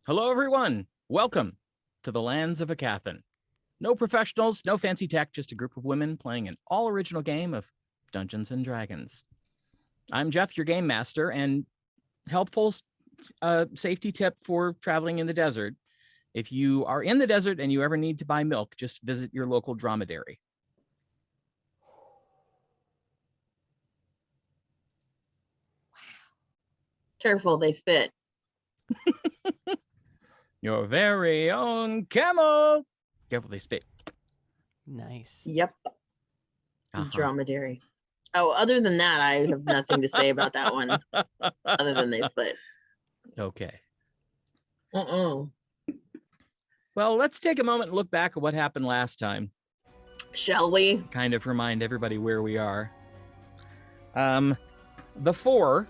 Hello, everyone. Welcome to the lands of Aecathan. No professionals, no fancy tech, just a group of women playing an all-original game of Dungeons and Dragons. I'm Jeff, your game master, and helpful safety tip for traveling in the desert. If you are in the desert and you ever need to buy milk, just visit your local dromedary. Careful, they spit. Your very own camel. Careful, they spit. Nice. Yep. Dromedary. Oh, other than that, I have nothing to say about that one. Other than they split. Okay. Well, let's take a moment and look back at what happened last time. Shall we? Kind of remind everybody where we are. The four,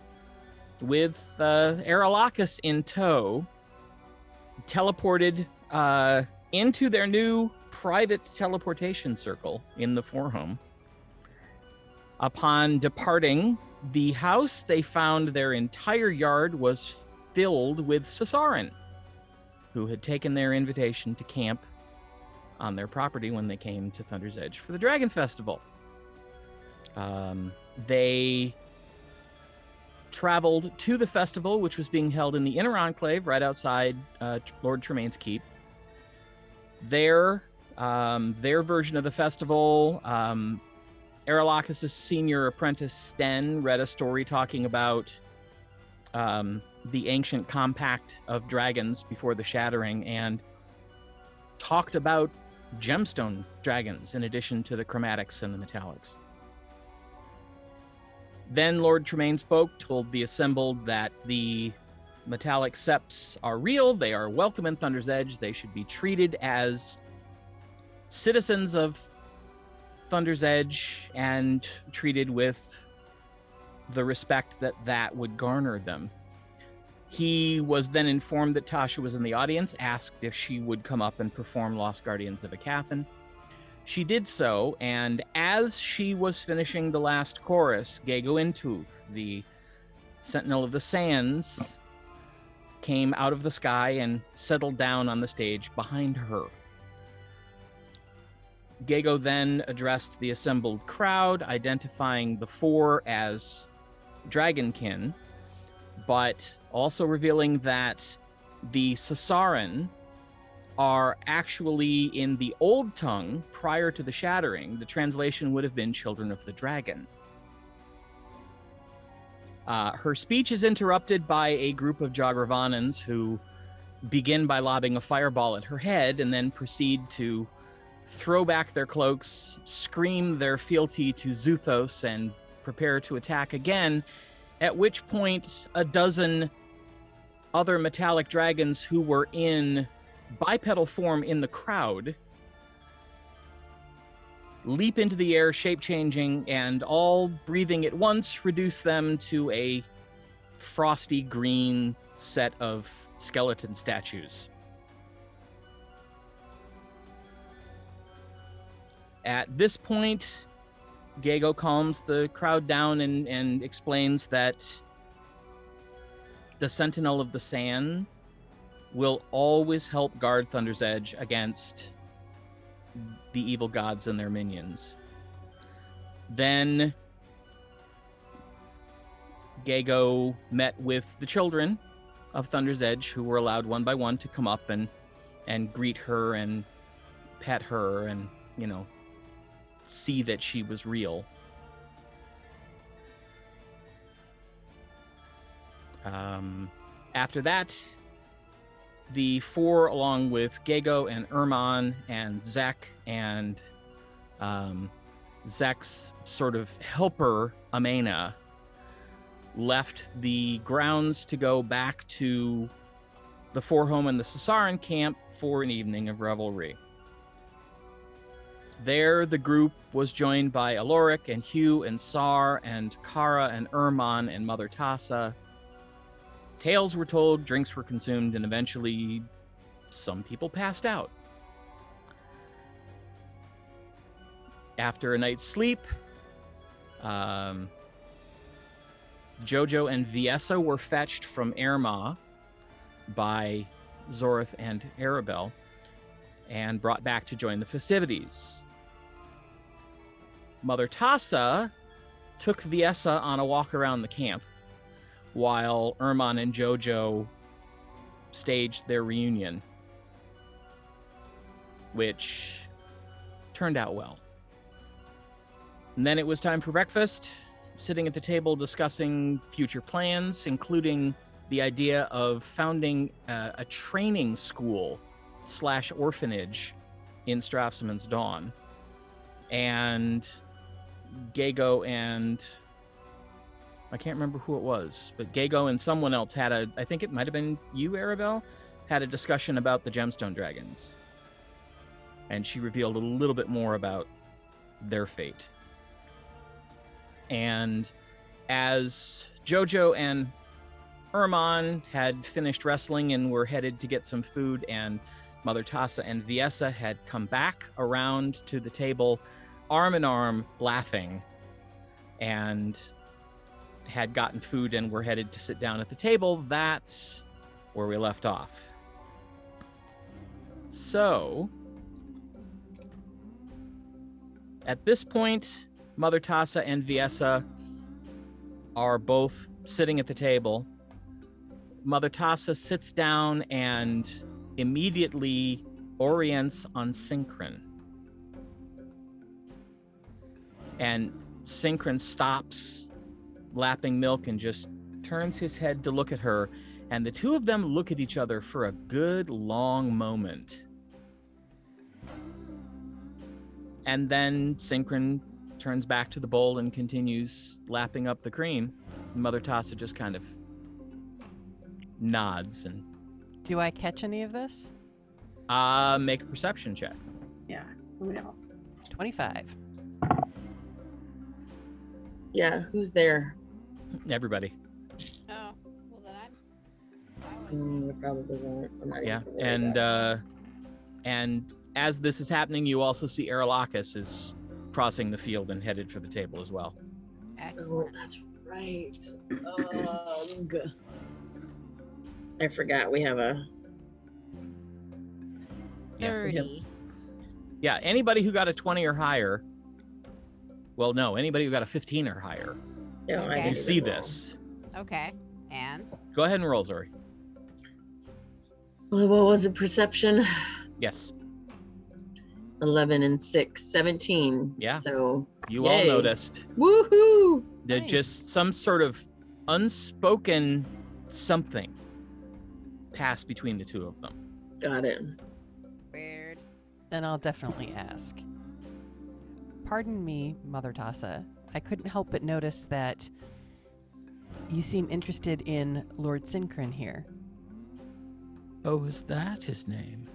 with Aralahkis in tow, teleported into their new private teleportation circle in the Fourhome. Upon departing the house, they found their entire yard was filled with Sys'Haryn, who had taken their invitation to camp on their property when they came to Thunder's Edge for the Dragon Festival. They traveled to the festival, which was being held in the Inner Enclave right outside Lord Tremane's keep. Their version of the festival, Aralahkis' senior apprentice Sten read a story talking about the ancient compact of dragons before the shattering, and talked about gemstone dragons in addition to the chromatics and the metallics. Then Lord Tremane spoke, told the assembled that the metallic septs are real, they are welcome in Thunder's Edge, they should be treated as citizens of Thunder's Edge and treated with the respect that would garner them. He was then informed that Tasha was in the audience, asked if she would come up and perform Lost Guardians of Aecathan. She did so, and as she was finishing the last chorus, Gego-Intooth, the Sentinel of the Sands, came out of the sky and settled down on the stage behind her. Gego then addressed the assembled crowd, identifying the four as dragonkin, but also revealing that the Sys'Haryn are actually, in the old tongue prior to the shattering, the translation would have been children of the dragon. Her speech is interrupted by a group of Jogravanans who begin by lobbing a fireball at her head and then proceed to throw back their cloaks, scream their fealty to Zuthos, and prepare to attack again, at which point a dozen other metallic dragons who were in bipedal form in the crowd leap into the air, shape-changing, and all breathing at once reduce them to a frosty green set of skeleton statues. At this point, Gego calms the crowd down and explains that the Sentinel of the Sand will always help guard Thunder's Edge against the evil gods and their minions. Then Gego met with the children of Thunder's Edge, who were allowed one by one to come up and greet her and pet her and, see that she was real. After that, the four, along with Gego and Urmon and Zek and Zek's sort of helper, Amena, left the grounds to go back to the Fourhome and the Sys'Haryn camp for an evening of revelry. There, the group was joined by Oloric and Hugh and Sar and Kara and Urmon and Mother Tassa. Tales were told, drinks were consumed, and eventually some people passed out. After a night's sleep, Jojo and Viessa were fetched from Erma by Zorith and Aribell, and brought back to join the festivities. Mother Tassa took Viessa on a walk around the camp, while Urmon and Jojo staged their reunion, which turned out well. And then it was time for breakfast, sitting at the table discussing future plans, including the idea of founding a training school / orphanage in Strathsman's Dawn. And Gago and I can't remember who it was, but Gago and someone else had I think it might have been you, Aribell, had a discussion about the gemstone dragons. And she revealed a little bit more about their fate. And as Jojo and Urmon had finished wrestling and were headed to get some food, and Mother Tassa and Viessa had come back around to the table, arm in arm, laughing, and had gotten food and were headed to sit down at the table, that's where we left off. So, at this point, Mother Tassa and Viessa are both sitting at the table. Mother Tassa sits down and immediately orients on Syncryn. And Syncryn stops lapping milk and just turns his head to look at her, and the two of them look at each other for a good long moment. And then Syncryn turns back to the bowl and continues lapping up the cream. Mother Tassa just kind of nods. And Do I catch any of this? make a perception check. Yeah, we all. 25. Yeah, who's there? Everybody. Oh, well then I probably won't. I'm not Yeah. even gonna worry about it. And as this is happening, you also see Aralahkis is crossing the field and headed for the table as well. Oh, excellent. that's right. Ugh. I forgot we have a. Yeah. 30. Yeah, anybody who got a 20 or higher. Well, no, anybody who got a 15 or higher. Yeah, I Okay. You didn't see even roll. this. Okay. And Go ahead and roll, Zori. Well, what was it? Perception? Yes. 11 and 6, 17. Yeah. So, You all Yay. noticed woohoo! that Nice. just some sort of unspoken something passed between the two of them. Got it. weird. Then I'll definitely ask. Pardon me, Mother Tassa. I couldn't help but notice that you seem interested in Lord Syncryn here. Oh, is that his name?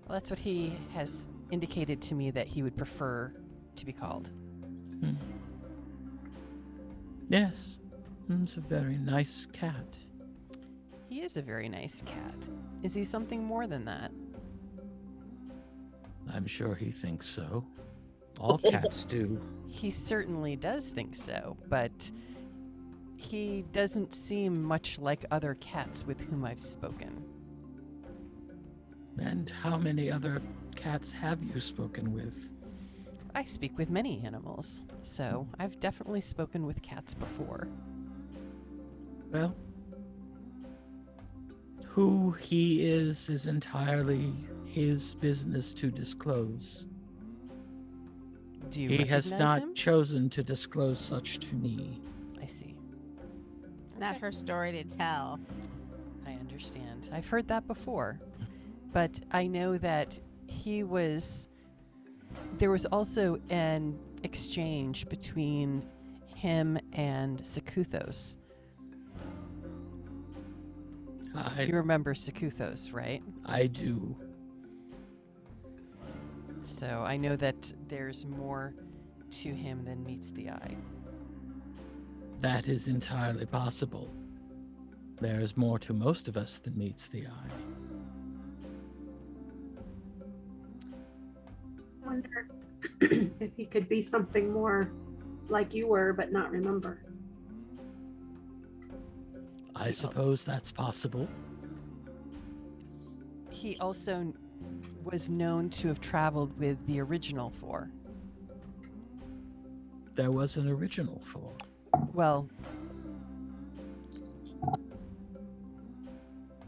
Well, that's what he has indicated to me that he would prefer to be called. Yes. He's a very nice cat. He is a very nice cat. Is he something more than that? I'm sure he thinks so. All cats do. He certainly does think so, but he doesn't seem much like other cats with whom I've spoken. And how many other cats have you spoken with? I speak with many animals, so I've definitely spoken with cats before. Well, who he is entirely his business to disclose. Do you He has recognize not him? chosen to disclose such to me. I see. It's not her story to tell. I understand. I've heard that before. But I know that there was also an exchange between him and Sekuthos. You remember Sekuthos, right? I do. So I know that there's more to him than meets the eye. That is entirely possible. There is more to most of us than meets the eye. I wonder if he could be something more like you were, but not remember. I suppose that's possible. he also was known to have traveled with the original four. There was an original four. Well,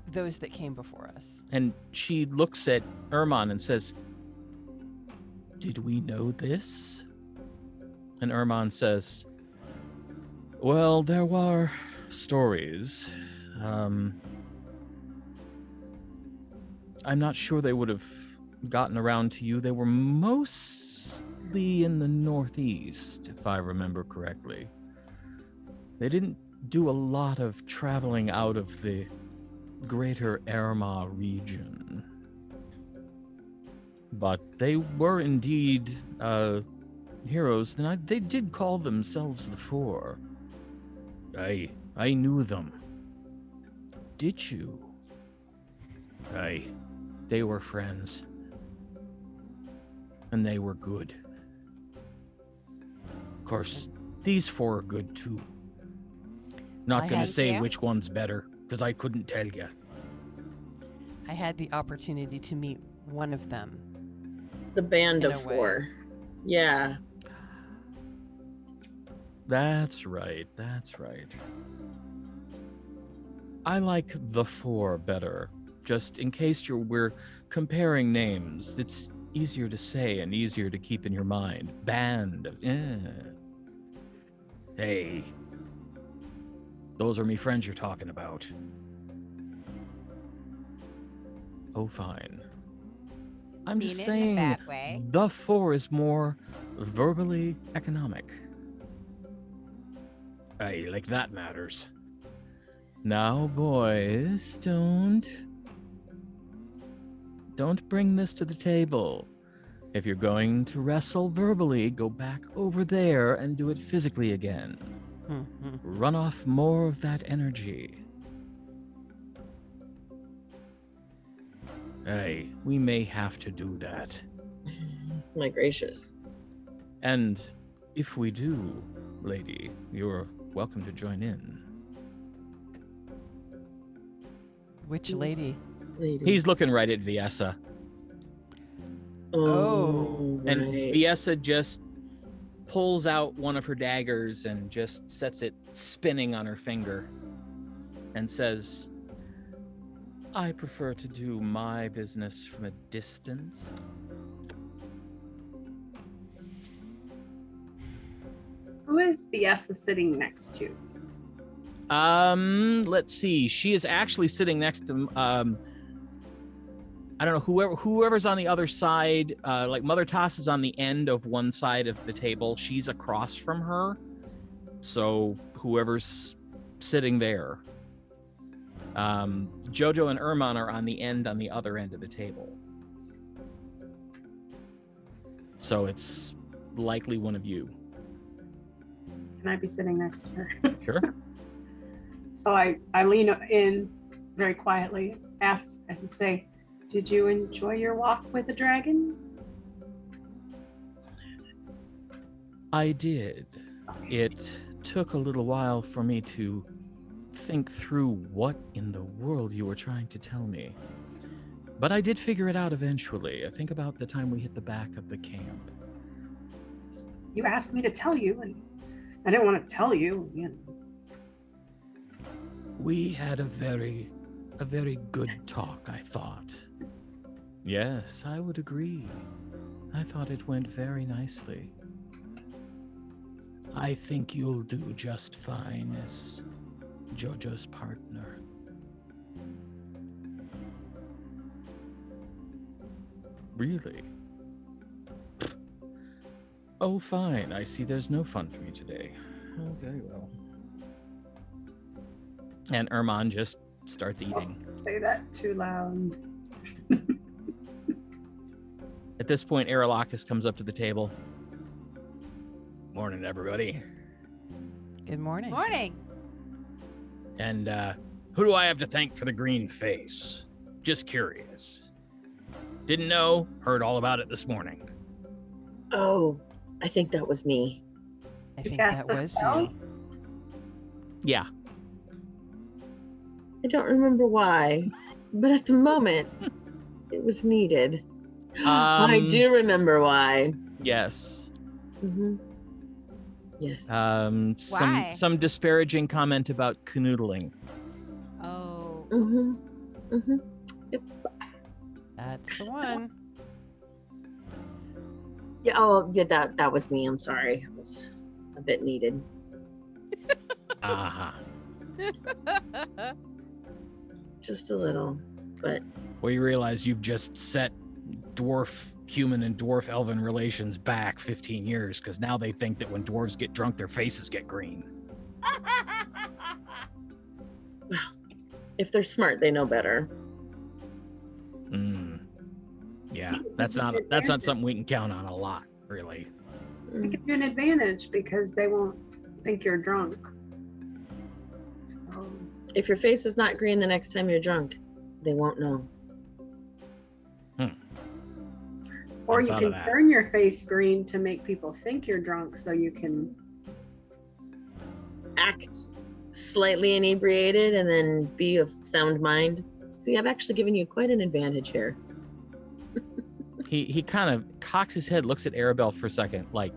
those that came before us. And she looks at Urmon and says, "Did we know this?" And Urmon says, "Well, there were stories. I'm not sure they would have gotten around to you. They were mostly in the northeast, if I remember correctly. They didn't do a lot of traveling out of the greater Erma region. But they were indeed heroes, and they did call themselves the Four. I knew them." "Did you?" "Aye, they were friends. And they were good. Of course, these four are good too. Not gonna Thank say you. which one's better, because I couldn't tell you." I had the opportunity to meet one of them. The band In of a way. four. Yeah. That's right, that's right. I like the Four better, just in case we're comparing names. It's easier to say and easier to keep in your mind. Band of, Hey, those are me friends you're talking about. Oh, fine. I'm Mean just it in a saying, bad way. the Four is more verbally economic. Hey, like that matters. Now, boys, don't bring this to the table. If you're going to wrestle verbally, go back over there and do it physically again. Mhm. Run off more of that energy. Hey, we may have to do that. My gracious. And if we do, lady, you're welcome to join in. Which lady? Lady. He's looking right at Viessa. Oh, And right. Viessa just pulls out one of her daggers and just sets it spinning on her finger and says, "I prefer to do my business from a distance." Who is Viessa sitting next to? Let's see. She is actually sitting next to I don't know, whoever's on the other side, like Mother Tassa is on the end of one side of the table. She's across from her. So whoever's sitting there. Jojo and Urmon are on the other end of the table. So it's likely one of you. Can I be sitting next to her? Sure. So I lean in very quietly, ask and say, "Did you enjoy your walk with the dragon?" I did. It took a little while for me to think through what in the world you were trying to tell me. But I did figure it out eventually. I think about the time we hit the back of the camp. You asked me to tell you, and I didn't want to tell you. We had a very good talk, I thought. Yes, I would agree. I thought it went very nicely. I think you'll do just fine as Jojo's partner. Really? Oh, fine. I see there's no fun for me today. Oh, very well. And Urmon just starts eating. Don't say that too loud. At this point, Aralahkis comes up to the table. Morning, everybody. Good morning. Morning. And who do I have to thank for the green face? Just curious. Didn't know, heard all about it this morning. Oh, I think that was me. I You think cast that a was spell? you. Yeah. I don't remember why, but at the moment, It was needed. I do remember why. Yes. Mm-hmm. Yes. Why? Some disparaging comment about canoodling. Oh. Mm-hmm. Mm-hmm. That's the one. Yeah. Oh, yeah. That was me. I'm sorry. It was a bit needed. Uh-huh. Just a little, but. Well, you realize you've just set dwarf human and dwarf elven relations back 15 years because now they think that when dwarves get drunk, their faces get green. If they're smart, they know better. Yeah, that's not something we can count on a lot, really. It gives you an advantage because they won't think you're drunk. So If your face is not green the next time you're drunk, they won't know. or you thought can of that. turn your face green to make people think you're drunk so you can Act slightly inebriated and then be of sound mind. See, I've actually given you quite an advantage here. He kind of cocks his head, looks at Aribell for a second, like,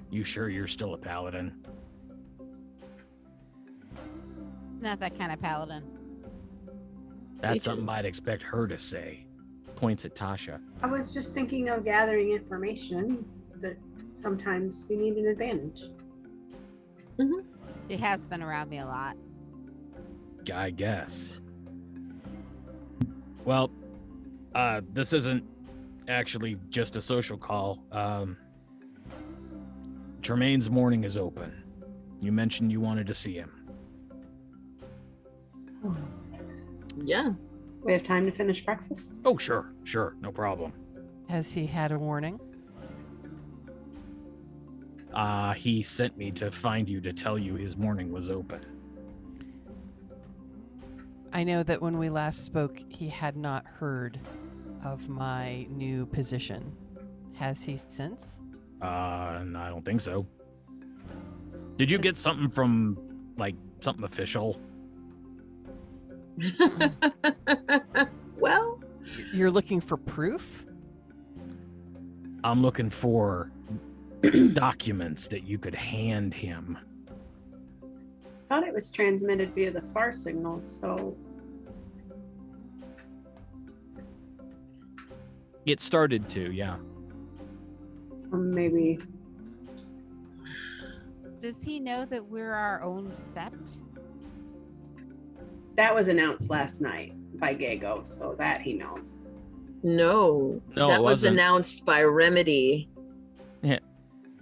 you sure you're still a paladin? Not that kind of paladin. That's something I'd expect her to say. Points at Tasha. I was just thinking of gathering information that sometimes you need an advantage. It has been around me a lot. I guess. Well, this isn't actually just a social call. Tremane's morning is open. You mentioned you wanted to see him. Yeah. We have time to finish breakfast? Oh, sure, no problem. Has he had a warning? He sent me to find you to tell you his morning was open. I know that when we last spoke, he had not heard of my new position. Has he since? I don't think so. Did you get something from, like, something official? Well, You're looking for proof? I'm looking for documents that you could hand him. I thought it was transmitted via the far signals, so It started to, yeah. maybe. Does he know that we're our own Sept? That was announced last night by Gago, so that he knows. no. No, That it was wasn't. announced by Remedy.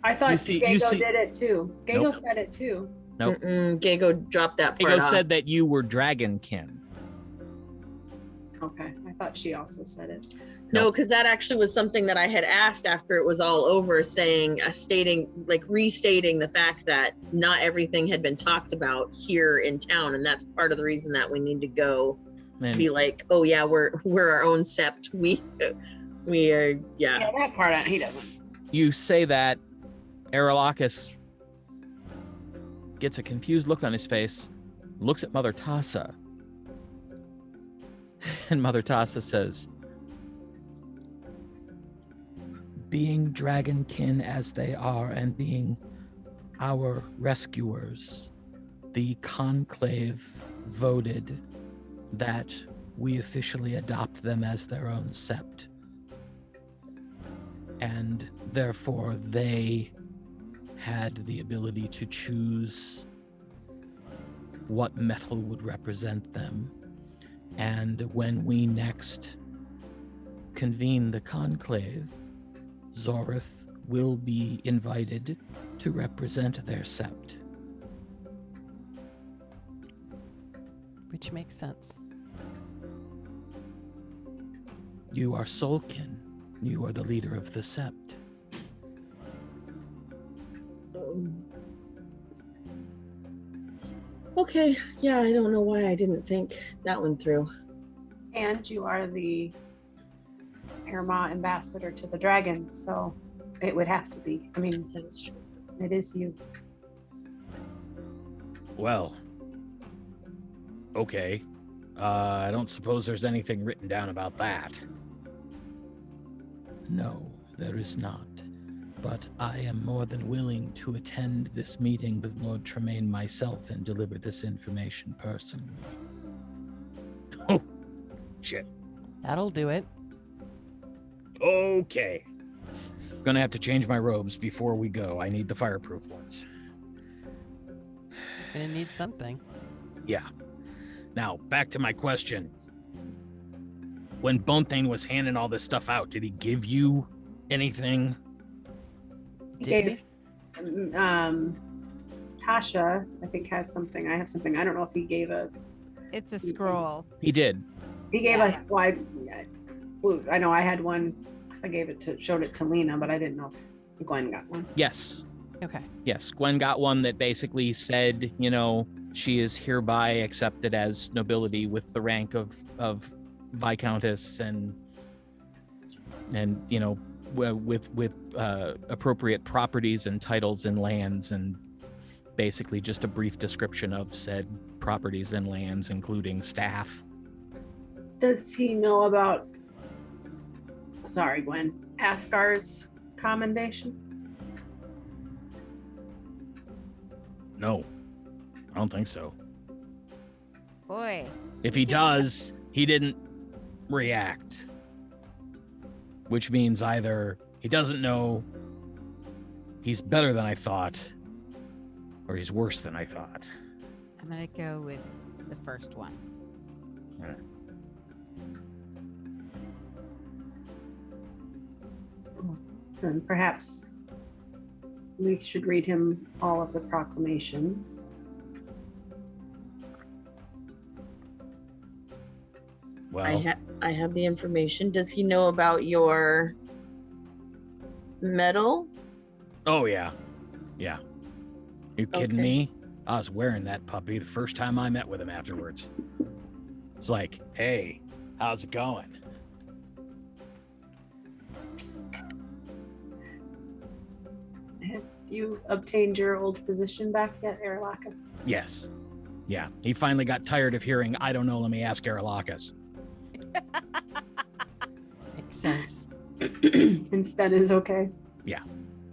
I thought You see- Gago did it too. Gago Nope. said it too. Nope. Gago dropped that part Ego off. said that you were dragonkin. Okay, I thought she also said it. No, because that actually was something that I had asked after it was all over, saying, restating the fact that not everything had been talked about here in town, and that's part of the reason that we need to go And be like, oh yeah, we're our own Sept. We are, yeah. Yeah, that part he doesn't. you say that, Aralahkis gets a confused look on his face, looks at Mother Tassa, and Mother Tassa says, being dragonkin as they are and being our rescuers, the conclave voted that we officially adopt them as their own Sept. And therefore they had the ability to choose what metal would represent them. And when we next convene the conclave, Zorith will be invited to represent their Sept. Which makes sense. You are Solkin. You are the leader of the Sept. Okay, yeah, I don't know why I didn't think that one through. And you are the Herma ambassador to the dragons, so it would have to be. I mean, That's true. it is you. Well, okay. I don't suppose there's anything written down about that. No, there is not. But I am more than willing to attend this meeting with Lord Tremane myself and deliver this information personally. Oh, shit. That'll do it. Okay. Gonna have to change my robes before we go. I need the fireproof ones. Gonna need something. Yeah. Now, back to my question. When Bonthane was handing all this stuff out, did he give you anything? He Did gave Tasha, I think, has something. I have something. I don't know if he gave a. It's a scroll. He did. He gave Yeah. us. Well, I know I had one because I showed it to Lena, but I didn't know if Gwen got one. Yes. Okay. Yes. Gwen got one that basically said, she is hereby accepted as nobility with the rank of Viscountess and with appropriate properties and titles and lands, and basically just a brief description of said properties and lands, including staff. Does he know about? Sorry, Gwen. Athgar's commendation. No, I don't think so. Boy. If he does, he didn't react. Which means either he doesn't know, he's better than I thought, or he's worse than I thought. I'm gonna go with the first one. Then perhaps we should read him all of the proclamations. Well, I have the information. Does he know about your medal? oh yeah. Yeah. You kidding Okay. me? I was wearing that puppy the first time I met with him afterwards. It's like, hey, how's it going? Have you obtained your old position back yet, Aralahkis? Yes. Yeah. He finally got tired of hearing, I don't know, let me ask Aralahkis. Makes sense. Instead is okay.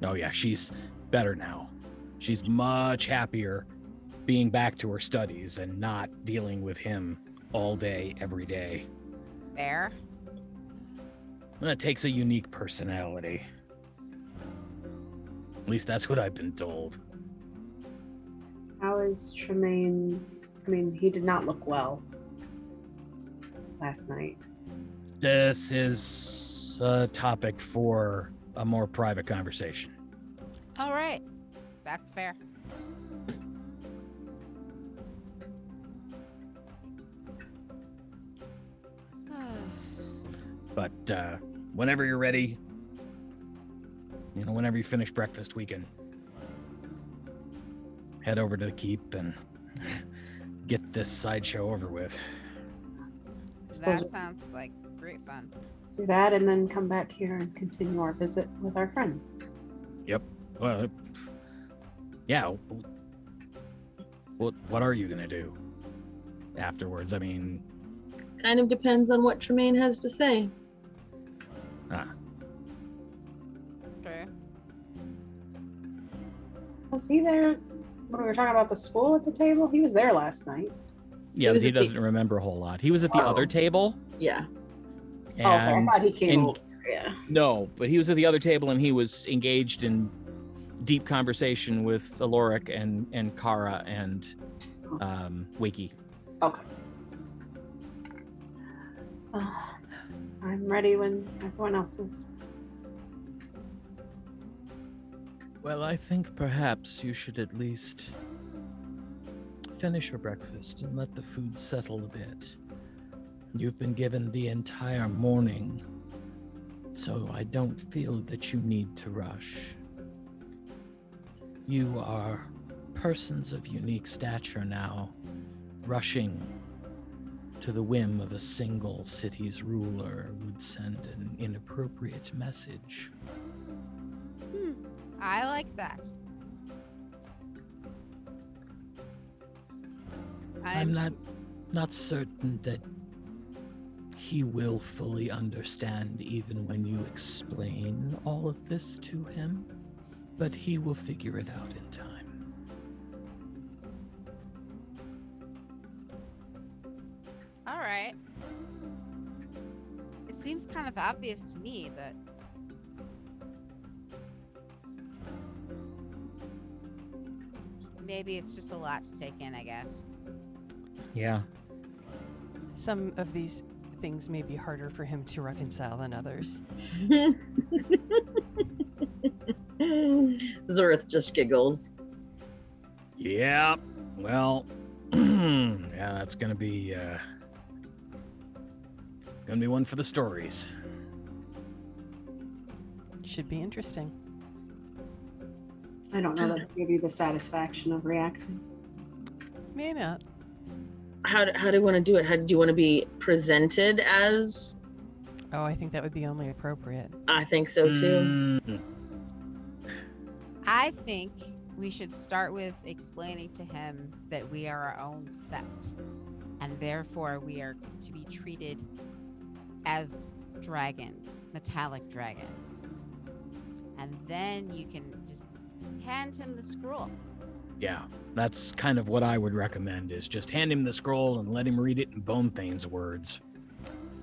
Oh yeah, she's better now. She's much happier being back to her studies and not dealing with him all day, every day. Fair. That takes a unique personality. At least that's what I've been told. How is Tremane's? I mean, he did not look well last night. This is a topic for a more private conversation. All right. That's fair. But whenever you're ready, whenever you finish breakfast, we can head over to the keep and get this sideshow over with. Suppose That sounds like great fun. do that and then come back here and continue our visit with our friends. Well, yeah. What are you gonna do afterwards? I mean, Kind of depends on what Tremane has to say. True. Was he there when we were talking about the school at the table? He was there last night. yeah, was he at the- doesn't remember a whole lot. He was at the Oh. other table. Yeah. And, Oh, okay. I thought he came and- over. Yeah. No, but he was at the other table and he was engaged in deep conversation with Oloric and Kara and Wiki. Okay. I'm ready when everyone else is. Well, I think perhaps you should at least finish your breakfast and let the food settle a bit. You've been given the entire morning, so I don't feel that you need to rush. You are persons of unique stature now, rushing to the whim of a single city's ruler would send an inappropriate message. I like that. I'm not not certain that he will fully understand even when you explain all of this to him, but he will figure it out in time. All right. It seems kind of obvious to me, but maybe it's just a lot to take in, I guess. Yeah. Some of these things may be harder for him to reconcile than others. Zorith just giggles. Yeah. Well, yeah, that's gonna be one for the stories. Should be interesting. I don't know that it'll give you the satisfaction of reacting. May not. How do you want to do it? How do you want to be presented as? Oh, I think that would be only appropriate. I think so too. I think we should start with explaining to him that we are our own Sept, and therefore we are to be treated as dragons, metallic dragons. And then you can just hand him the scroll. Yeah, that's kind of what I would recommend, is just hand him the scroll and let him read it in Bone Thane's words.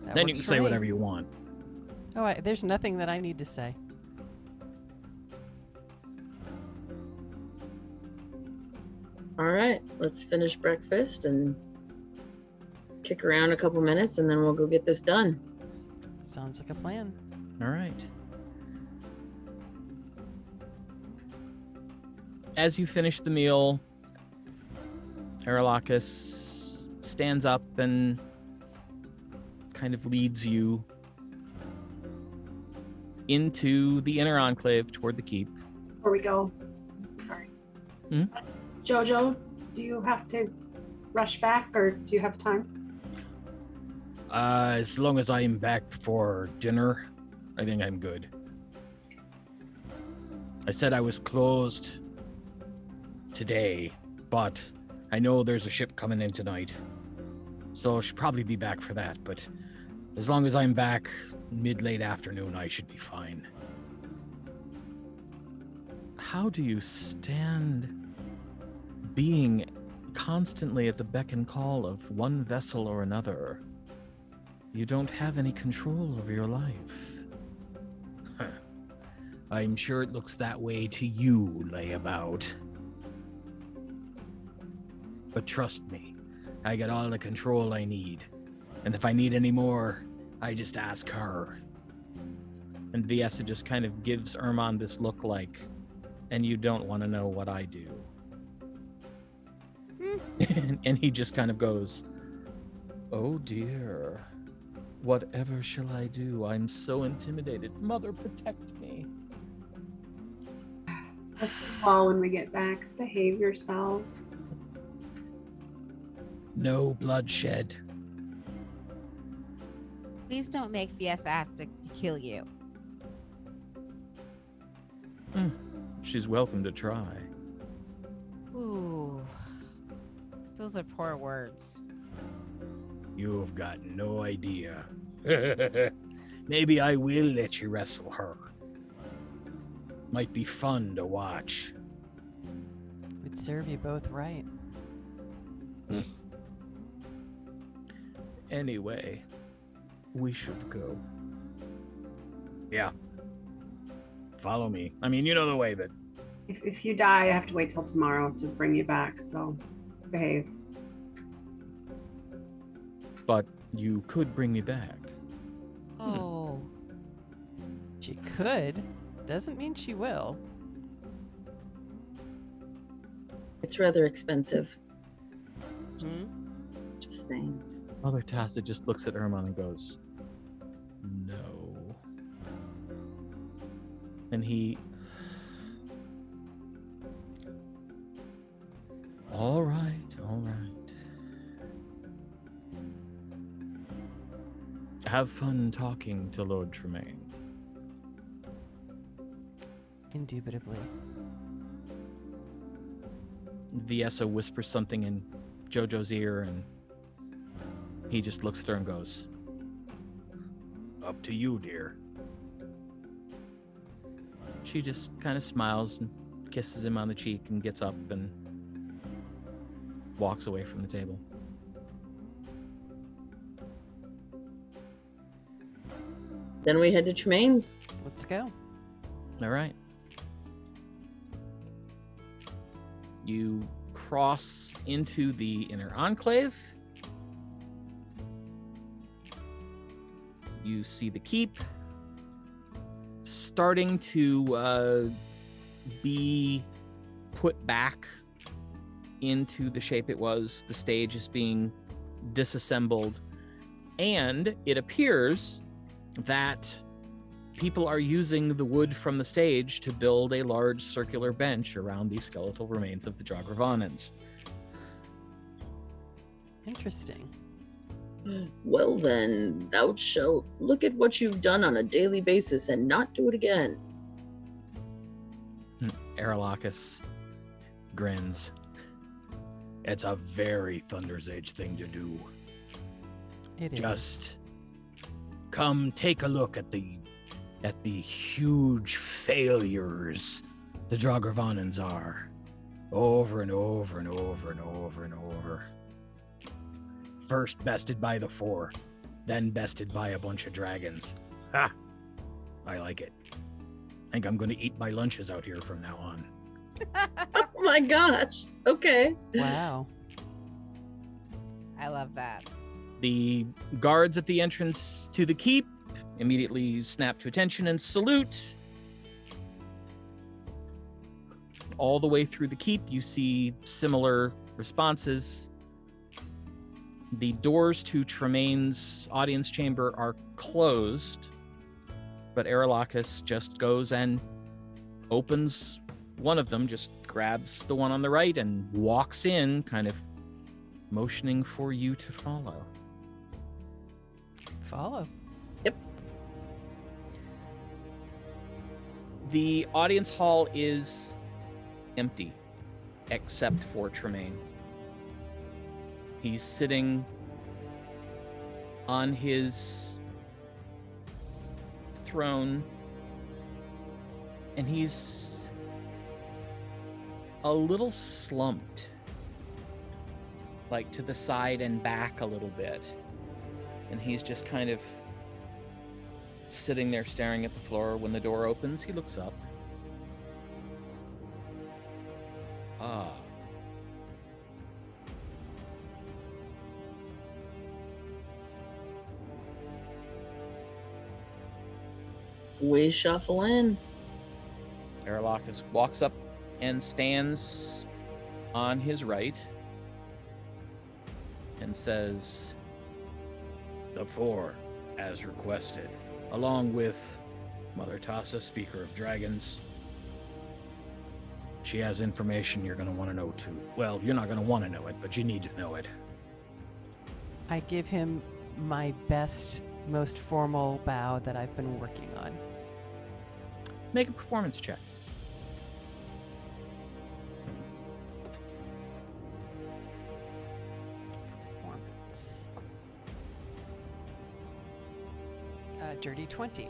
That Then you works can for say me. whatever you want. Oh, there's nothing that I need to say. All right, let's finish breakfast and kick around a couple minutes, and then we'll go get this done. Sounds like a plan. All right. As you finish the meal, Aralahkis stands up and kind of leads you into the inner enclave toward the keep. Before we go, sorry. Hmm? Jojo, do you have to rush back or do you have time? As long as I'm back for dinner, I think I'm good. I said I was closed today, but I know there's a ship coming in tonight, so I should probably be back for that, but as long as I'm back mid-late afternoon, I should be fine. How do you stand being constantly at the beck and call of one vessel or another? You don't have any control over your life. Huh. I'm sure it looks that way to you, layabout. But trust me, I got all the control I need. And if I need any more, I just ask her. And Viessa just kind of gives Urmon this look like, and you don't want to know what I do. And he just kind of goes, oh dear, whatever shall I do? I'm so intimidated. Mother, protect me. Let's fall when we get back. Behave yourselves. No bloodshed. Please don't make Viessa have to kill you. She's welcome to try. Ooh. Those are poor words. You've got no idea. Maybe I will let you wrestle her. Might be fun to watch. Would serve you both right. Anyway, we should go. Yeah. Follow me. I mean, you know the way that... If you die, I have to wait till tomorrow to bring you back, so behave. But you could bring me back. Oh. She could. Doesn't mean she will. It's rather expensive. Hmm? Just saying. Mother Tassa just looks at Urmon and goes, no. And he... All right, all right. Have fun talking to Lord Tremane. Indubitably. Viessa whispers something in Jojo's ear, and He just looks at her and goes, Up to you, dear. she just kind of smiles and kisses him on the cheek and gets up and walks away from the table. Then we head to Tremane's. Let's go. All right. You cross into the inner enclave. You see the keep starting to be put back into the shape it was. The stage is being disassembled, and it appears that people are using the wood from the stage to build a large circular bench around the skeletal remains of the Jogravanans. Interesting. Well then, thou shalt look at what you've done on a daily basis and not do it again. Aralahkis grins. It's a very Thunder's Age thing to do. It is. Just come take a look at the huge failures the Jogravanans are. Over and over and over and over and over. First bested by the Four, then bested by a bunch of dragons. Ha! I like it. I think I'm going to eat my lunches out here from now on. Oh my gosh. Okay. Wow. I love that. The guards at the entrance to the keep immediately snap to attention and salute. All the way through the keep, you see similar responses. The doors to Tremane's audience chamber are closed, but Aralahkis just goes and opens one of them, just grabs the one on the right and walks in, kind of motioning for you to follow. Follow. The audience hall is empty, except for Tremane. He's sitting on his throne, and he's a little slumped, like to the side and back a little bit. And he's just kind of sitting there staring at the floor. When the door opens, he looks up. Ah. We shuffle in. Aralahkis walks up and stands on his right and says, The Four, as requested, along with Mother Tassa, Speaker of Dragons. She has information you're going to want to know too. Well, you're not going to want to know it, but you need to know it. I give him my best, most formal bow that I've been working on. make a performance check. Performance. Dirty 20.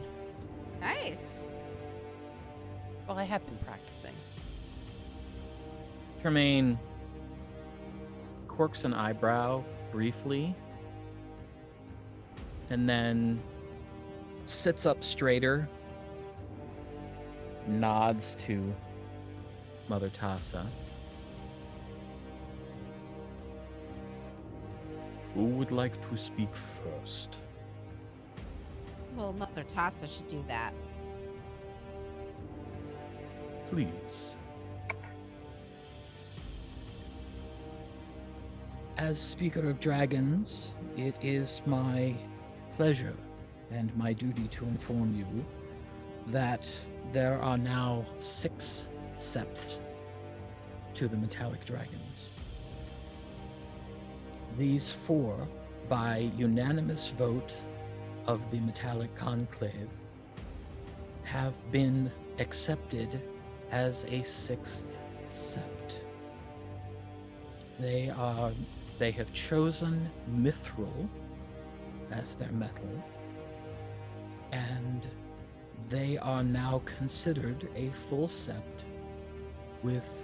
Nice. Well, I have been practicing. Tremane quirks an eyebrow briefly and then sits up straighter, nods to Mother Tassa. Who would like to speak first? Well, Mother Tassa should do that. Please. As Speaker of Dragons, it is my pleasure and my duty to inform you that there are now 6 septs to the metallic dragons. These 4, by unanimous vote of the metallic conclave, have been accepted as a 6th sept. They have chosen Mithril as their metal, and they are now considered a full sept with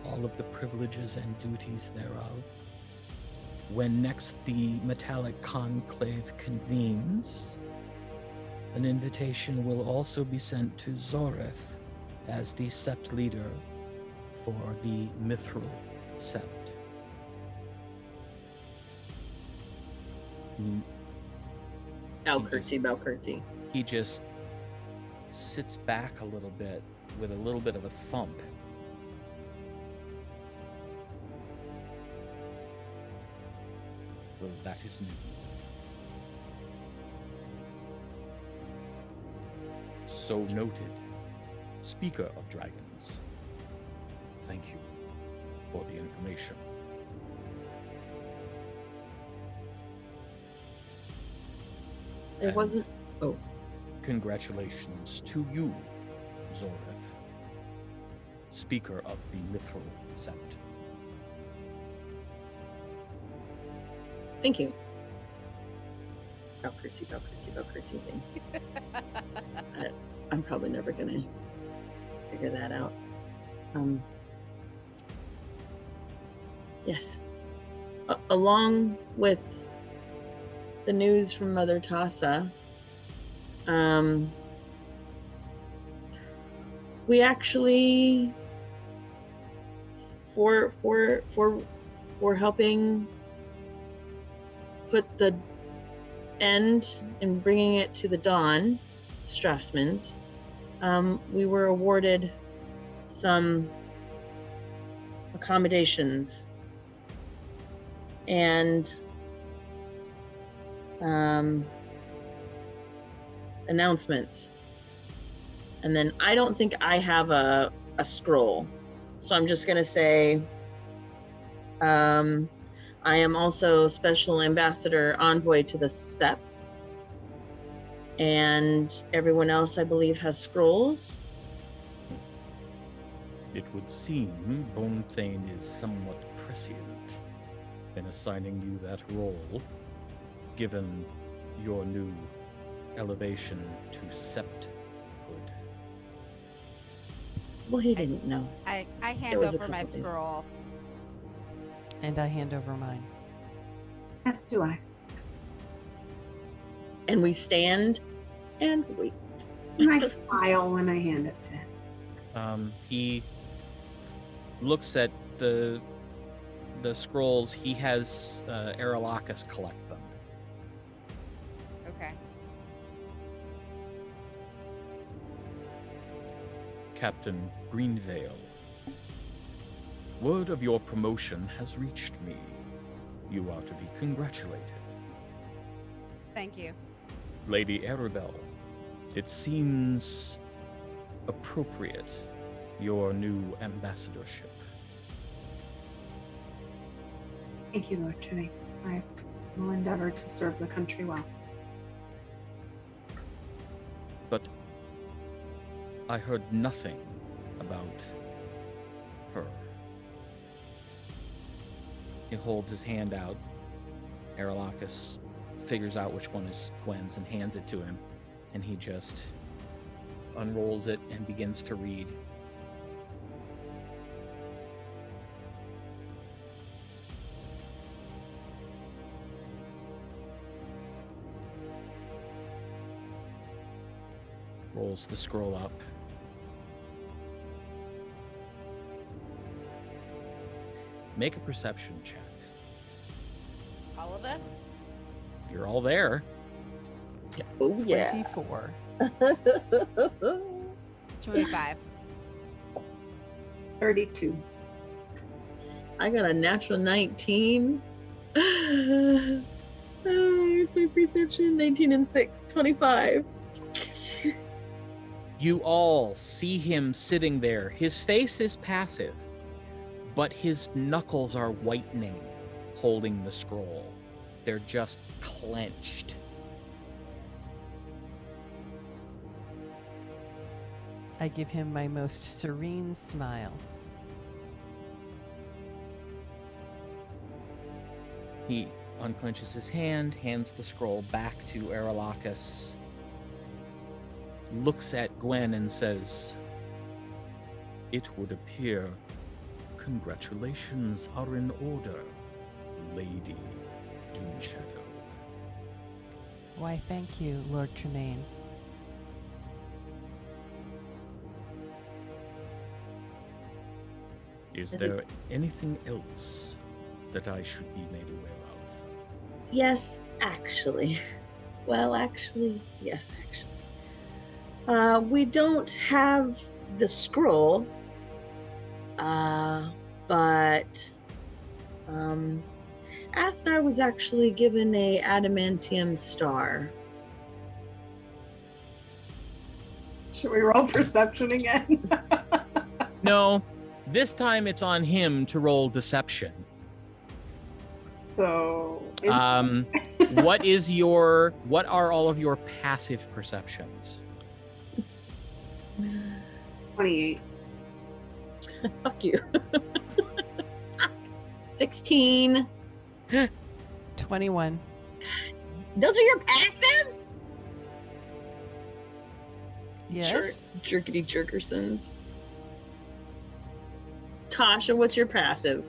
all of the privileges and duties thereof. When next the metallic conclave convenes, an invitation will also be sent to Zorith as the sept leader for the mithril sept. Bow curtsy, bow curtsy. He just sits back a little bit with a little bit of a thump. Well, that is new. So noted. Speaker of dragons. Thank you for the information. It And wasn't. Oh, congratulations to you, Zorith, Speaker of the Mithril Sept. thank you. Bow curtsy thing. I'm probably never gonna figure that out. Yes. Along with the news from Mother Tassa, we actually, for helping put the end and bringing it to the dawn, Strathmans, we were awarded some accommodations and announcements. And then I don't think I have a scroll. So I'm just gonna say, I am also Special Ambassador Envoy to the Sept. And everyone else, I believe, has scrolls. It would seem Bonethane is somewhat prescient in assigning you that role, given your new elevation to septhood. Well, he didn't know. I hand There was a over my couple days. scroll. And I hand over mine. As do I. And we stand and wait. And I smile when I hand it to him. He looks at the scrolls. He has Aralahkis collect them. Okay. Captain Greenvale, word of your promotion has reached me. You are to be congratulated. Thank you. Lady Aribell, it seems appropriate, your new ambassadorship. Thank you, Lord Tremane. I will endeavor to serve the country well. But I heard nothing about her. He holds his hand out. Aralahkis figures out which one is Gwen's and hands it to him, and he just unrolls it and begins to read. Rolls the scroll up. Make a perception check. All of us? You're all there. Oh, yeah. 24. 25. 32. I got a natural 19. Here's my perception. 19 and 6. 25. You all see him sitting there. His face is passive, but his knuckles are whitening, holding the scroll. They're just clenched. I give him my most serene smile. He unclenches his hand, hands the scroll back to Aralahkis, looks at Gwen and says, "It would appear congratulations are in order, Lady Dooneshadow." Why, thank you, Lord Tremane. Is there anything else that I should be made aware of? Yes, actually. Well, actually, yes, actually. We don't have the scroll, but Athgarr was actually given a adamantium star. Should we roll perception again? No, this time it's on him to roll deception. So, What are all of your passive perceptions? 28. Fuck you. 16. 21. Those are your passives? Yes. Jerkity jerkersons. Tasha, what's your passive?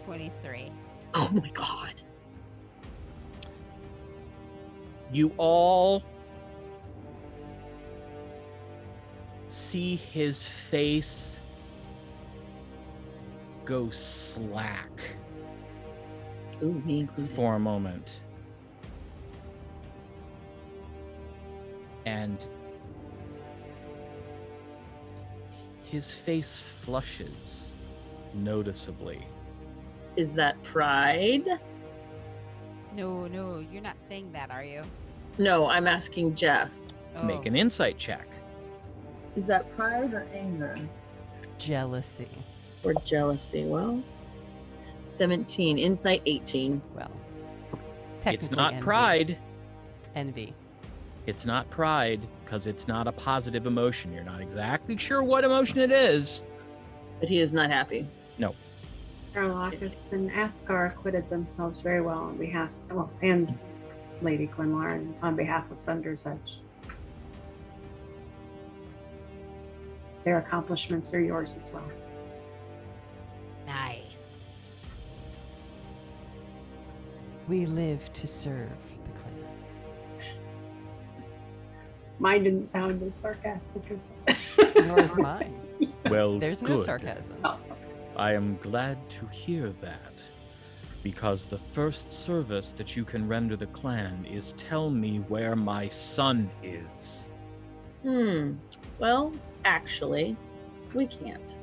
23. Oh my god. You all see his face go slack Ooh, me included. for a moment. And his face flushes noticeably. Is that pride? No, you're not saying that, are you? No, I'm asking Jeff. Oh. Make an insight check. Is that pride or anger? Jealousy. Or jealousy? Well, 17. Insight 18. Well, It's technically not envy. pride. Envy. It's not pride because it's not a positive emotion. You're not exactly sure what emotion it is. But he is not happy. No. Aralahkis and Athgarr acquitted themselves very well on behalf, and Lady Gwenlar on behalf of Thunder's Edge. Their accomplishments are yours as well. Nice. We live to serve the clan. Mine didn't sound as sarcastic as Nor is mine. Well, There's no good. sarcasm. I am glad to hear that, because the first service that you can render the clan is tell me where my son is. Well, actually, we can't.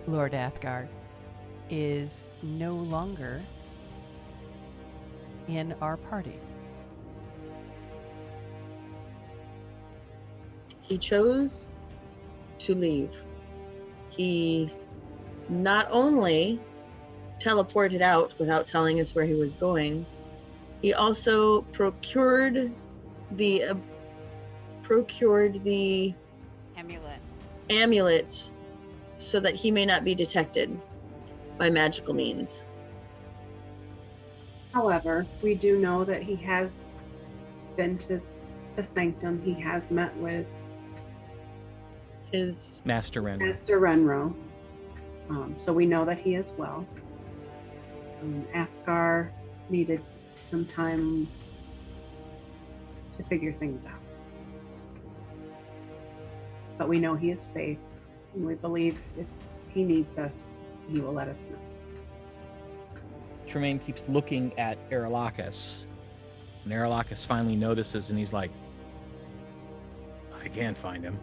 Lord Athgarr is no longer in our party. He chose to leave. He not only teleported out without telling us where he was going, he also procured the amulet so that he may not be detected by magical means. However, we do know that he has been to the sanctum. He has met with His Master Ren. Master Renro. So we know that he is well. Athgarr needed some time to figure things out. But we know he is safe, and we believe if he needs us, he will let us know. Tremane keeps looking at Aralahkis, and Aralahkis finally notices, and he's like, I can't find him.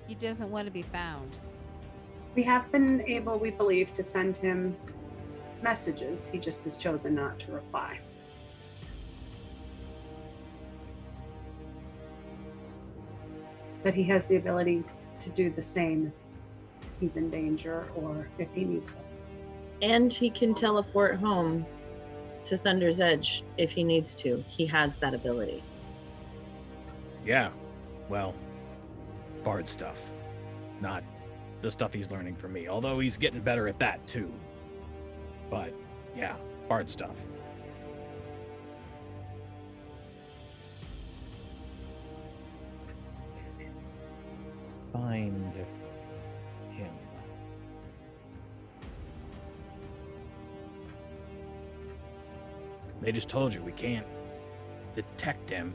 He doesn't want to be found. We have been able, we believe, to send him messages. He just has chosen not to reply. But he has the ability to do the same if he's in danger or if he needs us. And he can teleport home to Thunder's Edge if he needs to. He has that ability. Yeah, well, Bard stuff. Not the stuff he's learning from me, although he's getting better at that too. But yeah, bard stuff. Find him. They just told you we can't detect him.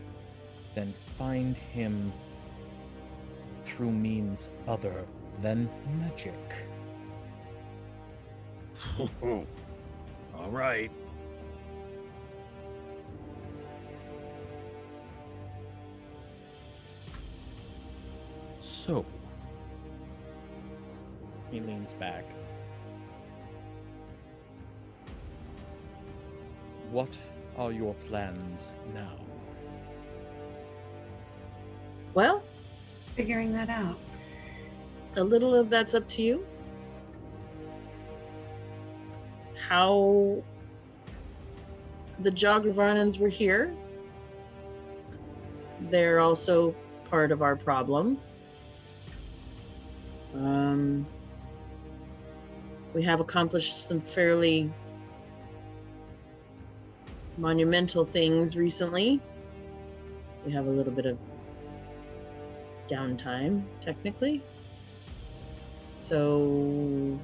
Then find him through means other than magic. All right. So, he leans back. What are your plans now? Well, Figuring that out. a little of that's up to you. How the Jogravanans were here. They're also part of our problem. We have accomplished some fairly monumental things recently. We have a little bit of downtime, technically. So,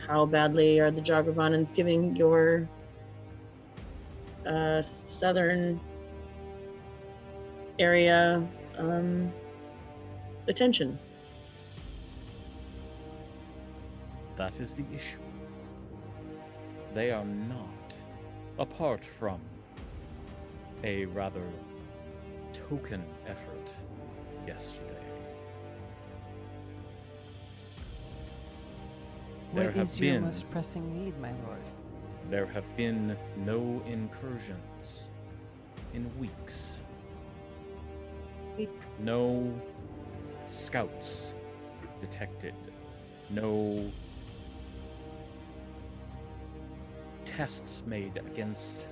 how badly are the Jogravanans giving your southern area attention? That is the issue. They are not, apart from a rather token effort yesterday. What is your most pressing need, my lord? There have been no incursions in weeks. No scouts detected. No tests made against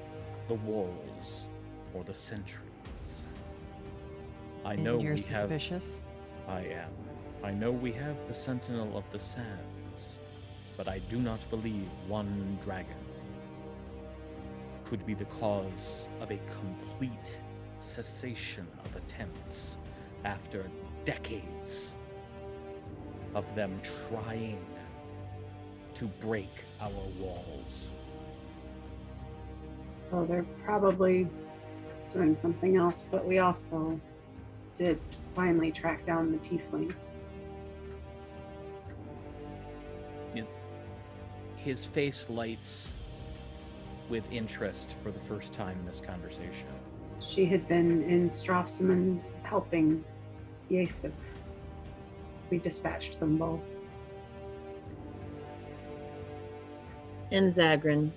the walls or the sentries. I know you're we have. suspicious? I am. I know we have the Sentinel of the Sands, but I do not believe one dragon could be the cause of a complete cessation of attempts after decades of them trying to break our walls. So they're probably doing something else, but we also did finally track down the tiefling. His face lights with interest for the first time in this conversation. She had been in Strofsman's helping Viessa. We dispatched them both. And Zagrin.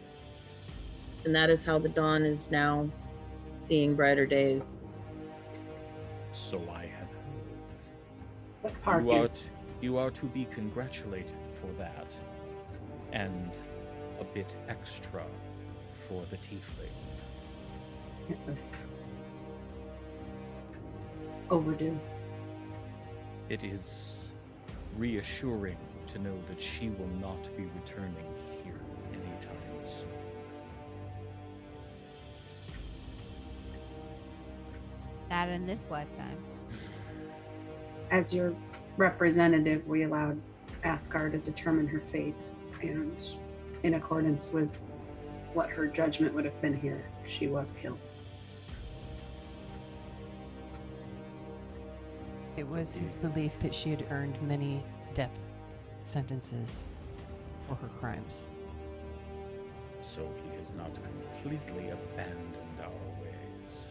And that is how the Dawn is now seeing brighter days. So I have heard. What park is You are to be congratulated for that, and a bit extra for the tiefling. it? Was overdue. It is reassuring to know that she will not be returning here anytime soon. Not in this lifetime. As your representative, we allowed Athgarr to determine her fate, and in accordance with what her judgment would have been here, she was killed. It was his belief that she had earned many death sentences for her crimes. So he has not completely abandoned our ways.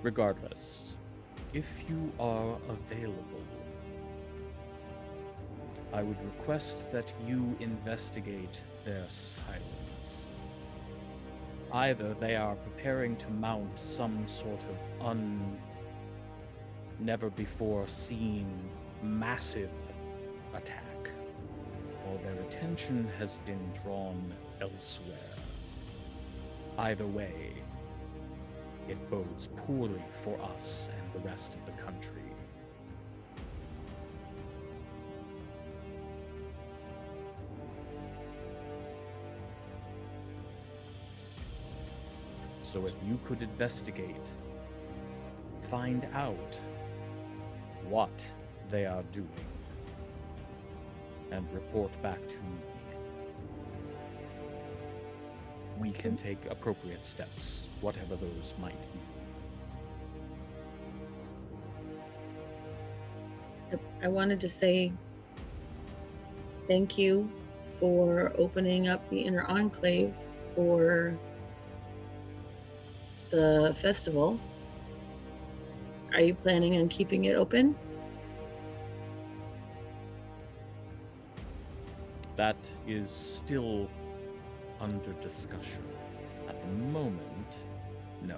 Regardless, if you are available, I would request that you investigate their silence. Either they are preparing to mount some sort of never before seen massive attack, or their attention has been drawn elsewhere. Either way, it bodes poorly for us and the rest of the country. So if you could investigate, find out what they are doing, and report back to me, we can take appropriate steps, whatever those might be. I wanted to say thank you for opening up the inner enclave for the festival. Are you planning on keeping it open? That is still under discussion. At the moment, no.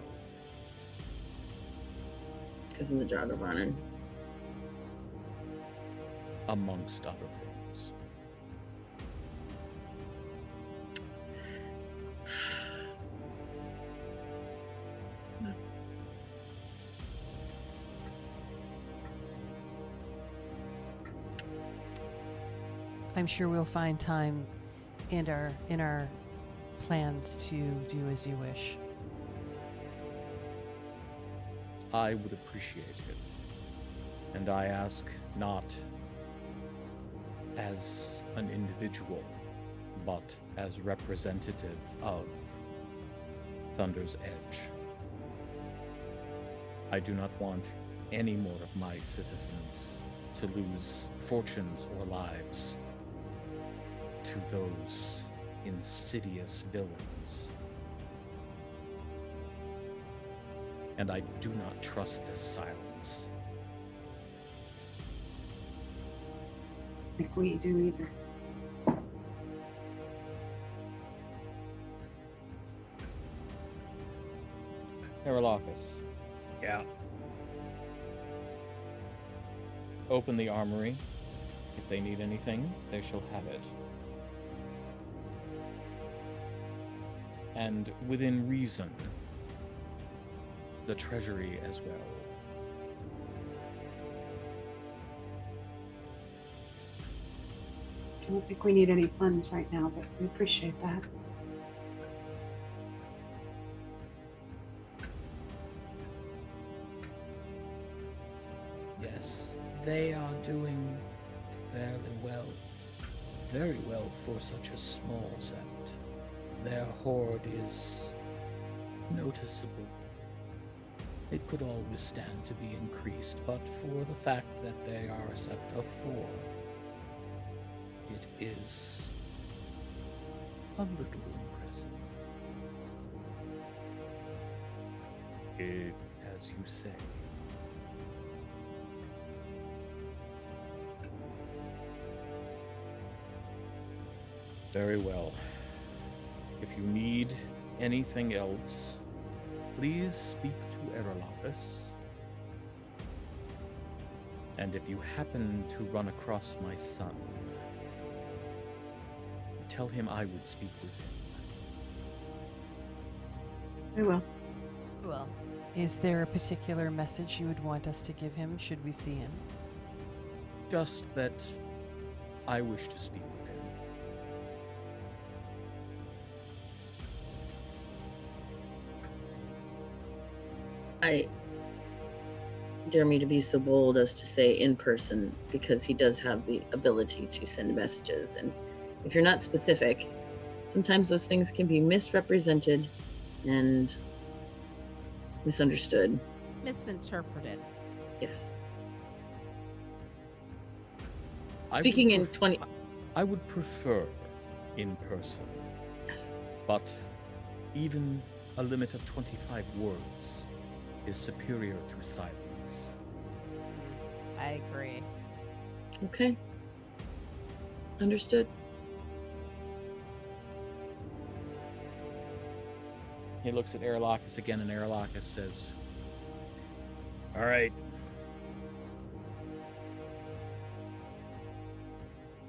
Because of the Jogravanan. Amongst other things. I'm sure we'll find time in our plans to do as you wish. I would appreciate it. And I ask not as an individual, but as representative of Thunder's Edge. I do not want any more of my citizens to lose fortunes or lives to those insidious villains. And I do not trust this silence. I think we do either. Aralahkis, Yeah. open the armory. If they need anything, they shall have it. And within reason, the treasury as well. I don't think we need any funds right now, but we appreciate that. Yes, they are doing fairly well. Very well for such a small Sept. Their hoard is noticeable. It could always stand to be increased, but for the fact that they are a Sept of 4, it is a little impressive. As you say. Very well. If you need anything else, please speak to Aralahkis. And if you happen to run across my son, tell him I would speak with him. We will. Well, Is there a particular message you would want us to give him should we see him? Just that I wish to speak with him. I dare me to be so bold as to say in person, because he does have the ability to send messages. And if you're not specific, sometimes those things can be misrepresented and misunderstood. misinterpreted. Yes. I Speaking would in 20. I would prefer in person, Yes. but even a limit of 25 words is superior to silence. I agree. Okay. Understood. He looks at Aralahkis again, and Aralahkis says, All right.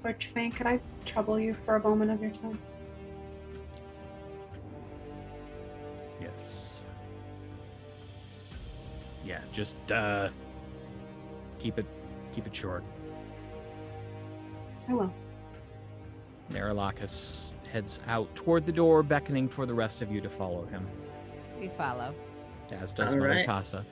Lord Tremane, could I trouble you for a moment of your time? Yes. Just keep it short. I will. Aralahkis heads out toward the door, beckoning for the rest of you to follow him, We follow. as does All Mother right. Tassa.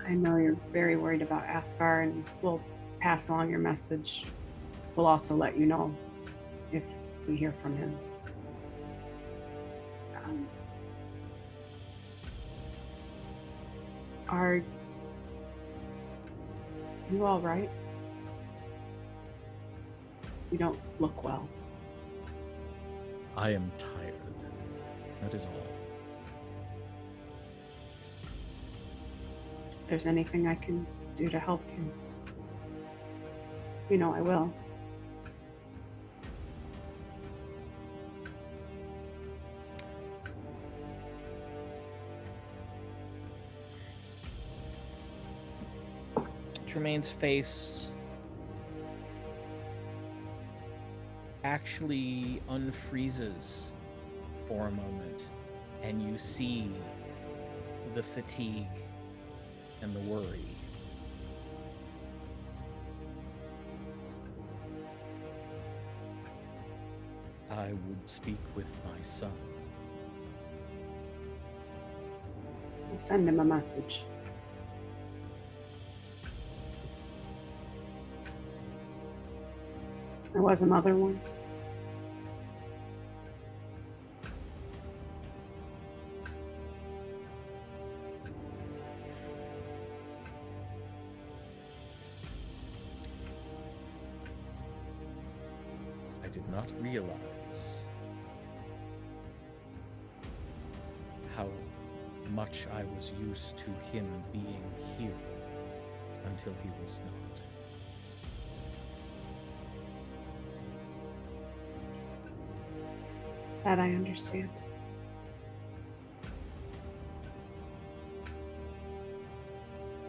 I know you're very worried about Athgarr, and we'll pass along your message. We'll also let you know if we hear from him. Are you all right? You don't look well. I am tired. That is all. If there's anything I can do to help you, you know I will. Tremane's face actually unfreezes for a moment, and you see the fatigue and the worry. I would speak with my son. I'll send him a message. I was a mother once. I did not realize how much I was used to him being here until he was not. That I understand.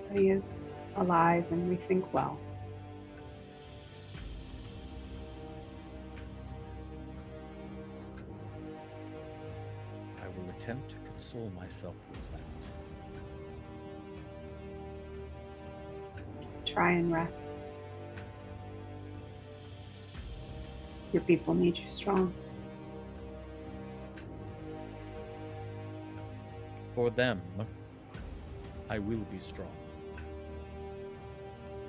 But he is alive and we think well. I will attempt to console myself with that. Try and rest. Your people need you strong. For them, I will be strong.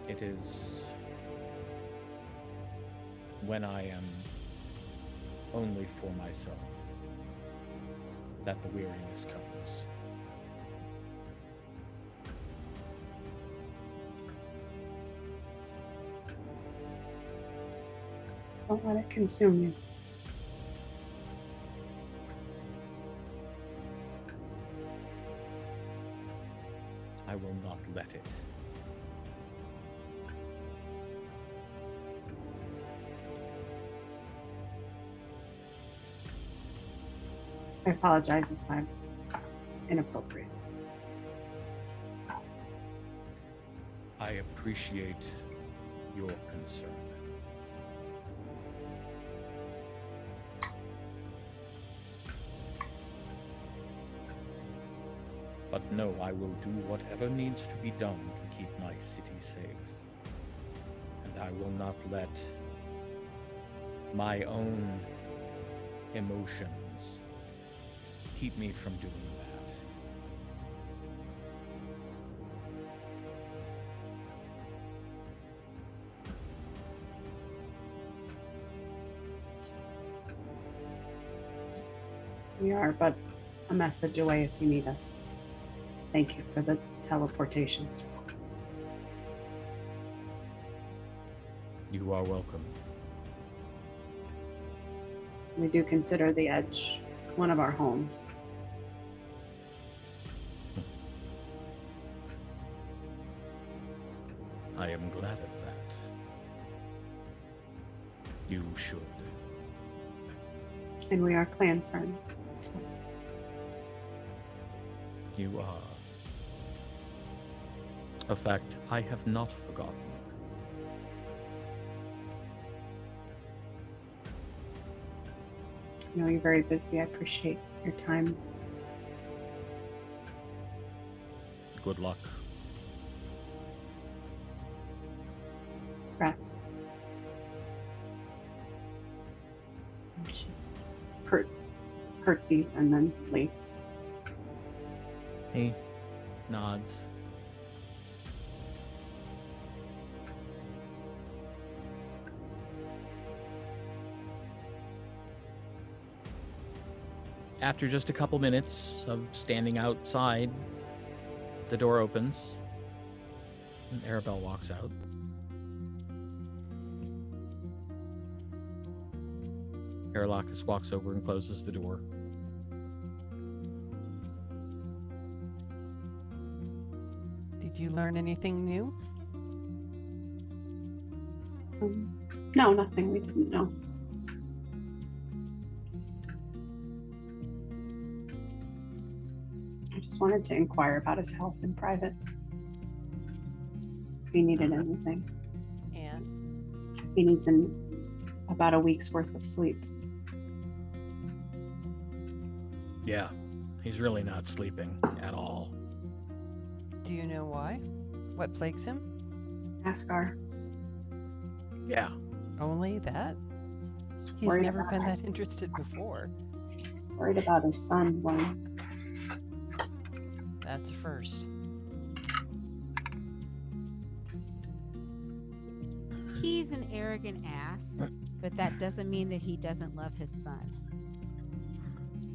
It is when I am only for myself that the weariness comes. Don't let it consume you. I will not let it. I apologize if I'm inappropriate. I appreciate your concern. But no, I will do whatever needs to be done to keep my city safe. And I will not let my own emotions keep me from doing that. We are but a message away if you need us. Thank you for the teleportations. You are welcome. We do consider the Edge one of our homes. I am glad of that. You should. And we are clan friends. So You are. A fact I have not forgotten. I know you're very busy. I appreciate your time Good luck. Rest. She curtsies and then leaves. He nods. After just a couple minutes of standing outside, the door opens and Aribell walks out. Aralahkis walks over and closes the door. Did you learn anything new? No, nothing we didn't know. I just wanted to inquire about his health in private. If he needed anything. And He needs about a week's worth of sleep. Yeah, he's really not sleeping at all. do you know why? What plagues him? Athgarr. Yeah. Only that? He's He's worried never about been it. that interested before. He's worried about his son, Gwen. That's a first. He's an arrogant ass, but that doesn't mean that he doesn't love his son.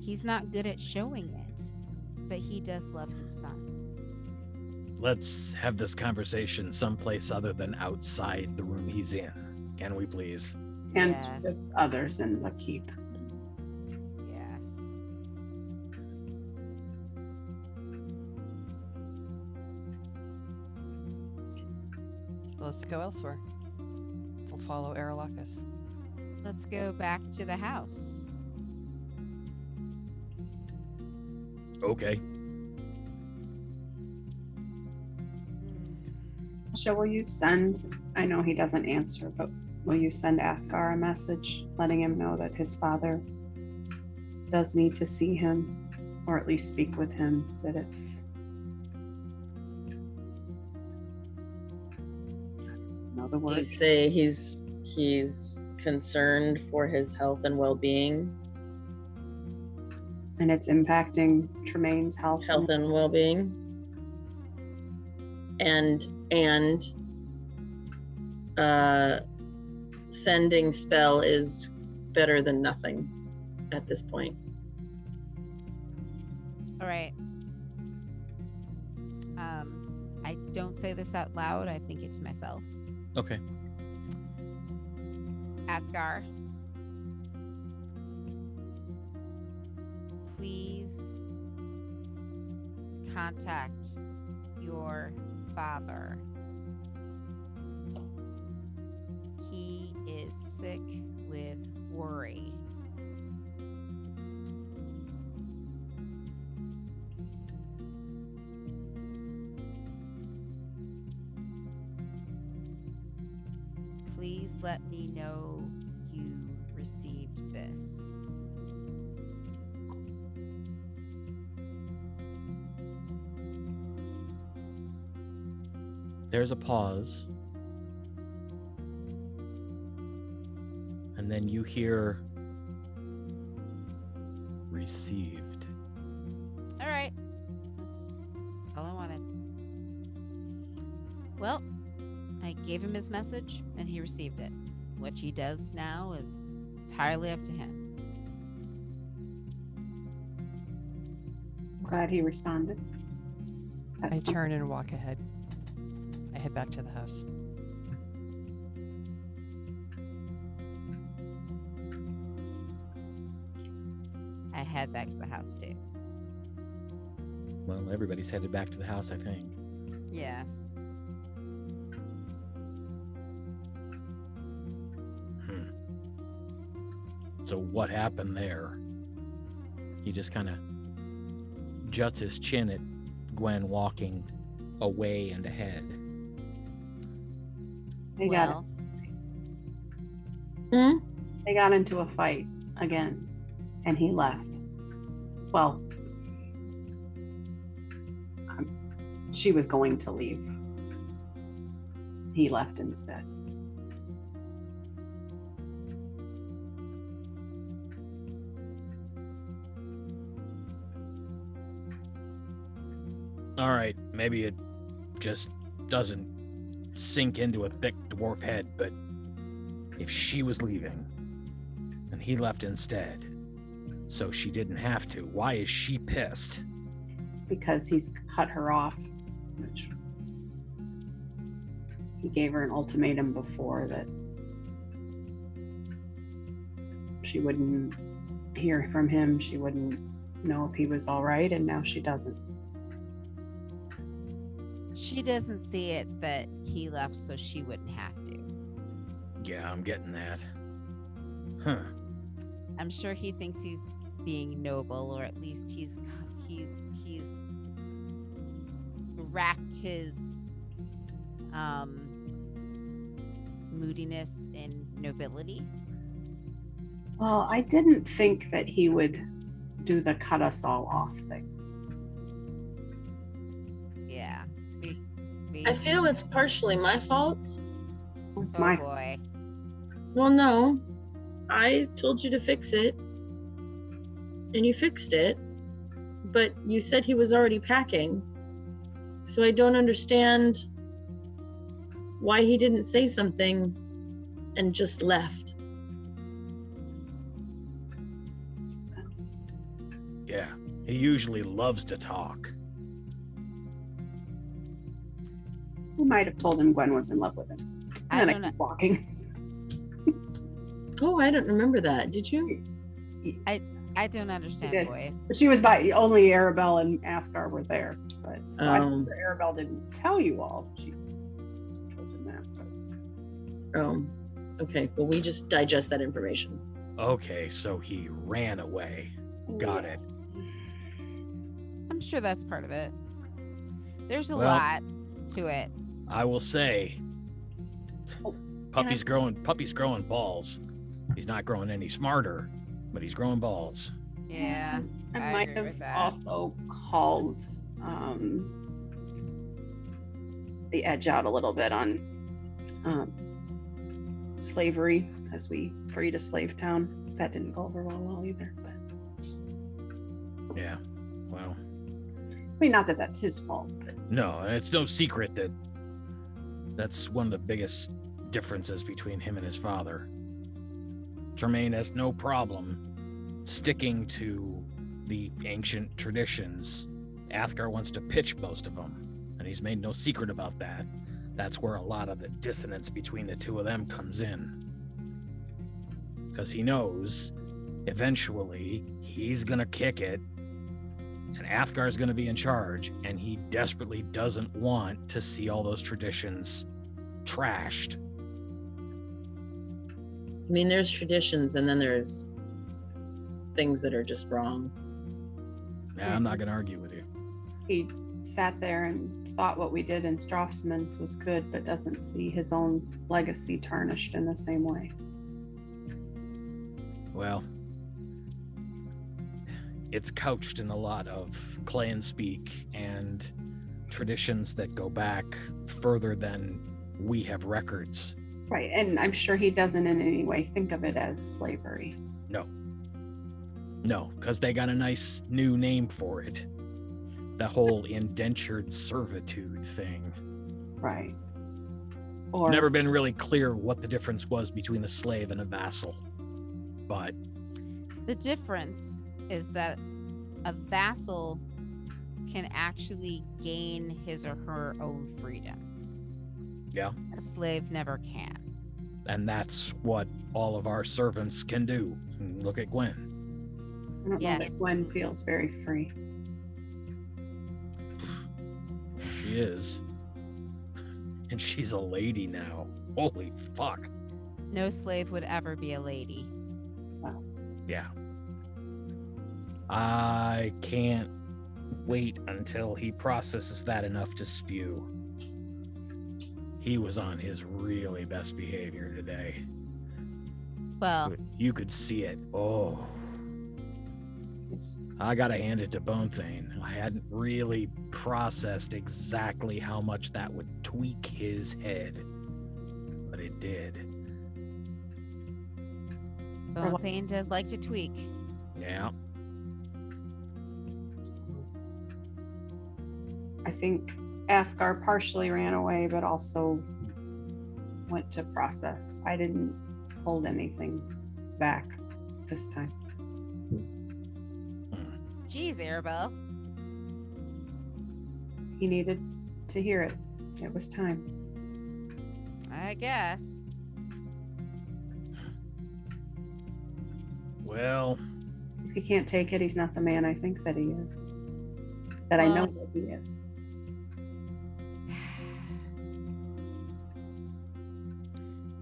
He's not good at showing it, but he does love his son. Let's have this conversation someplace other than outside the room he's in. Can we please? And Yes. with others in the keep. Yes. Let's go elsewhere. We'll follow Aralahkis. Let's go back to the house. Okay. Tasha, will you send, I know he doesn't answer, but will you send Athgarr a message letting him know that his father does need to see him, or at least speak with him, that it's... I don't know the Do you words. say he's concerned for his health and well-being? And it's impacting Tremane's health. Health and well-being. And sending spell is better than nothing at this point. All right. I don't say this out loud. I think it's myself. Okay. Athgarr, please contact your father. He is sick with worry. Please let me know you received this. There's a pause. And then you hear received. All right. That's all I wanted. Well, I gave him his message and he received it. What he does now is entirely up to him. I'm glad he responded. I That's turn and walk ahead. I head back to the house. I head back to the house too. Well, everybody's headed back to the house, I think. Yes. So what happened there? He just kind of juts his chin at Gwen walking away and ahead. They Well, they got into a fight again, and he left. Well, She was going to leave. He left instead. All right, maybe it just doesn't sink into a thick dwarf head, but if she was leaving and he left instead, so she didn't have to, why is she pissed? Because he's cut her off, which he gave her an ultimatum before that she wouldn't hear from him, she wouldn't know if he was all right, and now she doesn't. She doesn't see it that he left so she wouldn't have to. Yeah, I'm getting that. Huh. I'm sure he thinks he's being noble, or at least he's racked his moodiness in nobility. Well, I didn't think that he would do the cut us all off thing. Yeah. I feel it's partially my fault. It's Oh my boy. Well, no. I told you to fix it. And you fixed it. But you said he was already packing. So I don't understand why he didn't say something and just left. Yeah, he usually loves to talk. We might have told him Gwen was in love with him. I And then don't I know. keep walking. Oh, I don't remember that. Did you? I don't understand did. boys. But she was by only Aribell and Athgarr were there. But so I don't Oh. know if Aribell didn't tell you all. She told him that. But Oh, okay. Well, we just digest that information. Okay, so he ran away. Got it. I'm sure that's part of it. There's a Well- lot to it. I will say, Oh, puppy's growing balls. He's not growing any smarter, but he's growing balls. Yeah. I I might agree with have that. also called the edge out a little bit on slavery as we freed a slave town. That didn't go over well either. But Yeah. Well, I mean, not that that's his fault. But no, it's no secret that that's one of the biggest differences between him and his father. Tremane has no problem sticking to the ancient traditions. Athgarr wants to pitch most of them, and he's made no secret about that. That's where a lot of the dissonance between the two of them comes in. Because he knows eventually he's gonna kick it, and Athgar's gonna be in charge, and he desperately doesn't want to see all those traditions trashed. I mean, there's traditions and then there's things that are just wrong. Nah, I'm not gonna argue with you. he sat there and thought what we did in Strofsman's was good, but doesn't see his own legacy tarnished in the same way. Well, it's couched in a lot of clan speak and traditions that go back further than we have records. Right, and I'm sure he doesn't in any way think of it as slavery. No, because they got a nice new name for it. The whole indentured servitude thing. Right. Or Never been really clear what the difference was between a slave and a vassal. But The difference is that a vassal can actually gain his or her own freedom. Yeah. A slave never can. and that's what all of our servants can do. Look at Gwen. I don't know Yes. that Gwen feels very free. She is. And she's a lady now. Holy fuck. No slave would ever be a lady. Yeah. I can't wait until he processes that enough to spew. He was on his really best behavior today. Well, You could see it. Oh, I gotta hand it to Bonethane. I hadn't really processed exactly how much that would tweak his head, but it did. Bonethane does like to tweak. Yeah. I think Athgarr partially ran away, but also went to process. I didn't hold anything back this time. Jeez, Aribell. He needed to hear it. It was time. I guess. Well, If he can't take it, he's not the man I think that he is. That I know that he is.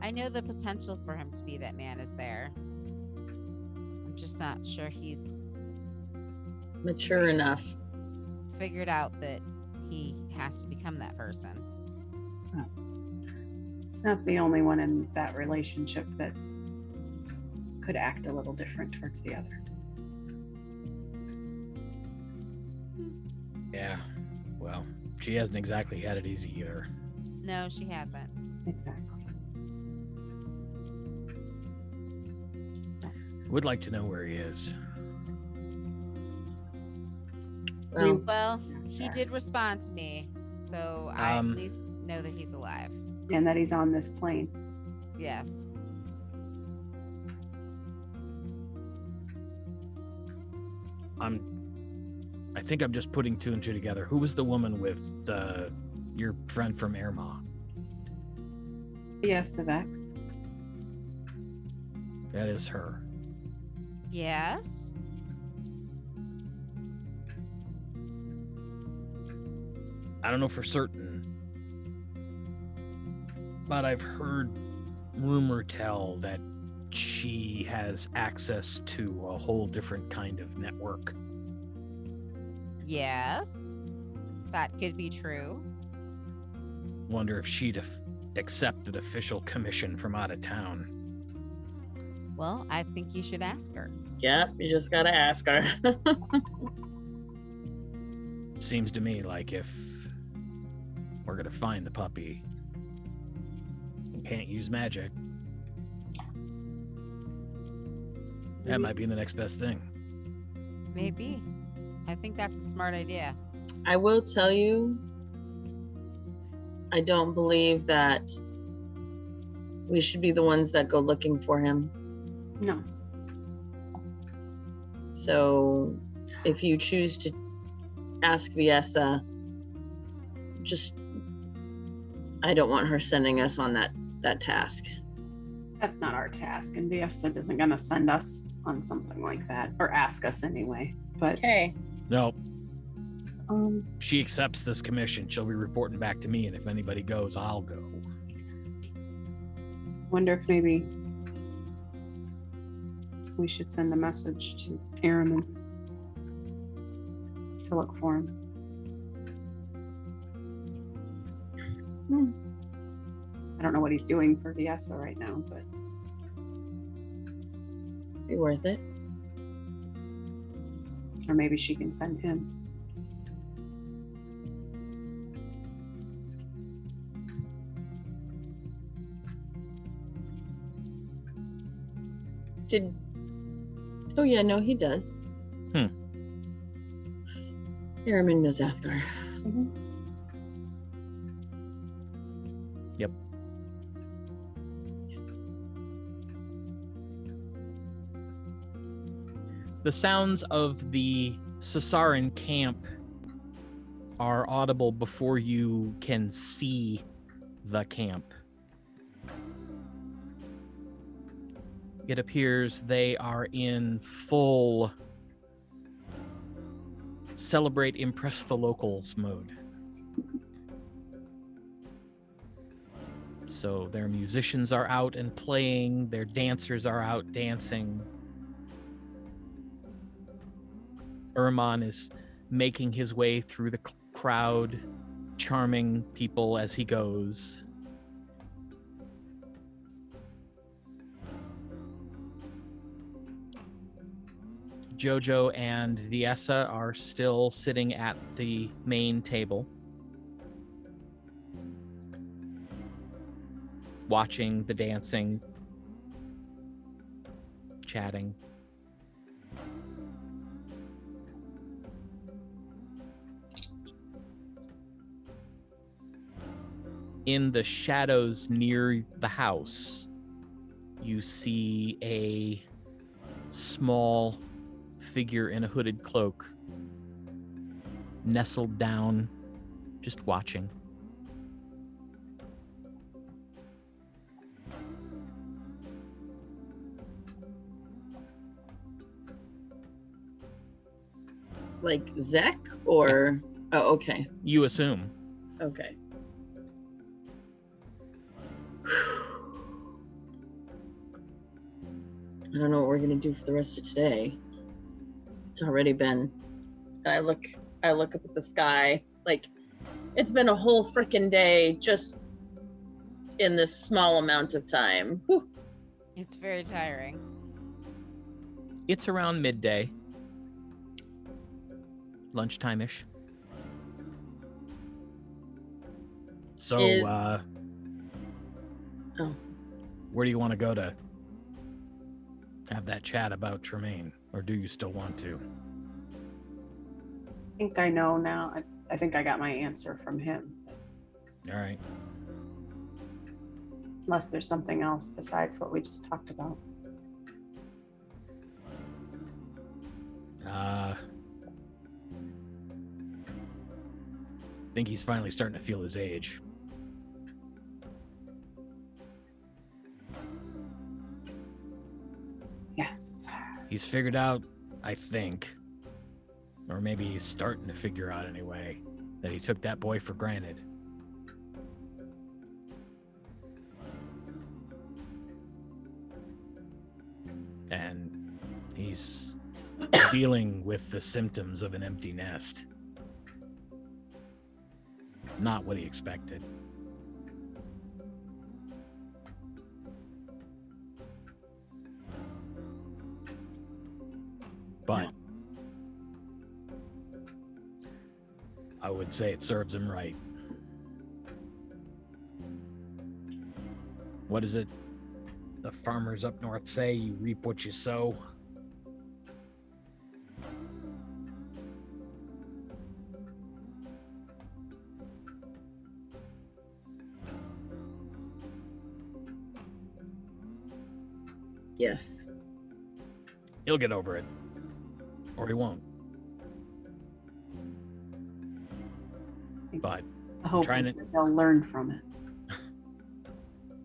I know the potential for him to be that man is there. I'm just not sure he's Mature enough. figured out that he has to become that person. He's not the only one in that relationship that could act a little different towards the other. yeah. Well, she hasn't exactly had it easy either. No, she hasn't. Exactly. So, Would like to know where he is. Well, Well, he did respond to me, so I at least know that he's alive. and that he's on this plane. Yes. I think I'm just putting two and two together. Who was the woman with your friend from Erma? Yes, of X. That is her. Yes. I don't know for certain, but I've heard rumor tell that she has access to a whole different kind of network. Yes. That could be true. Wonder if she'd accepted official commission from out of town. Well, I think you should ask her. yeah, you just gotta ask her. Seems to me like if we're gonna find the puppy, we can't use magic. That might be the next best thing. Maybe. I think that's a smart idea. I will tell you, I don't believe that we should be the ones that go looking for him. No. So if you choose to ask Viessa, just, I don't want her sending us on that task. That's not our task, and Viessa isn't going to send us on something like that, or ask us anyway. But Okay. No, um, she accepts this commission. She'll be reporting back to me, and if anybody goes, I'll go. wonder if maybe we should send a message to Urmon to look for him. I don't know what he's doing for Viessa right now, but Be worth it. or maybe she can send him. Oh yeah, no, he does. Urmon knows Athgarr. Yep. The sounds of the Sys'Haryn camp are audible before you can see the camp. It appears they are in full celebrate, impress the locals mode. So their musicians are out and playing, their dancers are out dancing. Urmon is making his way through the crowd, charming people as he goes. Jojo and Viessa are still sitting at the main table, watching the dancing, chatting. In the shadows near the house, you see a small figure in a hooded cloak, nestled down, just watching. Like Zek or... Oh, okay. You assume. Okay. I don't know what we're gonna do for the rest of today. It's already been. I look up at the sky. Like, it's been a whole frickin' day just in this small amount of time. Whew. It's very tiring. It's around midday. Lunchtime-ish. So, Oh. where do you want to go to have that chat about Tremane? Or do you still want to? I think I know now. I think I got my answer from him. All right. Unless there's something else besides what we just talked about. I think he's finally starting to feel his age. Yes. He's figured out, I think, or maybe he's starting to figure out anyway, that he took that boy for granted. And he's dealing with the symptoms of an empty nest. Not what he expected. But I would say it serves him right. What is it the farmers up north say? You reap what you sow. Yes. He'll get over it. Or he won't. But I hope trying that to- they'll learn from it.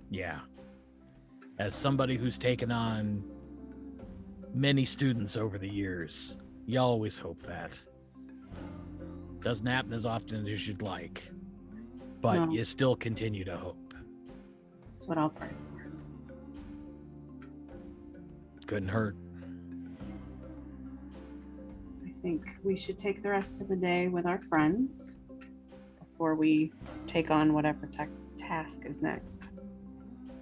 yeah. As somebody who's taken on many students over the years, you always hope that. Doesn't happen as often as you'd like, but No. you still continue to hope. That's what I'll pray for. Couldn't hurt. I think we should take the rest of the day with our friends before we take on whatever task is next.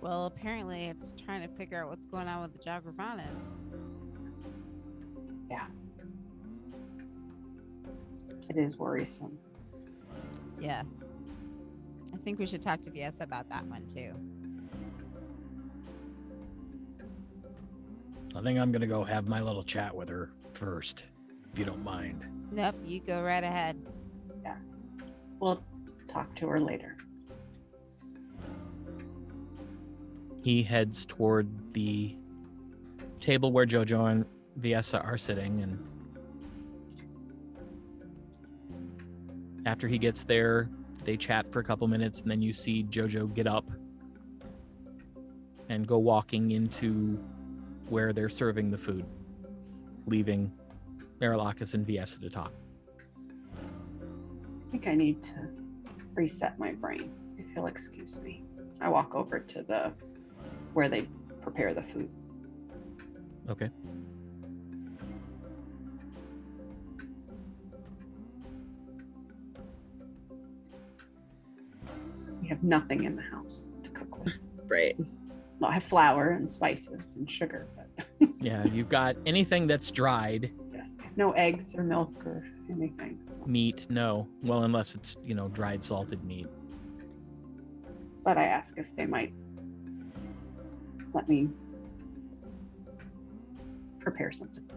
Well, apparently it's trying to figure out what's going on with the Jogravanans. Yeah. It is worrisome. Yes. I think we should talk to Viessa about that one too. I think I'm gonna go have my little chat with her first, if you don't mind. Nope, you go right ahead. We'll talk to her later. He heads toward the table where Jojo and Viessa are sitting, and after he gets there, they chat for a couple minutes, and then you see Jojo get up and go walking into where they're serving the food, leaving Aralahkis and Viessa to talk. I think I need to reset my brain, if you'll excuse me. I walk over to where they prepare the food. Okay. We have nothing in the house to cook with. Right. Well, I have flour and spices and sugar, but Yeah, you've got anything that's dried No eggs or milk or anything. So. Meat, no. Well, unless it's, dried salted meat. But I ask if they might let me prepare something.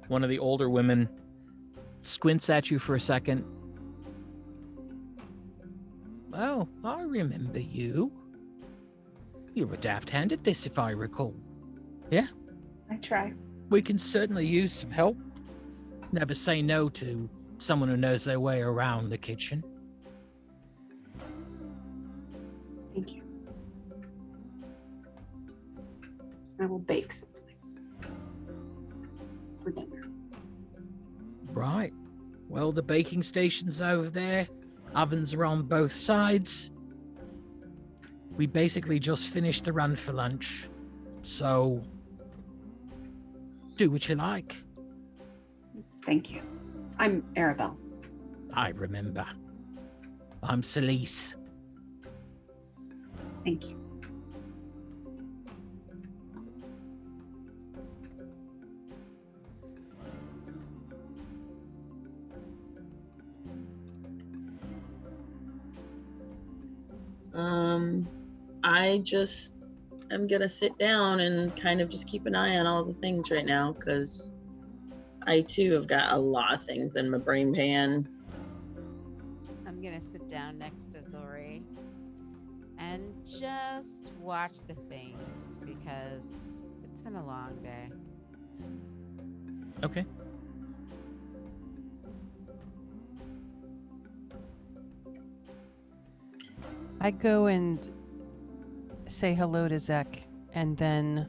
One of the older women squints at you for a second. Oh, I remember you. You were daft hand at this, if I recall. Yeah? I try. We can certainly use some help. Never say no to someone who knows their way around the kitchen. Thank you. I will bake something for dinner. Right. Well, the baking station's over there. Ovens are on both sides. We basically just finished the run for lunch. So, do what you like. Thank you. I'm Aribell. I remember. I'm Celise. Thank you. I'm gonna sit down and kind of just keep an eye on all the things right now, because I too have got a lot of things in my brain pan. I'm gonna sit down next to Zori and just watch the things, because it's been a long day. Okay. I go and say hello to Zek and then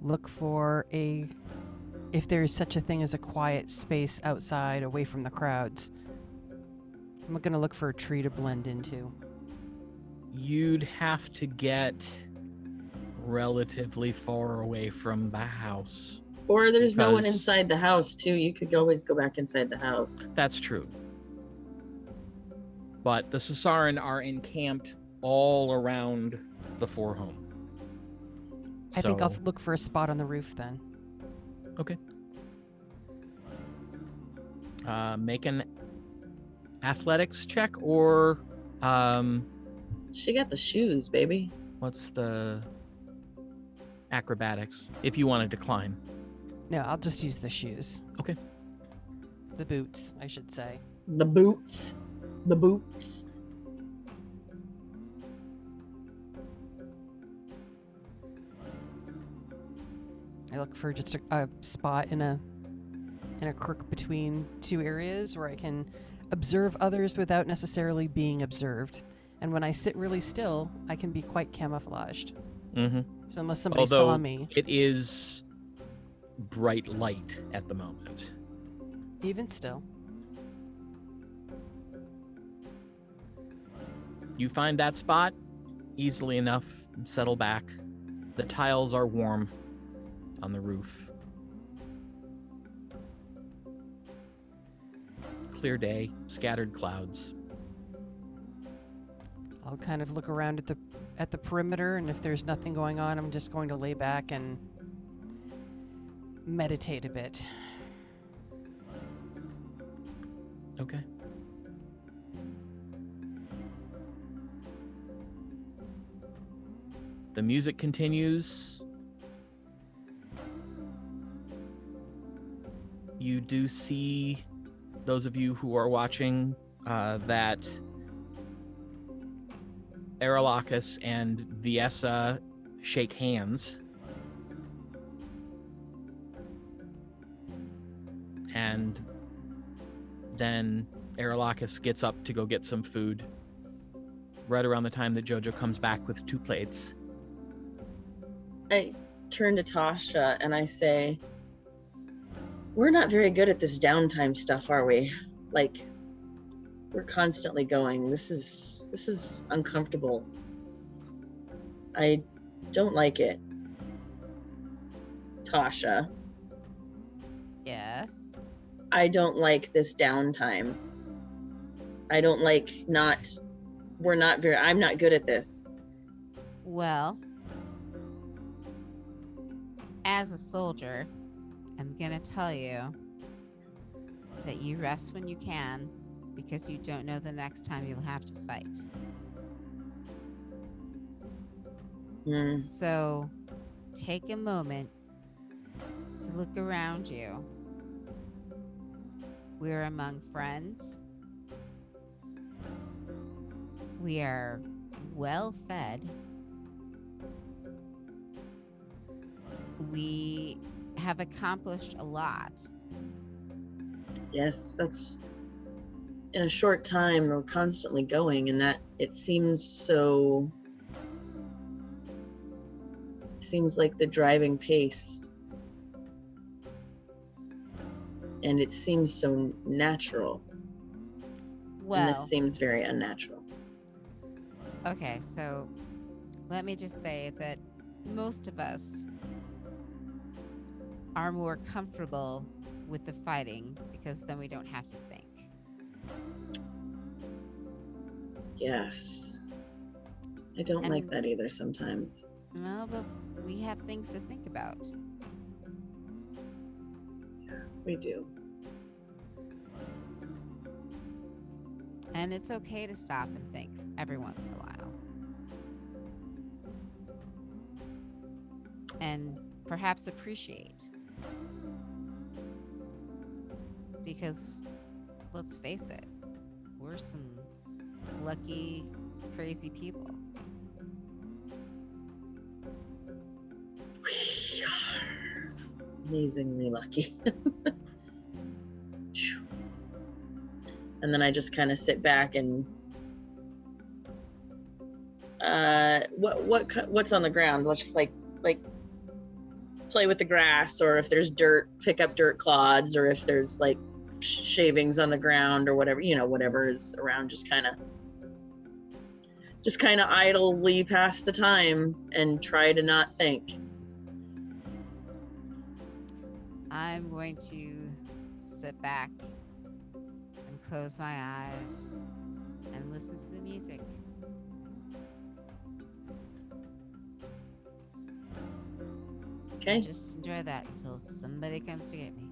look for if there is such a thing as a quiet space outside away from the crowds. I'm going to look for a tree to blend into. You'd have to get relatively far away from the house. Or there's no one Because- inside the house too. You could always go back inside the house. That's true. But the Sys'Haryn are encamped all around the Fourhome. I think I'll look for a spot on the roof then. Okay. Make an athletics check, or She got the shoes, baby. what's the acrobatics? If you want to decline. No, I'll just use the shoes. Okay. The boots, I should say. The boots. The boots. I look for just a spot in a crook between two areas where I can observe others without necessarily being observed. And when I sit really still, I can be quite camouflaged. Mm-hmm. So unless somebody Although saw me, it is bright light at the moment. even still. You find that spot easily enough and settle back. The tiles are warm on the roof. Clear day, scattered clouds. I'll kind of look around at the perimeter, and if there's nothing going on, I'm just going to lay back and meditate a bit. Okay. The music continues. You do see, those of you who are watching, that Aralahkis and Viessa shake hands. And then Aralahkis gets up to go get some food. Right around the time that Jojo comes back with 2 plates. I turn to Tasha and I say, we're not very good at this downtime stuff, are we? Like, we're constantly going. This is uncomfortable. I don't like it. Tasha, Yes. I don't like this downtime. I don't like I'm not good at this. Well, as a soldier, I'm gonna tell you that you rest when you can, because you don't know the next time you'll have to fight. So take a moment to look around you. We're among friends. We are well fed. We have accomplished a lot. Yes, that's in a short time. We're constantly going, and that it seems like the driving pace, and it seems so natural. And this Well, seems very unnatural. okay, so let me just say that most of us are more comfortable with the fighting because then we don't have to think. Yes. I don't like that either sometimes. No, but we have things to think about. We do. And it's okay to stop and think every once in a while. And perhaps appreciate. Because, let's face it, we're some lucky, crazy people. We are amazingly lucky. And then I just kind of sit back and what's on the ground? Let's just like play with the grass, or if there's dirt, pick up dirt clods, or if there's like shavings on the ground or whatever, whatever is around, just kind of idly pass the time and try to not think. I'm going to sit back and close my eyes and listen to the music. Okay. And just enjoy that until somebody comes to get me.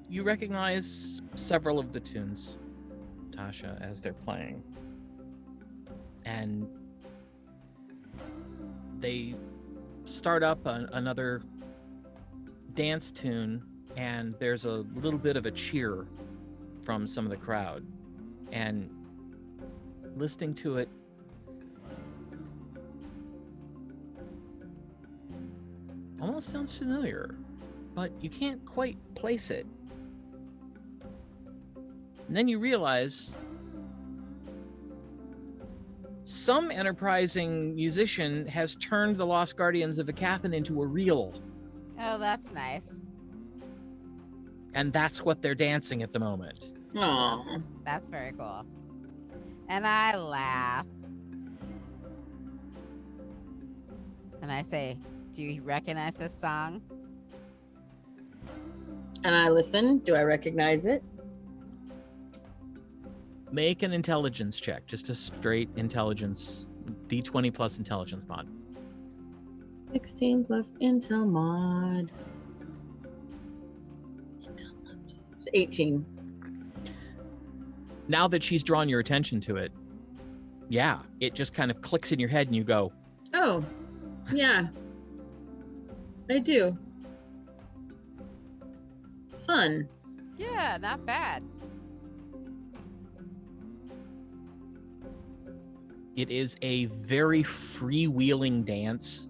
You recognize several of the tunes, Tasha, as they're playing. And they start up another dance tune, and there's a little bit of a cheer from some of the crowd. And listening to it, almost sounds familiar, but you can't quite place it. And then you realize some enterprising musician has turned the Lost Guardians of Aecathan into a reel. Oh, that's nice. And that's what they're dancing at the moment. Aww. That's very cool. And I laugh. And I say, do you recognize this song? And I listen. Do I recognize it? Make an intelligence check, just a straight intelligence, D20 plus intelligence mod. 16 plus Intel mod. 18. Now that she's drawn your attention to it, yeah, it just kind of clicks in your head and you go, Oh, yeah. I do. Fun. Yeah, not bad. it is a very freewheeling dance,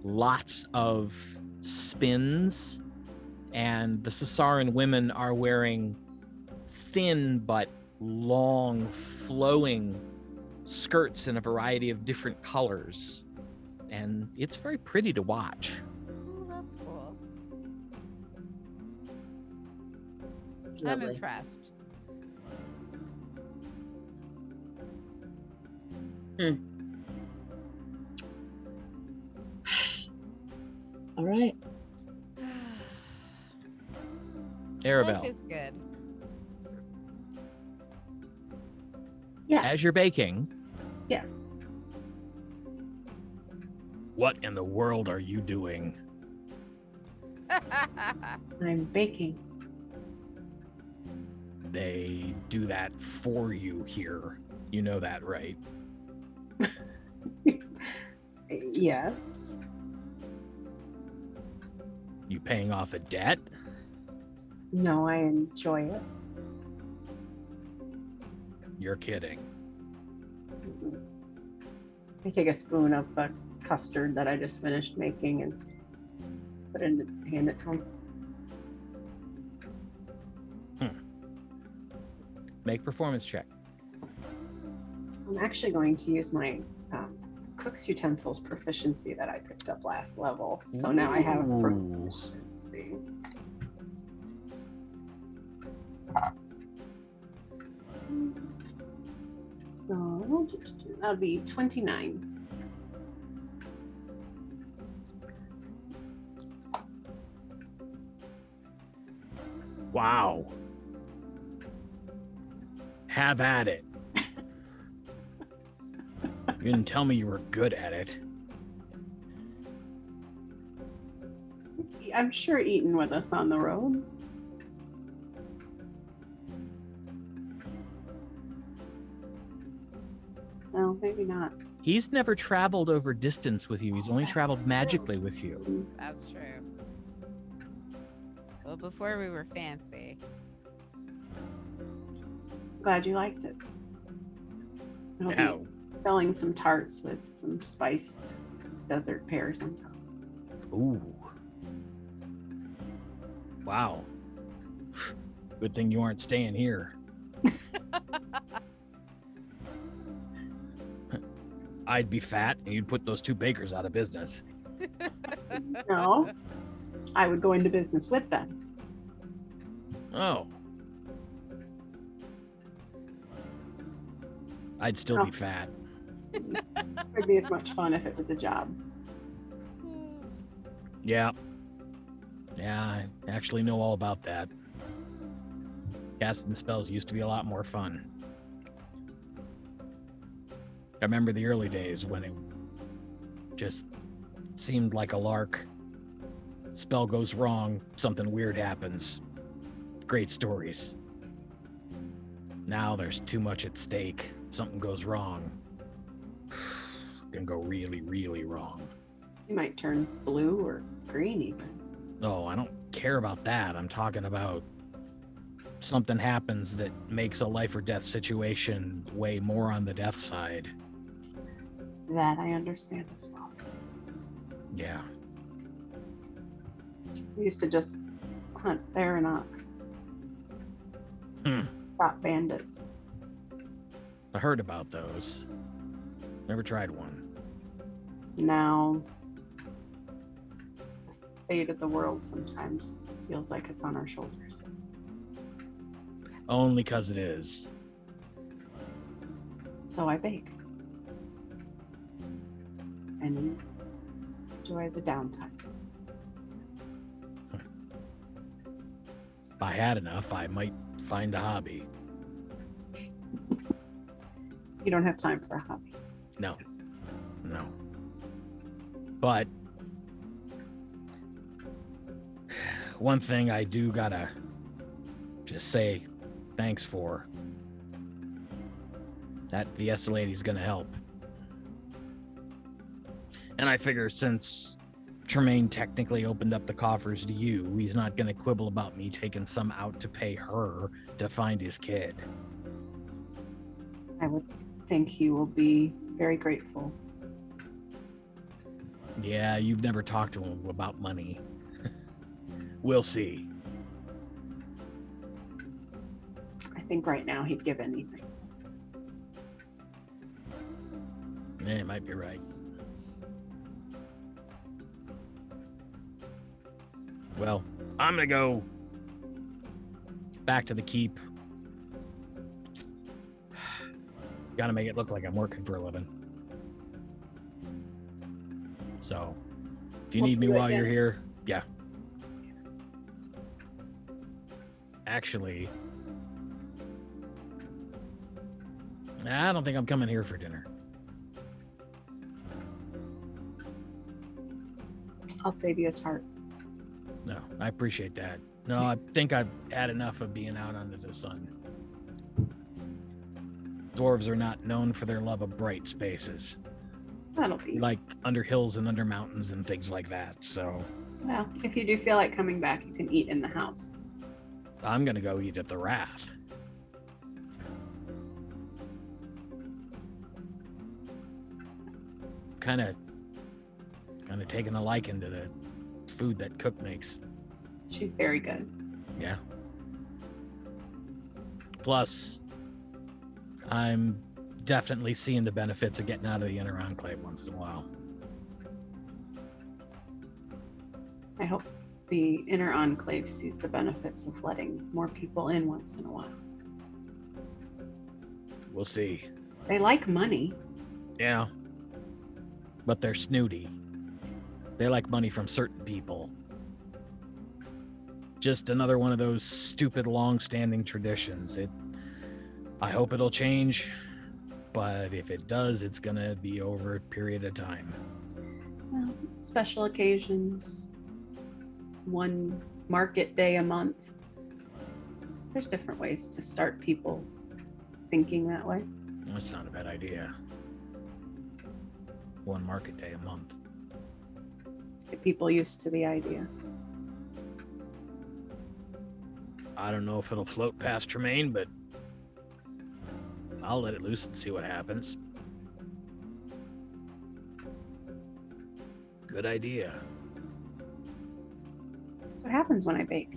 lots of spins, and the Sys'Haryn women are wearing thin but long, flowing skirts in a variety of different colors, and it's very pretty to watch. Oh, that's cool. Lovely. I'm impressed. All right. Aribell, Life is good. Yes. as you're baking, Yes. What in the world are you doing? I'm baking. They do that for you here. You know that, right? Yes. You paying off a debt? No, I enjoy it. You're kidding. I take a spoon of the custard that I just finished making and put it in, hand it to him. Make performance check. I'm actually going to use my cook's utensils proficiency that I picked up last level. So now I have Ooh. proficiency. So that would be 29. Wow. Have at it. You didn't tell me you were good at it. I'm sure eating with us on the road. No, maybe not. He's never traveled over distance with you. He's only traveled magically with you. That's true. Well, before we were fancy. Glad you liked it. It'll Ow. be filling some tarts with some spiced desert pears on top. Ooh. Wow. Good thing you aren't staying here. I'd be fat and you'd put those two bakers out of business. No, I would go into business with them. Oh. I'd still be fat. It'd be as much fun if it was a job. Yeah. Yeah, I actually know all about that. Casting spells used to be a lot more fun. I remember the early days when it just seemed like a lark. Spell goes wrong, something weird happens. Great stories. Now there's too much at stake. Something goes wrong. Can go really, really wrong. You might turn blue or green even. No, I don't care about that. I'm talking about something happens that makes a life or death situation way more on the death side. That I understand as well. Yeah. We used to just hunt Theranox. Stop bandits. I heard about those. Never tried one. Now, the fate of the world sometimes feels like it's on our shoulders. Only 'cause it is. So I bake. And enjoy the downtime. If I had enough, I might find a hobby. You don't have time for a hobby. No. No. But one thing I do gotta just say thanks for. That Viessa lady's gonna help. And I figure since Tremane technically opened up the coffers to you, he's not gonna quibble about me taking some out to pay her to find his kid. I would think he will be very grateful. Yeah, you've never talked to him about money. We'll see. I think right now he'd give anything. Yeah, you might be right. Well, I'm gonna go back to the keep. Gotta make it look like I'm working for a living. So, if you We'll need see me you while again. you're here, yeah. Actually, I don't think I'm coming here for dinner. I'll save you a tart. No, I appreciate that. No, I think I've had enough of being out under the sun. Dwarves are not known for their love of bright spaces, That'll be. like under hills and under mountains and things like that. So Well, if you do feel like coming back, you can eat in the house. I'm gonna go eat at the Wrath. Kind of taking a liking to the food that Cook makes. She's very good. Yeah. Plus, I'm definitely seeing the benefits of getting out of the Inner Enclave once in a while. I hope the Inner Enclave sees the benefits of letting more people in once in a while. We'll see. They like money. Yeah. But they're snooty. They like money from certain people. Just another one of those stupid long-standing traditions. I hope it'll change, but if it does, it's gonna be over a period of time. Well, special occasions, one market day a month. There's different ways to start people thinking that way. That's not a bad idea. One market day a month. Get people used to the idea. I don't know if it'll float past Tremane, but I'll let it loose and see what happens. Good idea. That's what happens when I bake.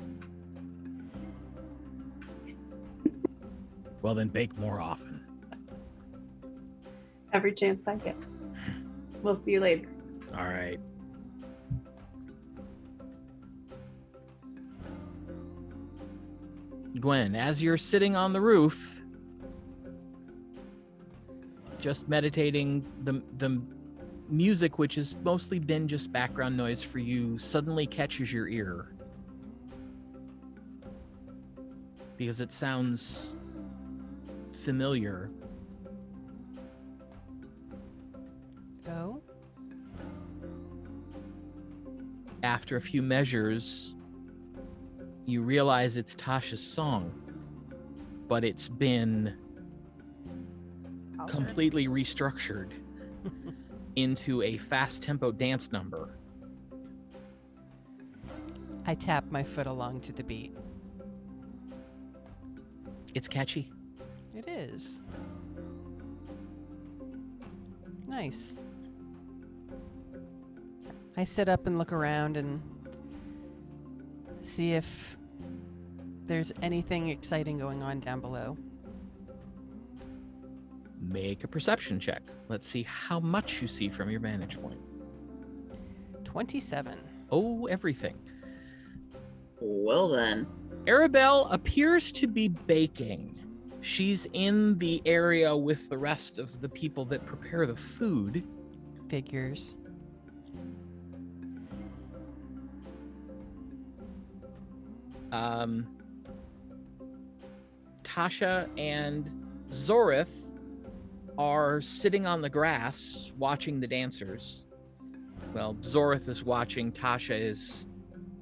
Well, then bake more often. Every chance I get. We'll see you later. All right. Gwen, as you're sitting on the roof, just meditating, the music, which has mostly been just background noise for you, suddenly catches your ear. Because it sounds familiar. Oh? After a few measures, you realize it's Tasha's song, but it's been completely restructured into a fast tempo dance number. I tap my foot along to the beat. It's catchy. It is. Nice. I sit up and look around and see if there's anything exciting going on down below. Make a perception check. Let's see how much you see from your vantage point. 27. Oh, everything. Well then. Aribell appears to be baking. She's in the area with the rest of the people that prepare the food. Figures. Tasha and Zorith are sitting on the grass watching the dancers. Well, Zorith is watching. Tasha is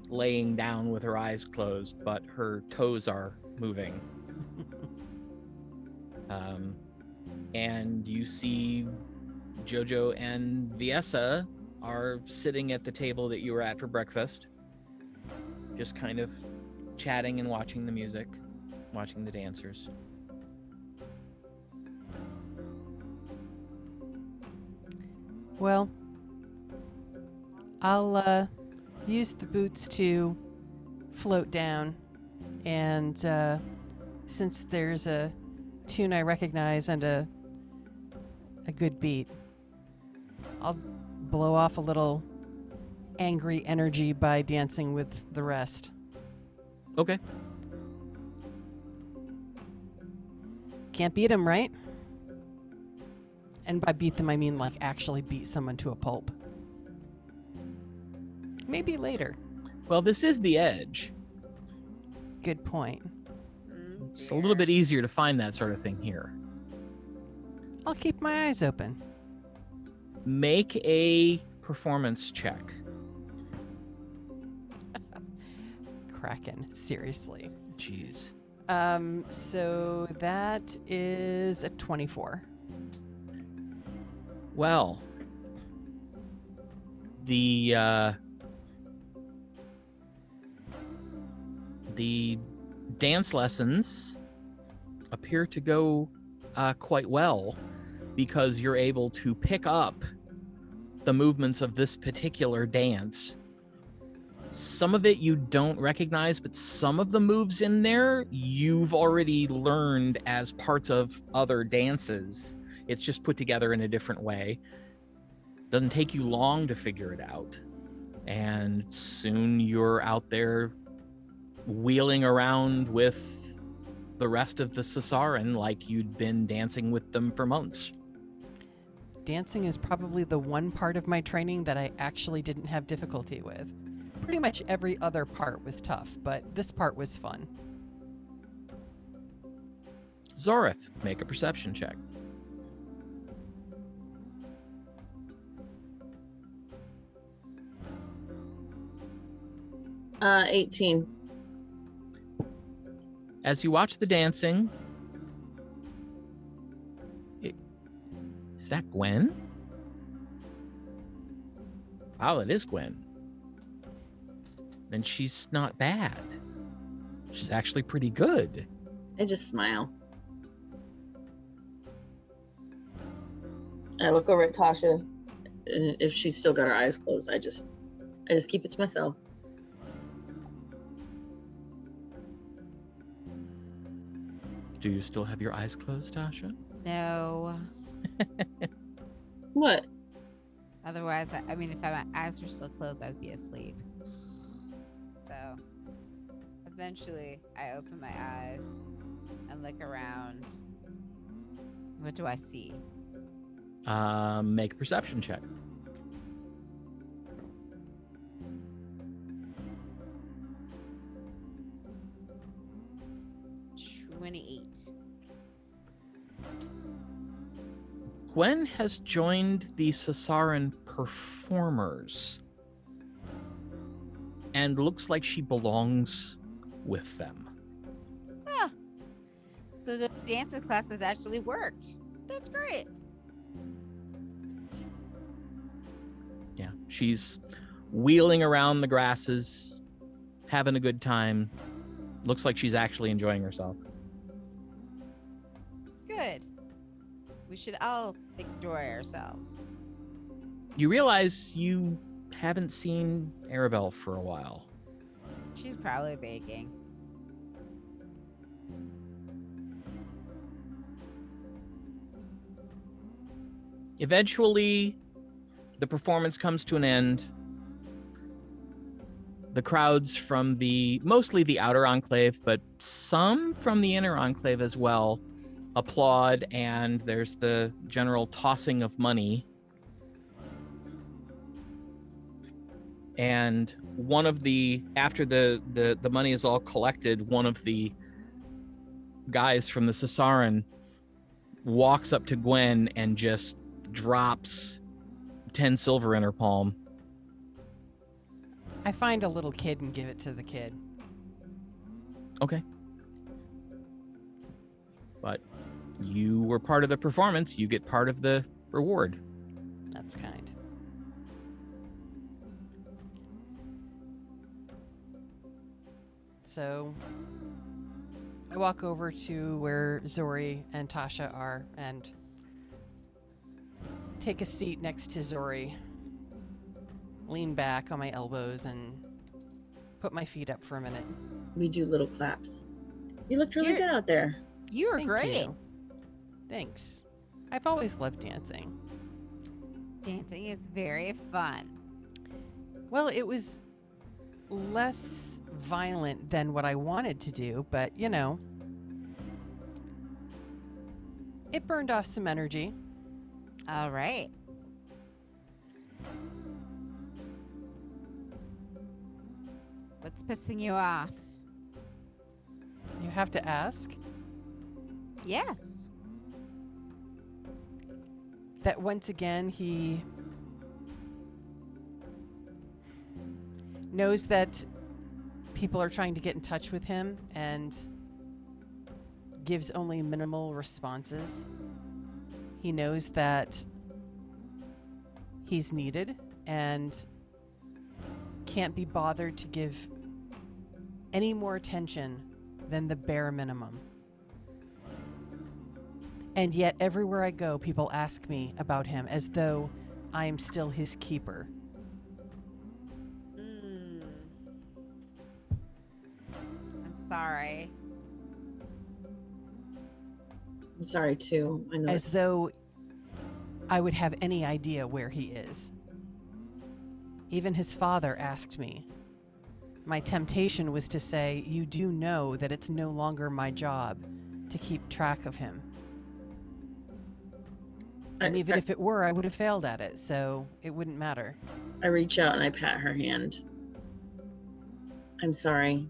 laying down with her eyes closed, but her toes are moving. And you see Jojo and Viessa are sitting at the table that you were at for breakfast, just kind of chatting and watching the music, watching the dancers. Well, I'll use the boots to float down, and since there's a tune I recognize and a good beat, I'll blow off a little angry energy by dancing with the rest. Okay. Can't beat them, right? And by beat them, I mean like actually beat someone to a pulp. Maybe later. Well, this is the edge. Good point. It's a little bit easier to find that sort of thing here. I'll keep my eyes open. Make a performance check. Kraken. Seriously. Jeez. So that is a 24. Well, the dance lessons appear to go quite well, because you're able to pick up the movements of this particular dance. Some of it you don't recognize, but some of the moves in there you've already learned as parts of other dances. It's just put together in a different way. Doesn't take you long to figure it out. And soon you're out there wheeling around with the rest of the Sys'Haryn like you'd been dancing with them for months. Dancing is probably the one part of my training that I actually didn't have difficulty with. Pretty much every other part was tough, but this part was fun. Zorith, make a perception check. Uh, 18. As you watch the dancing, is that Gwen? Wow, it is Gwen. And she's not bad. She's actually pretty good. I just smile. I look over at Tasha, and if she's still got her eyes closed, I just keep it to myself. Do you still have your eyes closed, Tasha? No. What? Otherwise, I mean, if my eyes were still closed, I would be asleep. So, eventually, I open my eyes and look around. What do I see? Make a perception check. Gwen has joined the Sys'Haryn performers and looks like she belongs with them. Ah, so those dances classes actually worked. That's great. Yeah, she's wheeling around the grasses, having a good time. Looks like she's actually enjoying herself. Good. We should all enjoy ourselves. You realize you haven't seen Aribell for a while. She's probably baking. Eventually, the performance comes to an end. The crowds from mostly the outer enclave, but some from the inner enclave as well, applaud, and there's the general tossing of money. And after the money is all collected, one of the guys from the Sys'Haryn walks up to Gwen and just drops 10 silver in her palm. I find a little kid and give it to the kid. Okay. But you were part of the performance. You get part of the reward. That's kind. So I walk over to where Zori and Tasha are and take a seat next to Zori, lean back on my elbows and put my feet up for a minute. We do little claps. You looked really good out there. You were Thank great. you. Thanks. I've always loved dancing. Dancing is very fun. Well, it was less violent than what I wanted to do, but you know, it burned off some energy. All right. What's pissing you off? You have to ask. Yes. That once again he knows that people are trying to get in touch with him and gives only minimal responses. He knows that he's needed and can't be bothered to give any more attention than the bare minimum. And yet everywhere I go, people ask me about him as though I am still his keeper. I'm sorry. I'm sorry too. I know. As though I would have any idea where he is. Even his father asked me. My temptation was to say, you do know that it's no longer my job to keep track of him. And even if it were, I would have failed at it, so it wouldn't matter. I reach out and I pat her hand. I'm sorry.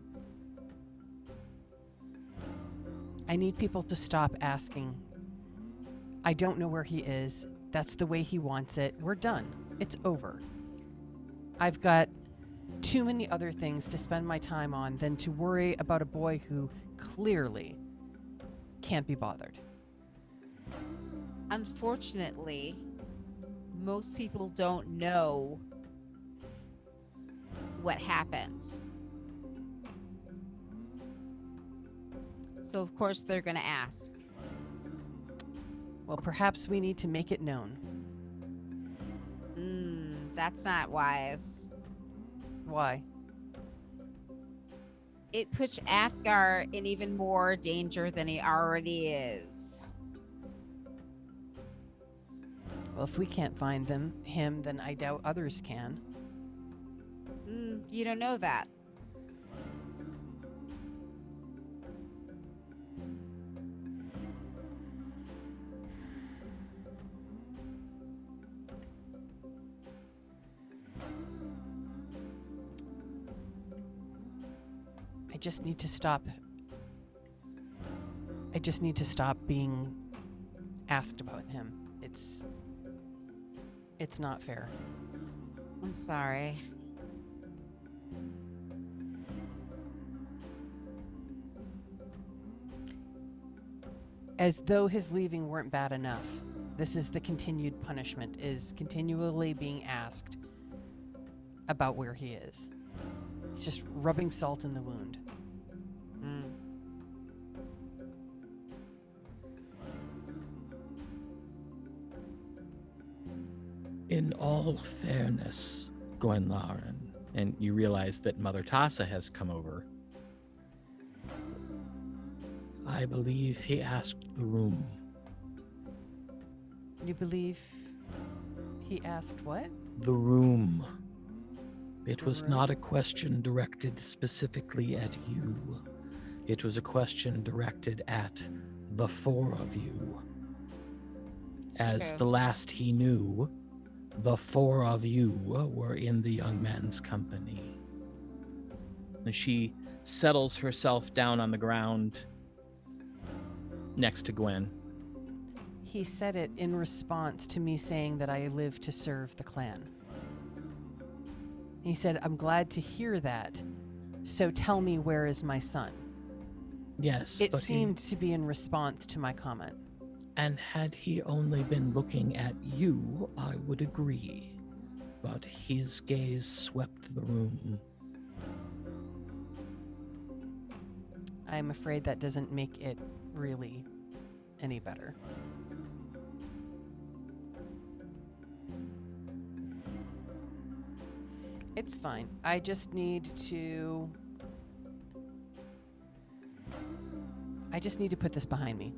I need people to stop asking. I don't know where he is. That's the way he wants it. We're done. It's over. I've got too many other things to spend my time on than to worry about a boy who clearly can't be bothered. Unfortunately, most people don't know what happened. So of course they're going to ask. Well, perhaps we need to make it known. That's not wise. Why? It puts Athgarr in even more danger than he already is. Well, if we can't find him, then I doubt others can. You don't know that. I just need to stop being asked about him. It's not fair. I'm sorry. As though his leaving weren't bad enough, this is the continued punishment, is continually being asked about where he is. It's just rubbing salt in the wound. In all fairness, Gwenlaren, and you realize that Mother Tassa has come over. I believe he asked the room. You believe he asked what? The room. It was not a question directed specifically at you. It was a question directed at the four of you. As the last he knew, the four of you were in the young man's company. And she settles herself down on the ground next to Gwen. He said it in response to me saying that I live to serve the clan. He said, I'm glad to hear that, so tell me where is my son? Yes, it seemed to be in response to my comment. And had he only been looking at you, I would agree. But his gaze swept the room. I'm afraid that doesn't make it really any better. It's fine. I just need to put this behind me.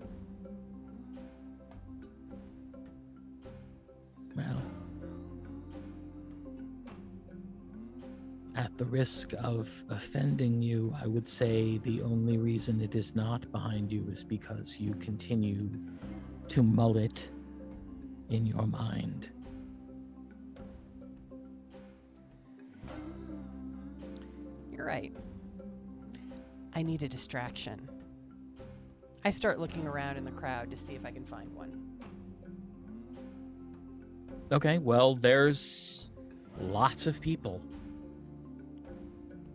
Well, at the risk of offending you, I would say the only reason it is not behind you is because you continue to mull it in your mind. You're right. I need a distraction. I start looking around in the crowd to see if I can find one. Okay, well, there's lots of people.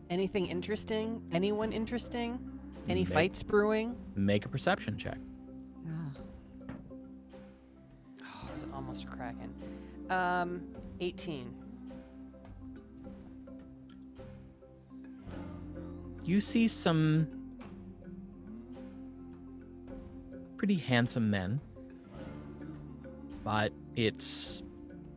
Anything interesting? Anyone interesting? Any Make- fights brewing? Make a perception check. Ugh. Oh, I was almost cracking. 18. You see some pretty handsome men, but it's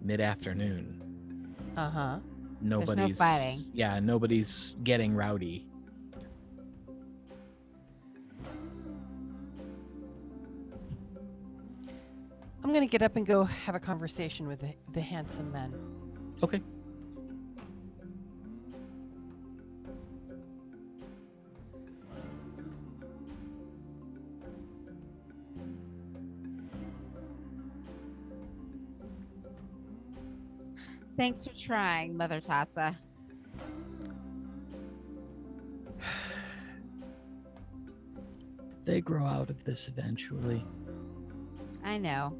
mid-afternoon. Uh-huh. Nobody's fighting. Yeah, nobody's getting rowdy. I'm going to get up and go have a conversation with the handsome men. Okay. Thanks for trying, Mother Tassa. They grow out of this eventually. I know.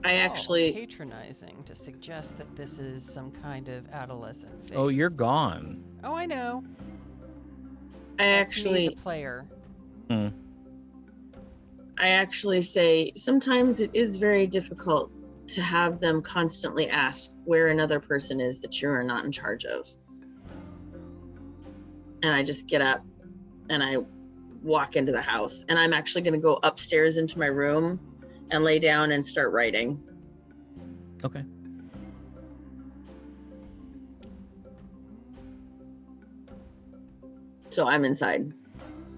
I actually, Patronizing to suggest that this is some kind of adolescent phase. Oh, you're gone. Oh, I know. I That's me, actually, the player. I actually say sometimes it is very difficult to have them constantly ask where another person is that you are not in charge of. And I just get up and I walk into the house, and I'm actually going to go upstairs into my room and lay down and start writing. Okay. So I'm inside.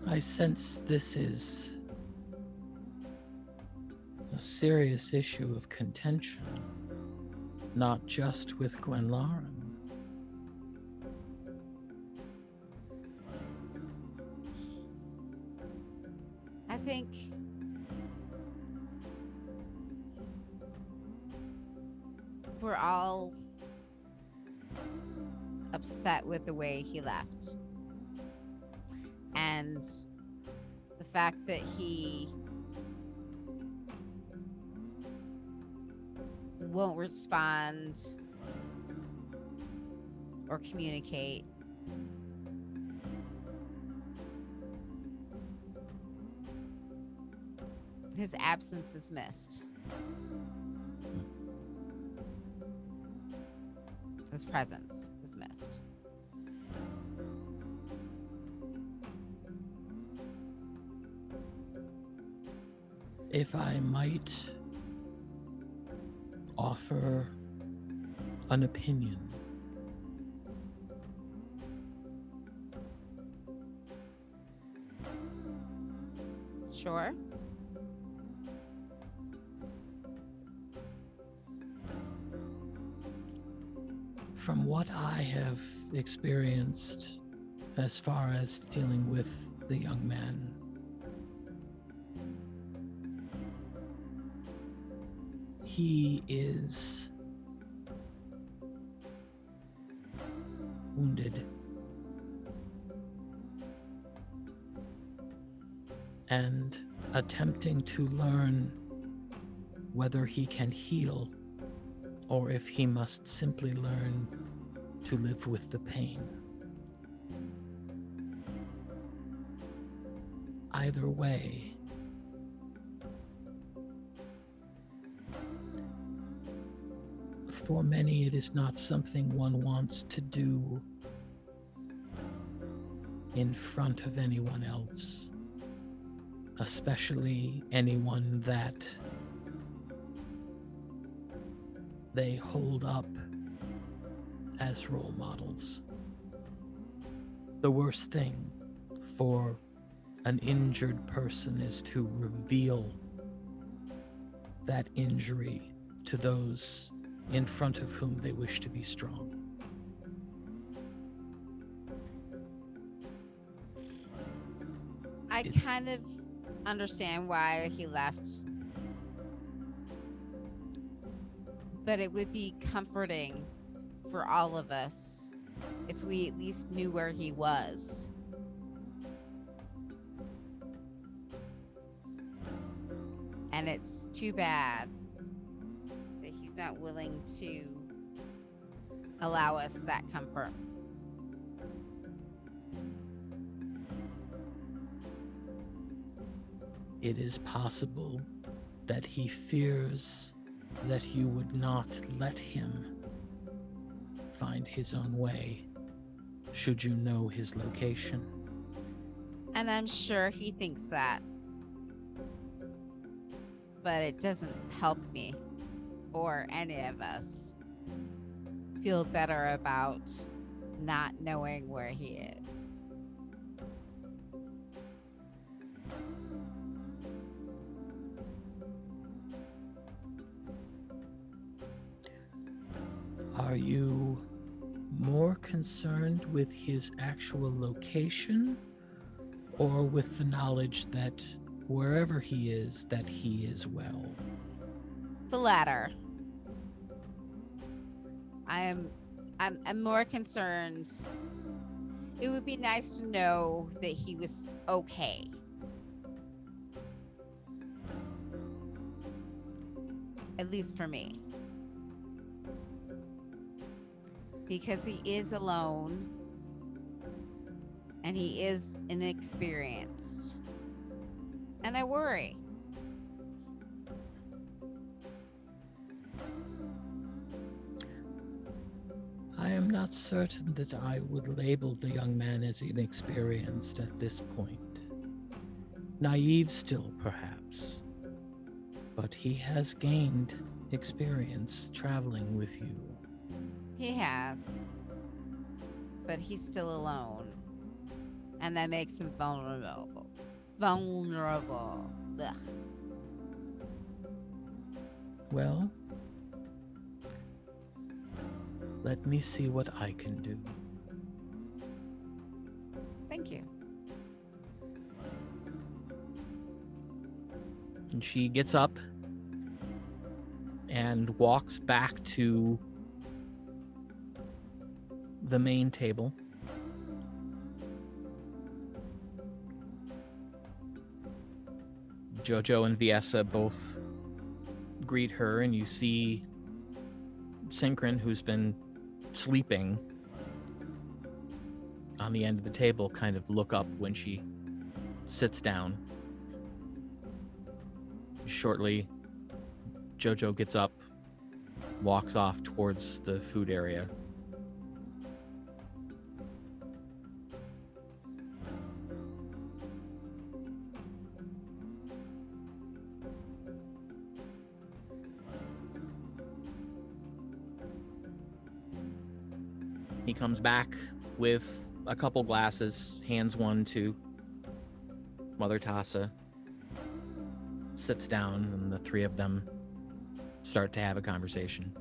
I sense this is a serious issue of contention, not just with Gwenlaren. I think we're all upset with the way he left. And the fact that he won't respond or communicate. His absence is missed. His presence is missed. If I might offer an opinion. Sure. From what I have experienced as far as dealing with the young man, he is wounded and attempting to learn whether he can heal or if he must simply learn to live with the pain. Either way, for many, it is not something one wants to do in front of anyone else, especially anyone that they hold up as role models. The worst thing for an injured person is to reveal that injury to those in front of whom they wish to be strong. I kind of understand why he left. But it would be comforting for all of us if we at least knew where he was. And it's too bad that he's not willing to allow us that comfort. It is possible that he fears that you would not let him find his own way, should you know his location. And I'm sure he thinks that. But it doesn't help me, or any of us, feel better about not knowing where he is. Are you more concerned with his actual location, or with the knowledge that wherever he is, that he is well? The latter. I'm more concerned. It would be nice to know that he was okay. At least for me. Because he is alone and he is inexperienced. And I worry. I am not certain that I would label the young man as inexperienced at this point. Naive still, perhaps. But he has gained experience traveling with you. He has. But he's still alone. And that makes him vulnerable. Ugh. Well, let me see what I can do. Thank you. And she gets up and walks back to the main table. Jojo and Viessa both greet her, and you see Syncryn, who's been sleeping on the end of the table, kind of look up when she sits down. Shortly, Jojo gets up, walks off towards the food area. He comes back with a couple glasses, hands one to Mother Tassa, sits down, and the three of them start to have a conversation.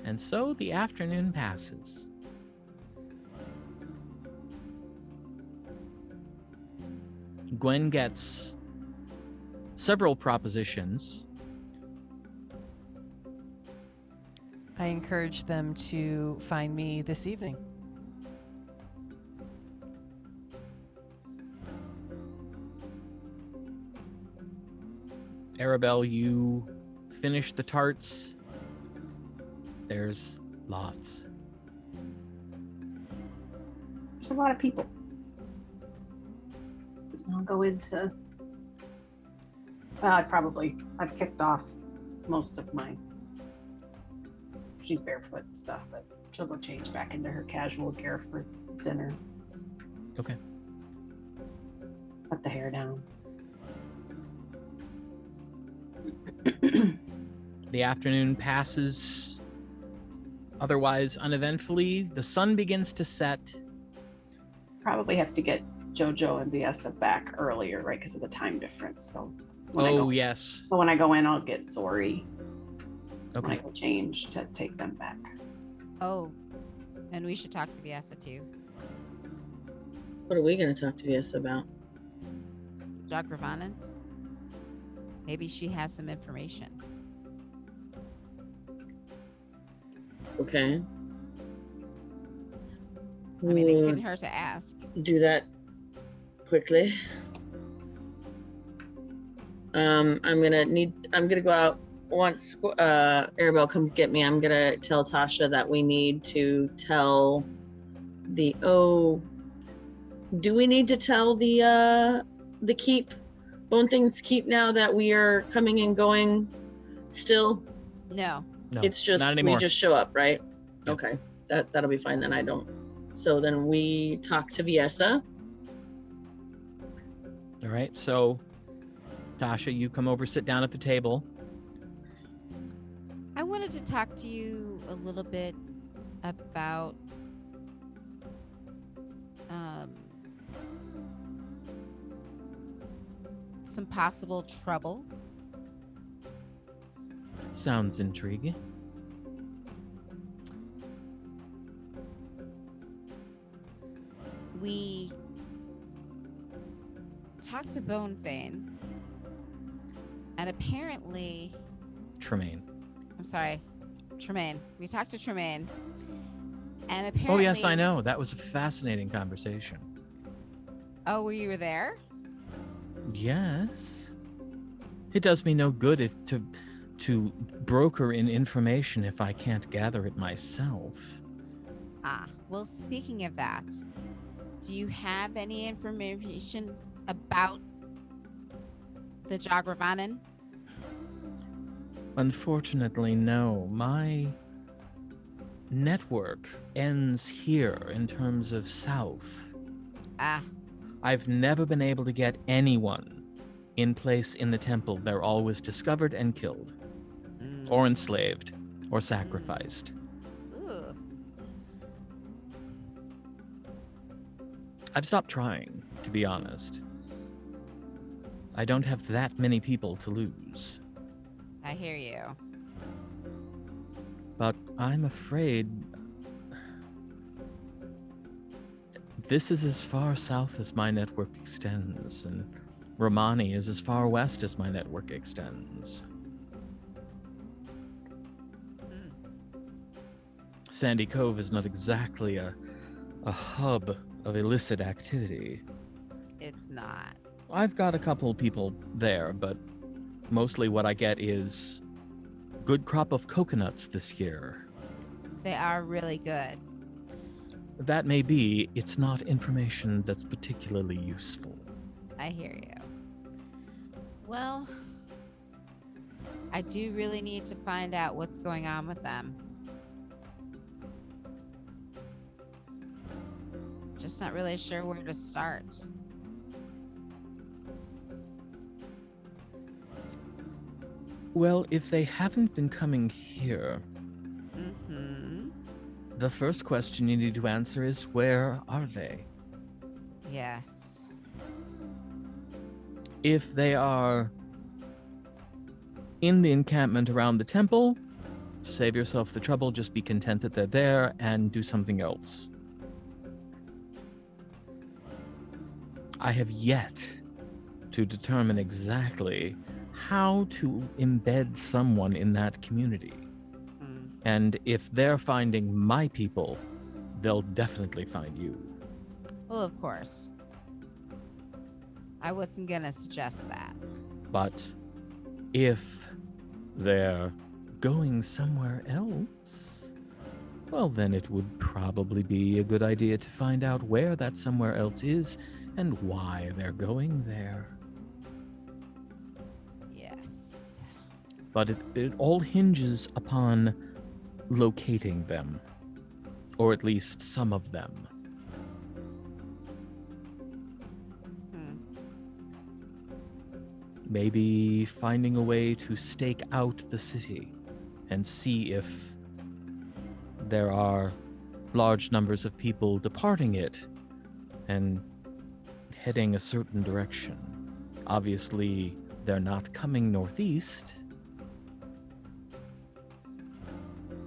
And so the afternoon passes. Gwen gets several propositions. I encourage them to find me this evening. Aribell, you finish the tarts. There's lots. There's a lot of people. I'll go into... I've kicked off most of my... She's barefoot and stuff, but she'll go change back into her casual gear for dinner. Okay. Let the hair down. The afternoon passes otherwise uneventfully. The sun begins to set. Probably have to get Jojo and Viessa back earlier, right, because of the time difference. So Yes. So when I go in, I'll get Zori. Okay. I will change to take them back. Oh, and we should talk to Viessa too. What are we going to talk to Viessa about? Jogravanans. Maybe she has some information. Okay. I mean, it We'll couldn't hurt to ask. do that quickly. I'm gonna go out once Aribell comes get me, I'm gonna tell Tasha that we need to tell do we need to tell the keep, Bone Things Keep, now that we are coming and going still? No. No, It's just not we anymore. just show up, right? Yep. Okay. That'll be fine then. I don't. So then we talk to Viessa. All right, so Tasha, you come over, sit down at the table. I wanted to talk to you a little bit about some possible trouble. Sounds intriguing. We talked to Bonefane, and apparently, Tremane. I'm sorry, Tremane. We talked to Tremane, and apparently. Oh yes, I know. That was a fascinating conversation. Oh, were you there? Yes. It does me no good to broker in information if I can't gather it myself. Ah, well, speaking of that, do you have any information about the Jogravanan? Unfortunately, no. My network ends here in terms of south. Ah, I've never been able to get anyone in place in the temple. They're always discovered and killed, or enslaved, or sacrificed. ooh. I've stopped trying, to be honest. I don't have that many people to lose. I hear you. But I'm afraid this is as far south as my network extends, and Romani is as far west as my network extends. Sandy Cove is not exactly a hub of illicit activity. It's not. I've got a couple people there, but mostly what I get is good crop of coconuts this year. They are really good. That may be, it's not information that's particularly useful. I hear you. Well, I do really need to find out what's going on with them. Just not really sure where to start. Well, if they haven't been coming here, the first question you need to answer is, where are they? Yes. If they are in the encampment around the temple, save yourself the trouble, just be content that they're there and do something else. I have yet to determine exactly how to embed someone in that community. And if they're finding my people, they'll definitely find you. Well, of course. I wasn't gonna suggest that. But if they're going somewhere else, well, then it would probably be a good idea to find out where that somewhere else is and why they're going there. Yes. But it all hinges upon locating them, or at least some of them. Maybe finding a way to stake out the city and see if there are large numbers of people departing it and heading a certain direction. Obviously, they're not coming northeast.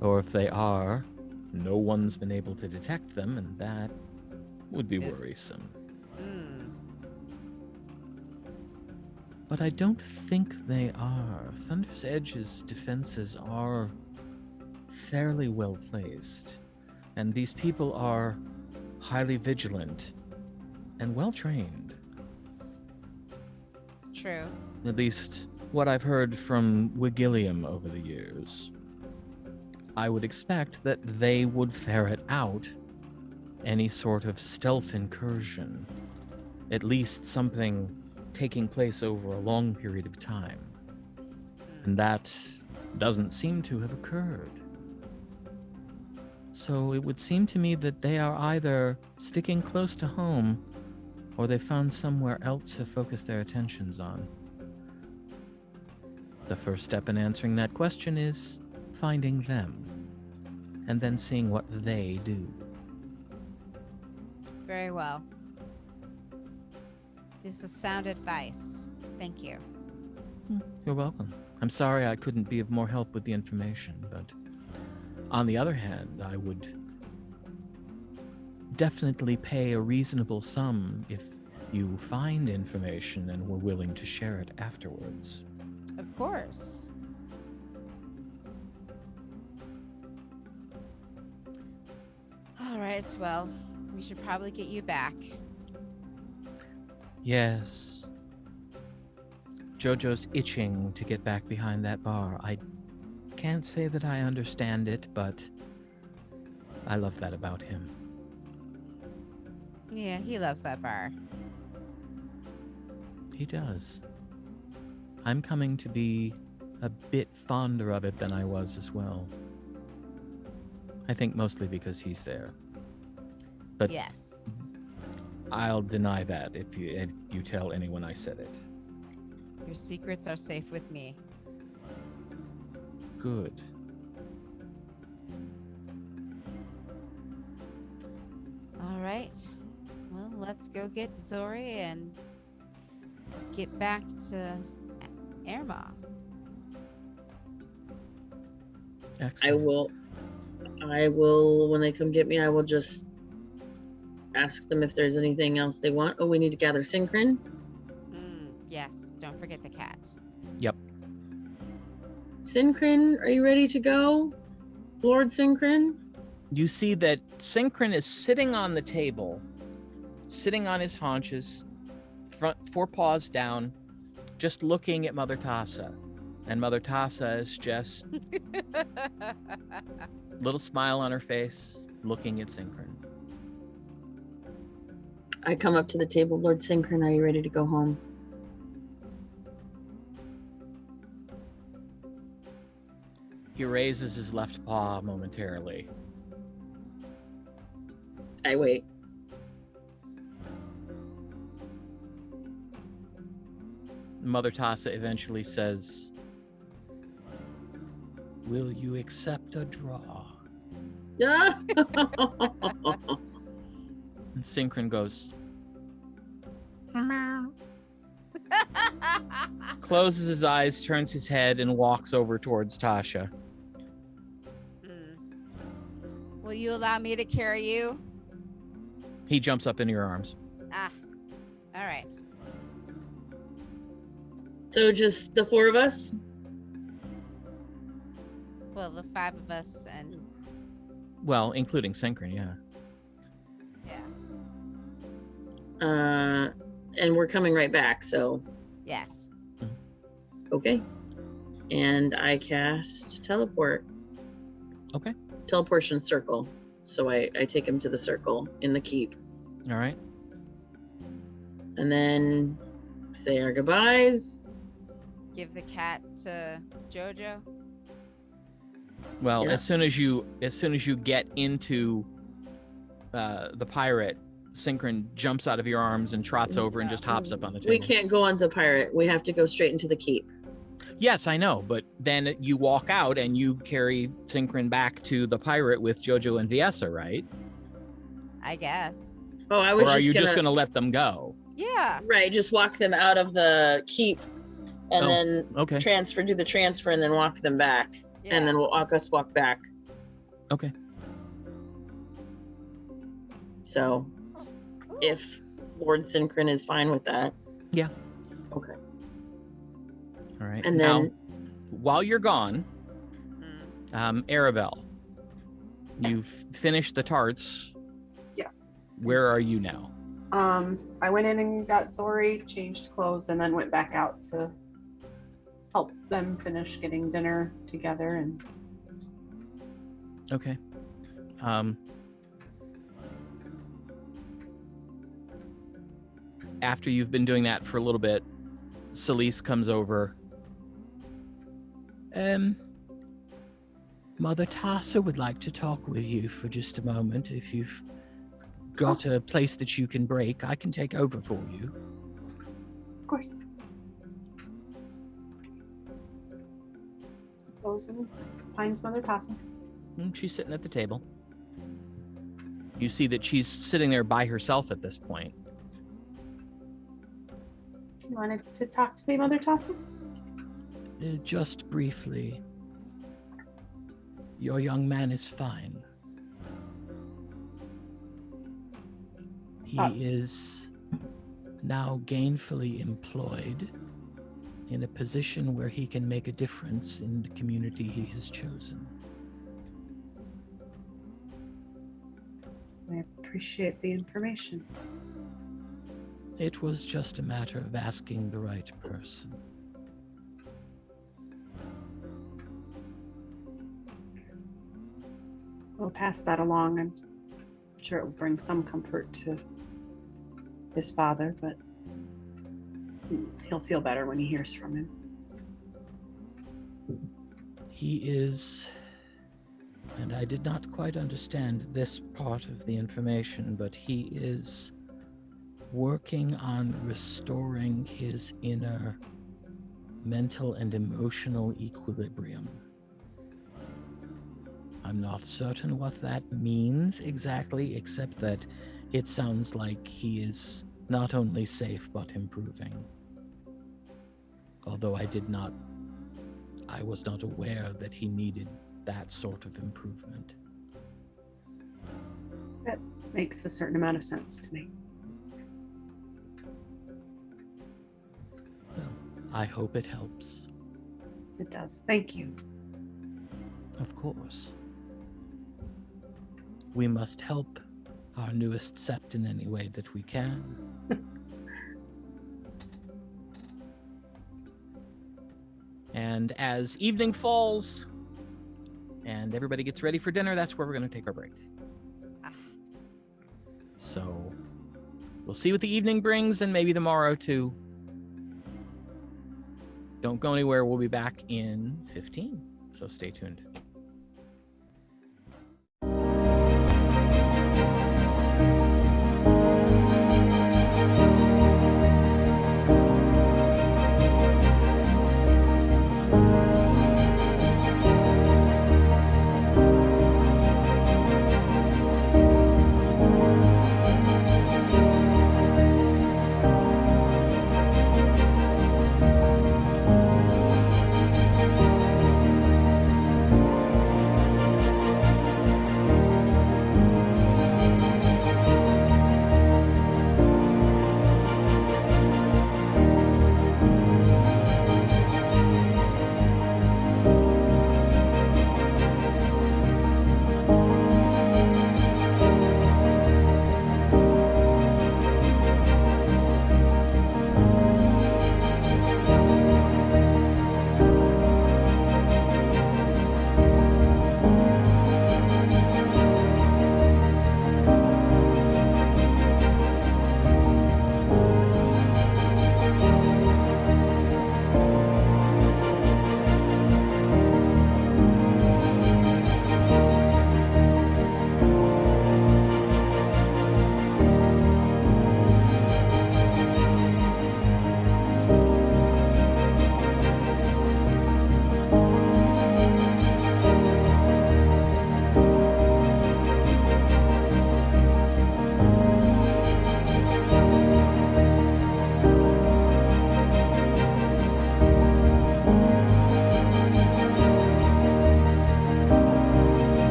Or if they are, no one's been able to detect them, and that would be worrisome. But I don't think they are. Thunder's Edge's defenses are fairly well placed, and these people are highly vigilant and well trained. True. At least what I've heard from Wigillium over the years, I would expect that they would ferret out any sort of stealth incursion, at least something taking place over a long period of time. And that doesn't seem to have occurred. So it would seem to me that they are either sticking close to home or they found somewhere else to focus their attentions on. The first step in answering that question is finding them and then seeing what they do. Very well. This is sound advice. Thank you. You're welcome. I'm sorry I couldn't be of more help with the information, but on the other hand, I would definitely pay a reasonable sum if you find information and were willing to share it afterwards. Of course. All right, well, we should probably get you back. Yes. Jojo's itching to get back behind that bar. I can't say that I understand it, but I love that about him. Yeah, he loves that bar. He does. I'm coming to be a bit fonder of it than I was as well. I think mostly because he's there. But Yes. I'll deny that if you tell anyone I said it. Your secrets are safe with me. Good. All right. Well, let's go get Zori and get back to Erma. Excellent. I will, when they come get me, I will just ask them if there's anything else they want. Oh, we need to gather Syncryn. Yes, don't forget the cat. Yep. Syncryn, are you ready to go? Lord Syncryn? You see that Syncryn is sitting on the table, sitting on his haunches, front four paws down, just looking at Mother Tassa. And Mother Tassa is just little smile on her face, looking at Syncryn. I come up to the table. Lord Syncryn, are you ready to go home? He raises his left paw momentarily. I wait. Mother Tassa eventually says, Will you accept a draw? and Syncryn goes, closes his eyes, turns his head, and walks over towards Tasha. Will you allow me to carry you? He jumps up into your arms. Ah, all right. So just the four of us? Well, the five of us and Well, including Syncryn, yeah. And we're coming right back, so yes. okay. And I cast teleport. Okay. Teleportation circle. So I take him to the circle in the keep. All right. And then say our goodbyes. Give the cat to Jojo. Well, Yeah. as soon as you get into the pirate, Syncryn jumps out of your arms and trots over and just hops up on the table. We can't go on the pirate. We have to go straight into the keep. Yes, I know, but then you walk out and you carry Syncryn back to the pirate with Jojo and Viessa, right? I guess. Oh, I Or was are just you gonna, just gonna let them go? Yeah. right, just walk them out of the keep and Oh, then Okay. do the transfer and then walk them back. Yeah. And then we'll walk back. Okay. So if Lord Syncryn is fine with that. Yeah. Okay. All right. And now, then while you're gone, Aribell, Yes. you've finished the tarts. Yes. Where are you now? I went in and got Zori, changed clothes, and then went back out to help them finish getting dinner together and Okay. After you've been doing that for a little bit, Celise comes over. Mother Tassa would like to talk with you for just a moment. If you've got a place that you can break, I can take over for you. of course. Goes and finds Mother Tassa. She's sitting at the table. You see that she's sitting there by herself at this point. You wanted to talk to me, Mother Tassa? Just briefly. Your young man is fine. He is now gainfully employed in a position where he can make a difference in the community he has chosen. I appreciate the information. It was just a matter of asking the right person. We'll pass that along. I'm sure it will bring some comfort to his father, but he'll feel better when he hears from him. He is, and I did not quite understand this part of the information, but he is working on restoring his inner mental and emotional equilibrium. I'm not certain what that means exactly, except that it sounds like he is not only safe, but improving. Although I was not aware that he needed that sort of improvement. That makes a certain amount of sense to me. Well, I hope it helps. It does. Thank you. Of course. We must help our newest Sept in any way that we can. And as evening falls and everybody gets ready for dinner, that's where we're going to take our break. So we'll see what the evening brings, and maybe the morrow too. Don't go anywhere. We'll be back in 15. So stay tuned.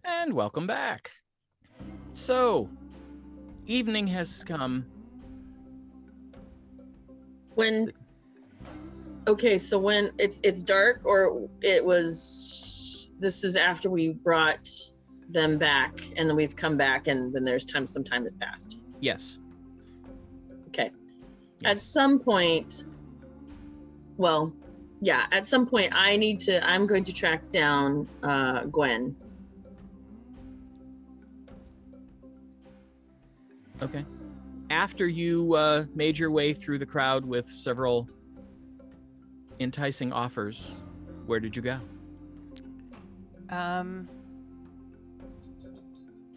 And welcome back. So, evening has come. When it's dark, or this is after we brought them back and then we've come back and then there's some time has passed. Yes. Okay. Yes. At some point, I'm going to track down Gwen. Okay. After you made your way through the crowd with several enticing offers, where did you go?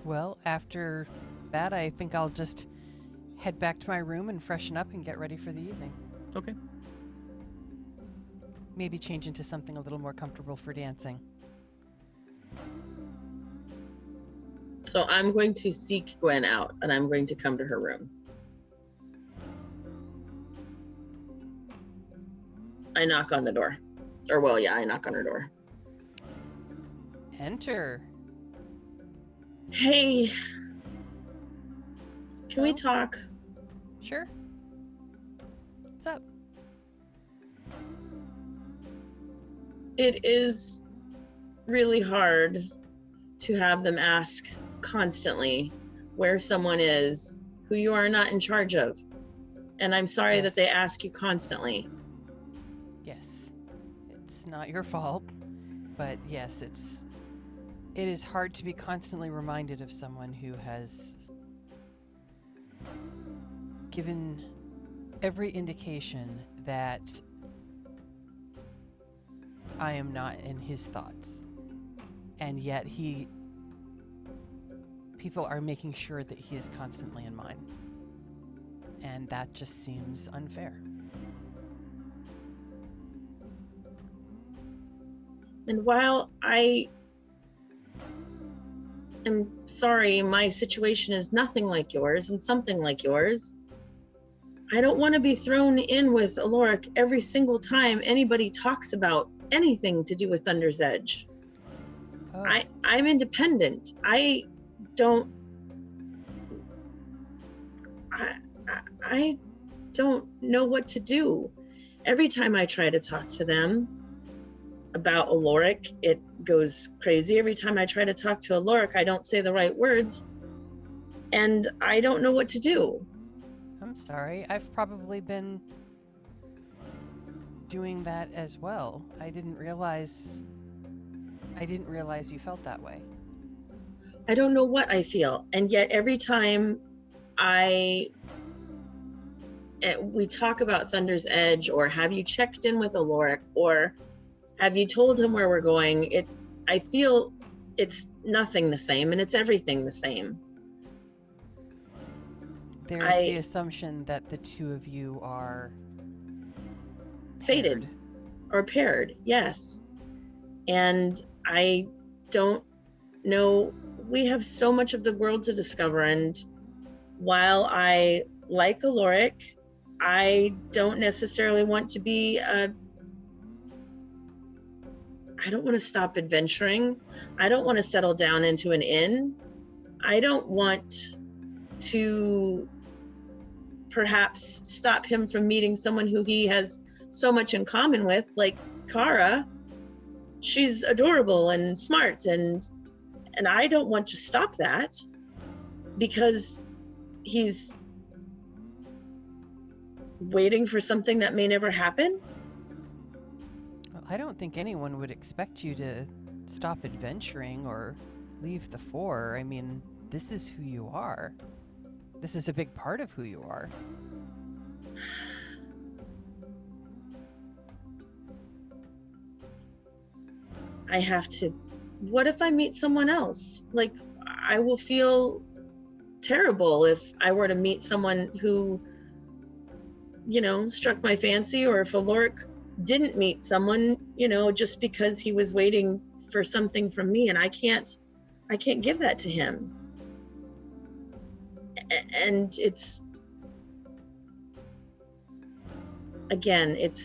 Well, after that, I think I'll just head back to my room and freshen up and get ready for the evening. Okay. Maybe change into something a little more comfortable for dancing. So I'm going to seek Gwen out and I'm going to come to her room. I knock on the door. I knock on her door. Enter. Hey. Can we talk? Sure. What's up? It is really hard to have them ask constantly where someone is who you are not in charge of. And I'm sorry that they ask you constantly. Yes. It's not your fault, but yes, it is hard to be constantly reminded of someone who has given every indication that I am not in his thoughts. And yet people are making sure that he is constantly in mine. And that just seems unfair. And while I am sorry, my situation is nothing like yours and something like yours, I don't want to be thrown in with Oloric every single time anybody talks about anything to do with Thunder's Edge. Oh. I'm independent. I don't know what to do. Every time I try to talk to them about Oloric, it goes crazy. Every time I try to talk to Oloric, I don't say the right words, and I don't know what to do. I'm sorry. I've probably been doing that as well. I didn't realize you felt that way. I don't know what I feel, and yet every time we talk about Thunder's Edge, or have you checked in with Oloric, or have you told him where we're going, I feel it's nothing the same, and it's everything the same. There's the assumption that the two of you are fated or paired, yes. And I don't know, we have so much of the world to discover, and while I like Oloric, I don't necessarily want to be I don't want to stop adventuring. I don't want to settle down into an inn. I don't want to perhaps stop him from meeting someone who he has so much in common with, like Kara. She's adorable and smart, and I don't want to stop that because he's waiting for something that may never happen. Well, I don't think anyone would expect you to stop adventuring or leave the Four. I mean, this is who you are. This is a big part of who you are. I have to. What if I meet someone else? Like, I will feel terrible if I were to meet someone who, struck my fancy, or if Oloric didn't meet someone, just because he was waiting for something from me, and I can't give that to him. And it's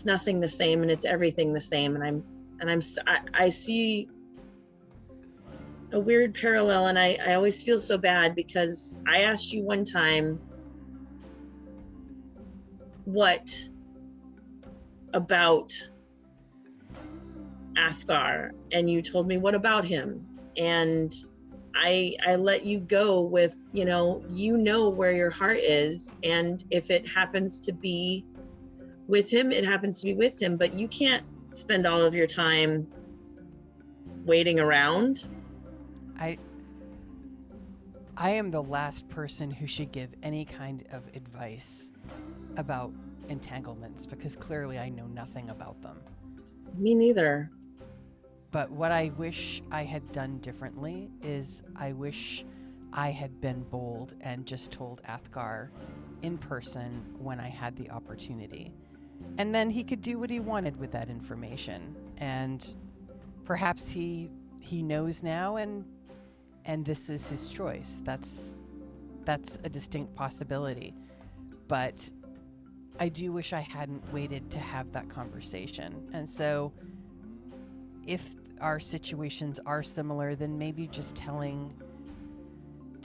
nothing the same, and it's everything the same, and I see a weird parallel, and I always feel so bad because I asked you one time what about Athgarr, and you told me what about him, and I let you go with, you know where your heart is, and if it happens to be with him, it happens to be with him, but you can't spend all of your time waiting around. I am the last person who should give any kind of advice about entanglements because clearly I know nothing about them. Me neither. But what I wish I had done differently is I wish I had been bold and just told Athgarr in person when I had the opportunity. And then he could do what he wanted with that information. And perhaps he knows now and this is his choice. That's a distinct possibility. But I do wish I hadn't waited to have that conversation. And so if our situations are similar, then maybe just telling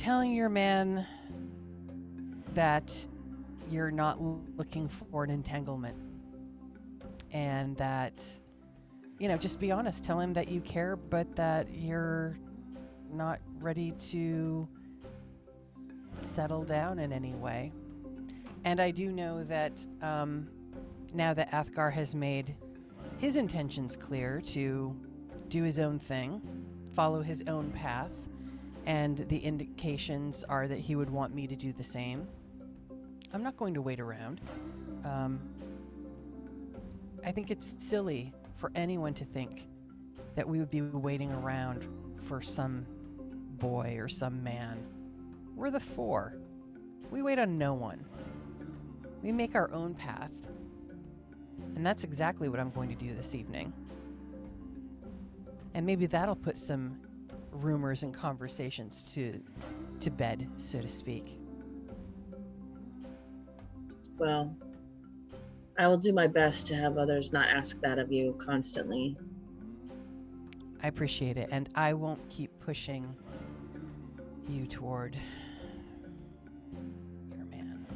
your man that you're not looking for an entanglement and that, just be honest. Tell him that you care, but that you're not ready to settle down in any way. And I do know that now that Athgarr has made his intentions clear to do his own thing, follow his own path, and the indications are that he would want me to do the same, I'm not going to wait around. I think it's silly for anyone to think that we would be waiting around for some boy or some man. We're the four. We wait on no one. We make our own path. And that's exactly what I'm going to do this evening. And maybe that'll put some rumors and conversations to bed, so to speak. Well, I will do my best to have others not ask that of you constantly. I appreciate it, and I won't keep pushing you toward your man.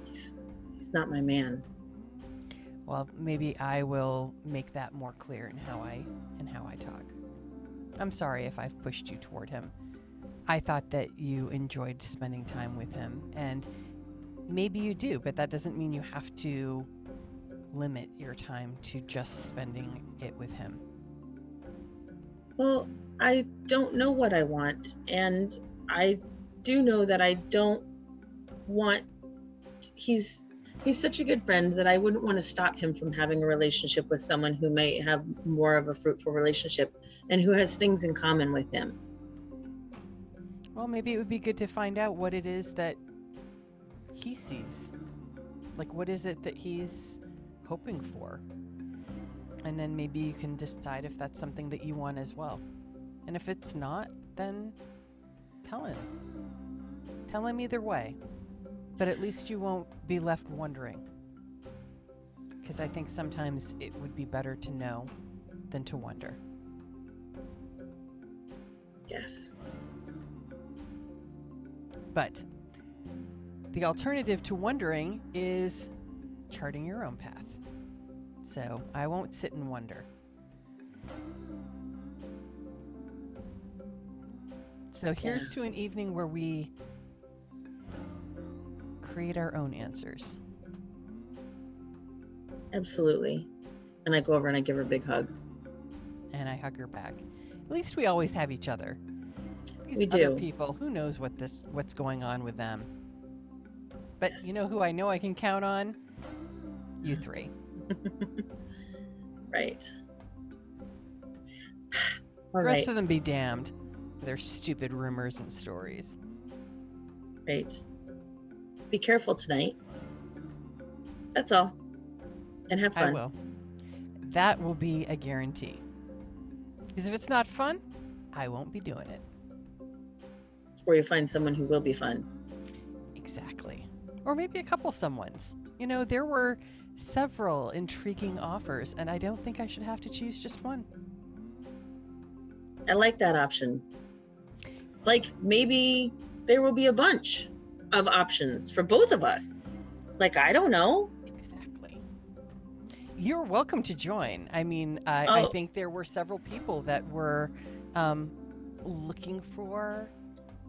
He's not my man. Well, maybe I will make that more clear in how I talk. I'm sorry if I've pushed you toward him. I thought that you enjoyed spending time with him, and maybe you do, but that doesn't mean you have to limit your time to just spending it with him. Well, I don't know what I want, and I do know that I don't want... He's such a good friend that I wouldn't want to stop him from having a relationship with someone who may have more of a fruitful relationship and who has things in common with him. Well, maybe it would be good to find out what it is that he sees. Like, what is it that he's hoping for? And then maybe you can decide if that's something that you want as well. And if it's not, then tell him. Tell him either way. But at least you won't be left wondering. Because I think sometimes it would be better to know than to wonder. Yes. But the alternative to wondering is charting your own path. So I won't sit and wonder. So here's to an evening where we create our own answers. Absolutely. And I go over and I give her a big hug. And I hug her back. At least we always have each other. These We other do. people, who knows what's going on with them. But Yes. you know who I know I can count on? You three. Right. The All rest right. of them be damned. With their stupid rumors and stories. Right. Be careful tonight. That's all. And have fun. I will. That will be a guarantee. Because if it's not fun, I won't be doing it. Where you find someone who will be fun. Exactly. Or maybe a couple someones. You know, there were several intriguing offers, and I don't think I should have to choose just one. I like that option. Like, maybe there will be a bunch of options for both of us. Like, I don't know. Exactly. You're welcome to join. I mean, I Oh. think there were several people that were looking for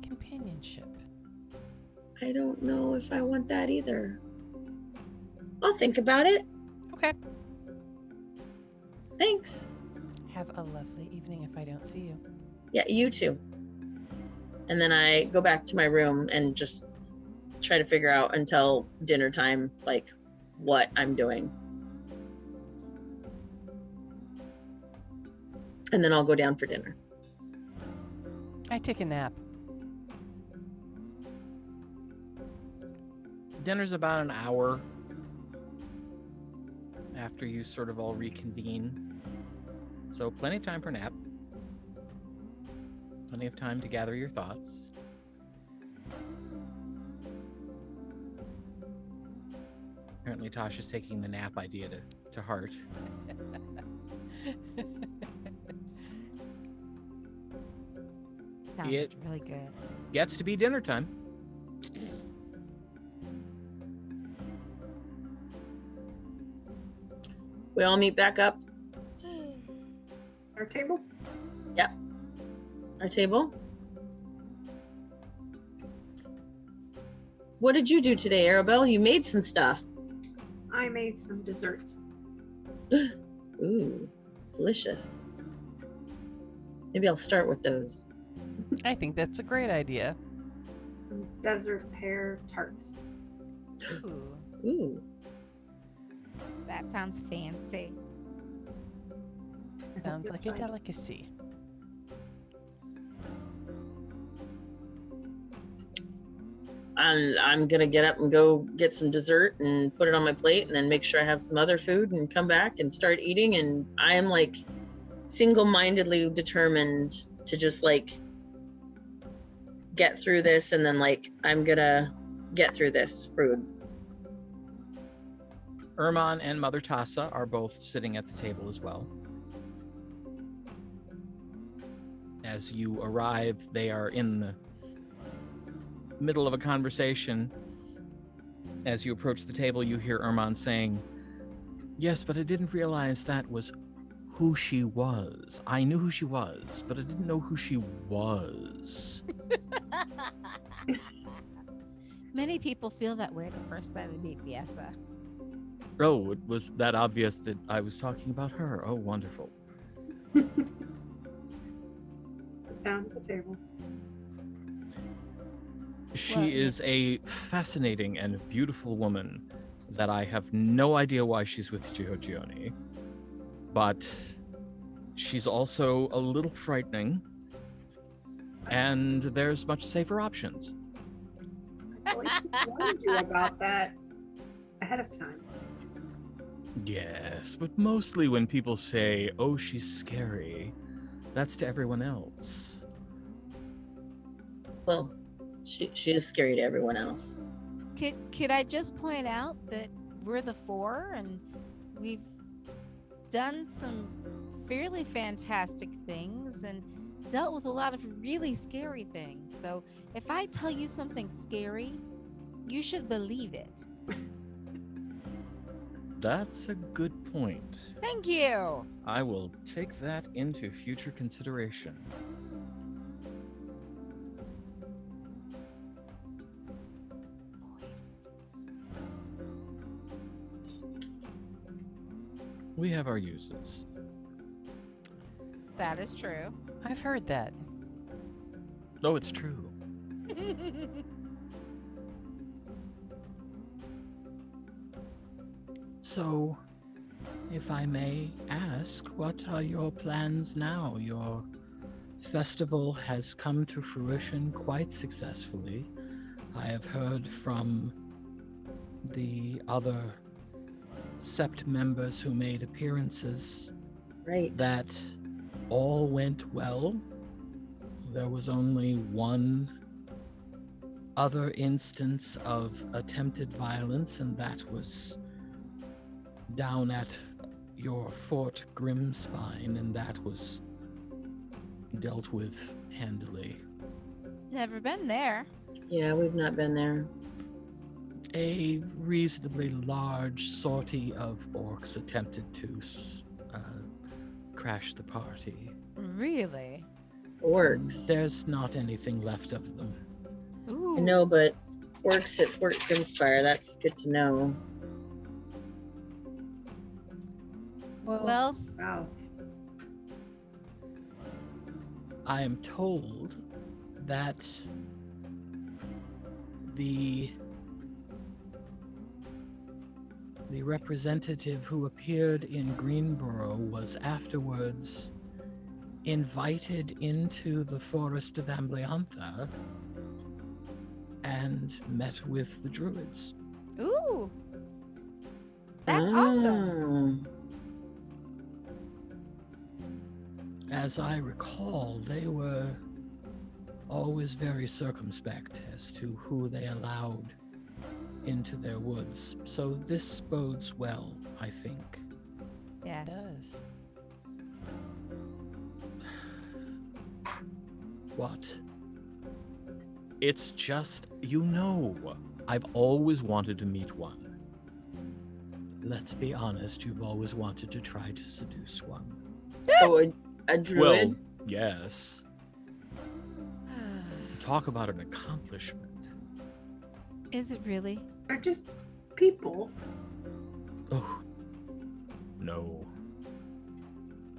companionship. I don't know if I want that either. I'll think about it. Okay. Thanks. Have a lovely evening if I don't see you. Yeah, you too. And then I go back to my room and just try to figure out until dinner time, like, what I'm doing. And then I'll go down for dinner. I take a nap. Dinner's about an hour after you sort of all reconvene. So plenty of time for a nap. Plenty of time to gather your thoughts. Apparently Tasha's taking the nap idea to heart. Sounds It- really good. Gets to be dinner time. We all meet back up. Our table? Our table. What did you do today, Aribell? You made some stuff. I made some desserts. Ooh, delicious. Maybe I'll start with those. I think that's a great idea. Some desert pear tarts. Ooh, Ooh, that sounds fancy. I hope Sounds you'll like a try it. delicacy. and I'm gonna get up and go get some dessert and put it on my plate, and then make sure I have some other food and come back and start eating. And I am like single-mindedly determined to just like get through this, and then like I'm gonna get through this food. Urmon and Mother Tassa are both sitting at the table as well. As you arrive, they are in the middle of a conversation. As you approach the table, you hear Urmon saying, "Yes, but I didn't realize that was who she was. I knew who she was, but I didn't know who she was." Many people feel that way the first time they meet Viessa. Oh, it was that obvious that I was talking about her. Oh, wonderful. Down at the table. She Well, is a fascinating and beautiful woman that I have no idea why she's with Giorgione, but she's also a little frightening, and there's much safer options. I warned you about that ahead of time. Yes, but mostly when people say, "Oh, she's scary," that's to everyone else. Well, she is scary to everyone else. Could I just point out that we're the four and we've done some fairly fantastic things and dealt with a lot of really scary things. So if I tell you something scary, you should believe it. That's a good point. Thank you. I will take that into future consideration. Boys. We have our uses. That is true. I've heard that. Oh, it's true. So, if I may ask, what are your plans now? Your festival has come to fruition quite successfully. I have heard from the other Sept members who made appearances Right. that all went well. There was only one other instance of attempted violence, and that was down at your Fort Grimspine, and that was dealt with handily. Never been there. Yeah, we've not been there. A reasonably large sortie of orcs attempted to crash the party. Really? Orcs. There's not anything left of them. Ooh. I know, but orcs at Fort Grimspire, that's good to know. Well, Wow. I am told that the representative who appeared in Greenborough was afterwards invited into the Forest of Amblyantha and met with the Druids. ooh. That's awesome. As I recall, they were always very circumspect as to who they allowed into their woods. So this bodes well, I think. Yes. It does. What? It's just, I've always wanted to meet one. Let's be honest, you've always wanted to try to seduce one. Oh, a druid? Well, yes. Talk about an accomplishment. Is it really? They're just people. Oh, no.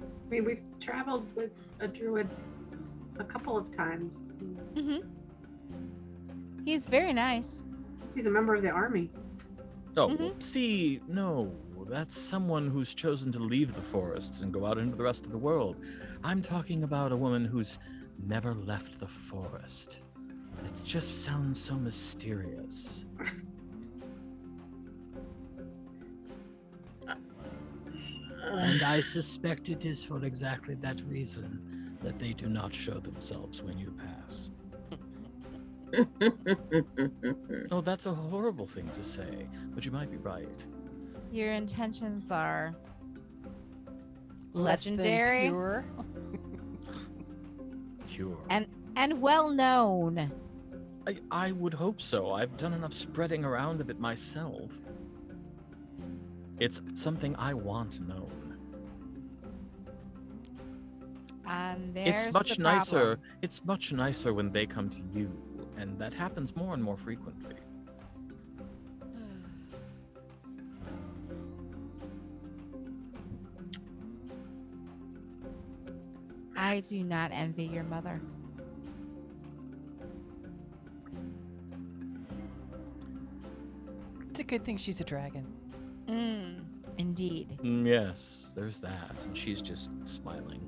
I mean, we've traveled with a druid a couple of times. Mm-hmm. He's very nice. He's a member of the army. Oh, Mhm. see, no. That's someone who's chosen to leave the forests and go out into the rest of the world. I'm talking about a woman who's never left the forest. It just sounds so mysterious. And I suspect it is for exactly that reason that they do not show themselves when you pass. Oh, that's a horrible thing to say, but you might be right. Your intentions are Less than legendary pure. Pure. and well known. I would hope so. I've done enough spreading around of it myself. It's something I want known. And there's It's much the nicer. problem. It's much nicer when they come to you, and that happens more and more frequently. I do not envy your mother. It's a good thing she's a dragon. Indeed. Yes, there's that, and she's just smiling.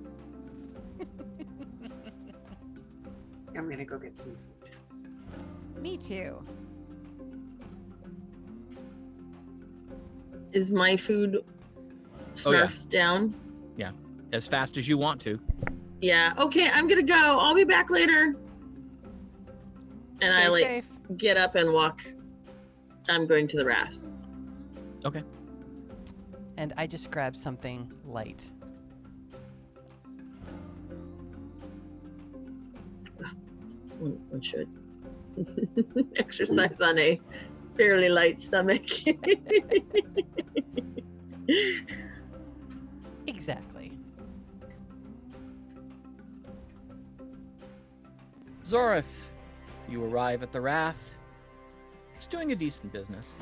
I'm gonna go get some food. Me too. Is my food snarfed down? As fast as you want to. Yeah. Okay, I'm gonna go. I'll be back later. And Stay I safe. get up and walk. I'm going to the Wrath. Okay. And I just grabbed something light. One should exercise on a fairly light stomach. Exactly. Zorith, you arrive at the Wrath. It's doing a decent business.